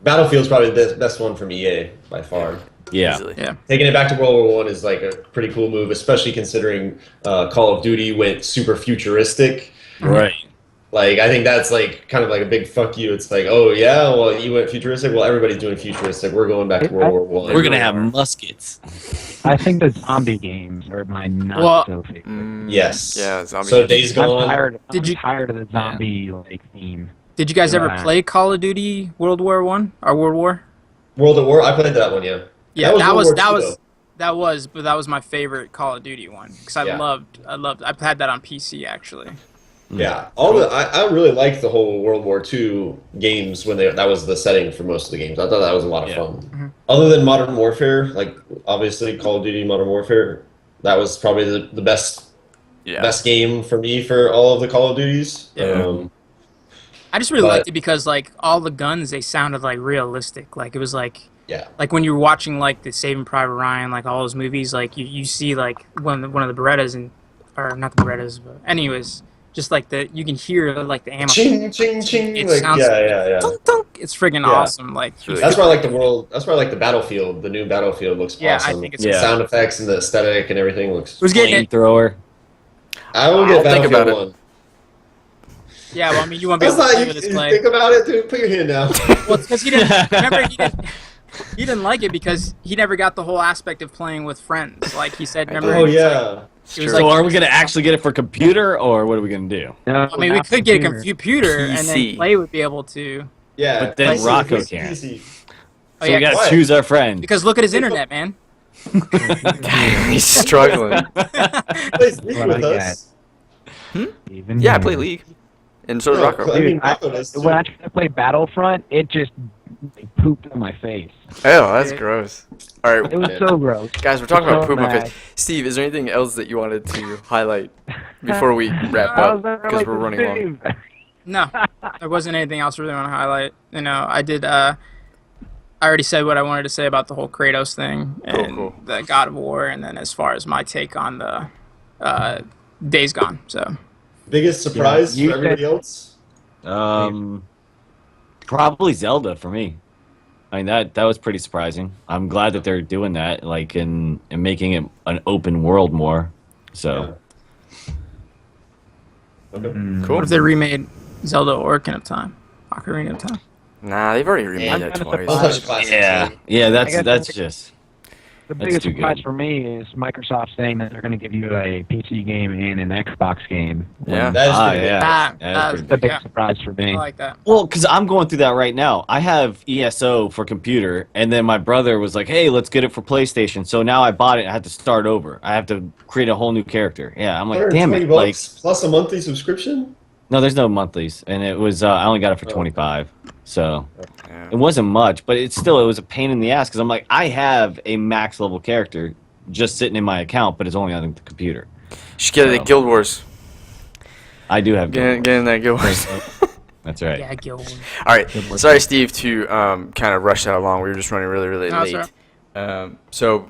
Battlefield's probably the best one from EA by far. Yeah. Easily. yeah. Taking it back to World War One is like a pretty cool move, especially considering Call of Duty went super futuristic. Right. Like I think that's like kind of like a big fuck you. It's like, oh yeah, well you went futuristic. Well, everybody's doing futuristic. We're going back to World War One. We're gonna have muskets. I think the zombie games are my not Well- so favorite. Yes. Yeah, zombie. So Days I'm Gone. tired. Did you- tired of the zombie like theme? Did you guys ever Yeah. play Call of Duty World War One or World War? World at War. I played that one. Yeah. Yeah, World War II, but that was my favorite Call of Duty one because I Yeah. loved. I've had that on PC actually. Yeah, I really liked the whole World War II games when that was the setting for most of the games. I thought that was a lot of Yeah. fun. Other than Modern Warfare, like obviously Call of Duty Modern Warfare, that was probably the best Yeah. best game for me for all of the Call of Duties. Yeah. I just really But- liked it because like all the guns they sounded like realistic. Like it was like Yeah. like when you were watching like the Saving Private Ryan, like all those movies, like you see like one of the Berettas and or not the Berettas, but anyways, just like you can hear like the ammo. Ching ching ching. It Like, sounds yeah. Dunk, dunk. It's friggin' Yeah. awesome. Like really That's why I like the world. That's why I like the Battlefield. The new Battlefield looks Yeah, I awesome. think it's The Yeah. sound effects and the aesthetic and everything looks. it was getting it. Flamethrower. I will I'll get think about Battlefield it. 1. Yeah, well, I mean, you won't be That's able to not play you. with this You play. think about it, dude. Put your hand down. Well, it's because he didn't. Remember, he didn't like it because he never got the whole aspect of playing with friends. Like he said, remember? Oh he was like- yeah. he was So like- are we gonna actually get it for computer, or what are we gonna do? No, I mean, we not could get a computer. computer, and PC. then Play would be able to. Yeah. But then PC, Rocco PC, can't. PC. Oh So yeah, we gotta Why? choose our friend. because look at his internet, man. He's struggling. Plays League What with I us. Even Yeah, I here. play League. And so does No, Rocco. I mean, Dude, Rocco does too. When I tried to play Battlefront, it just pooped on my face. Oh, that's gross. All right, It was so gross. guys, we're talking about So poop on mad. face. Steve, is there anything else that you wanted to highlight before we wrap I up? was there Because like we're running long. Steve. No, there wasn't anything else I really want to highlight. You know, I did. I already said what I wanted to say about the whole Kratos thing and Cool. the God of War, and then as far as my take on the Days Gone. So Biggest surprise you for everybody said- else? Probably Zelda for me. I mean that was pretty surprising. I'm glad that they're doing that, like and making it an open world more. So Okay. Cool. what if they remade Zelda Ocarina of Time? Ocarina of Time. Nah, they've already remade I'm that kinda twice. Those touch classics. yeah, man. yeah, I that's guess- just The That's biggest too surprise good. for me is Microsoft saying that they're going to give you a PC game and an Xbox game. Yeah. That is pretty big. yeah. That- That is that- pretty That's a big Yeah. surprise for I me. like that. Well, because I'm going through that right now. I have ESO for computer, and then my brother was like, "Hey, let's get it for PlayStation." So now I bought it. I had to start over. I have to create a whole new character. Yeah, I'm like, damn it! $120 Like, plus a monthly subscription. no, there's no monthlies, and it was I only got it for Oh. 25. So Yeah. it wasn't much, but it was a pain in the ass because I'm like, I have a max level character just sitting in my account, but it's only on the computer. You should get it at Guild Wars. I do have. Get in that Guild Wars. That's right. Yeah, Gil. All right. Sorry, Steve, to kind of rush that along. We were just running really, really No, it's late. all So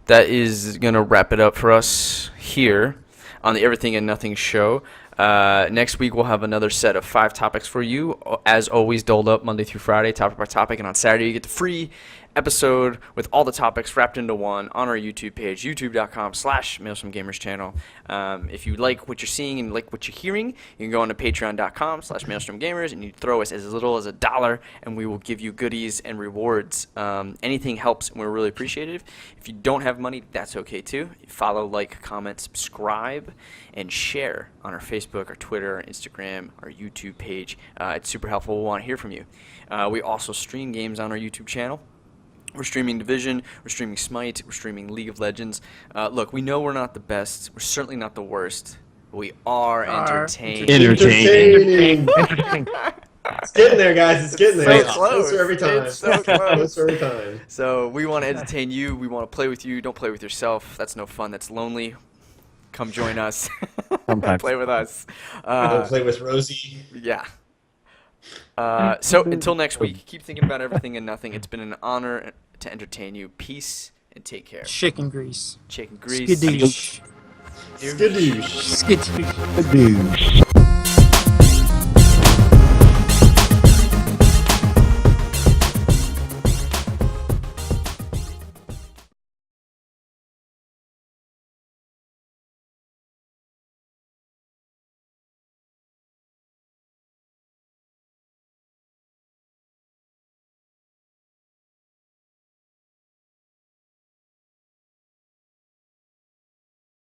that is going to wrap it up for us here on the Everything and Nothing show. Next week, we'll have another set of 5 topics for you. As always, doled up Monday through Friday, topic by topic. And on Saturday, you get the free episode with all the topics wrapped into one on our YouTube page, youtube.com/Maelstrom Gamers channel. If you like what you're seeing and like what you're hearing, you can go on to patreon.com/Maelstrom Gamers and you throw us as little as $1 and we will give you goodies and rewards. Anything helps and we're really appreciative. If you don't have money, that's okay too. Follow, like, comment, subscribe, and share on our Facebook, our Twitter, our Instagram, our YouTube page. It's super helpful. We want to hear from you. We also stream games on our YouTube channel. We're streaming Division, we're streaming Smite, we're streaming League of Legends. Look, we know we're not the best, we're certainly not the worst. We are entertained. Entertaining. Interesting. It's getting there, guys. It's getting there. So It's close. closer every time. It's so close. Closer every time. So we want to entertain you. We want to play with you. Don't play with yourself. That's no fun. That's lonely. Come join us. Sometimes. Play with us. Don't play with Rosie. Yeah. So until next week, keep thinking about everything and nothing. It's been an honor to entertain you. Peace and take care. Chicken grease. Chicken grease. Skadoosh. Skadoosh. Skadoosh. Douche.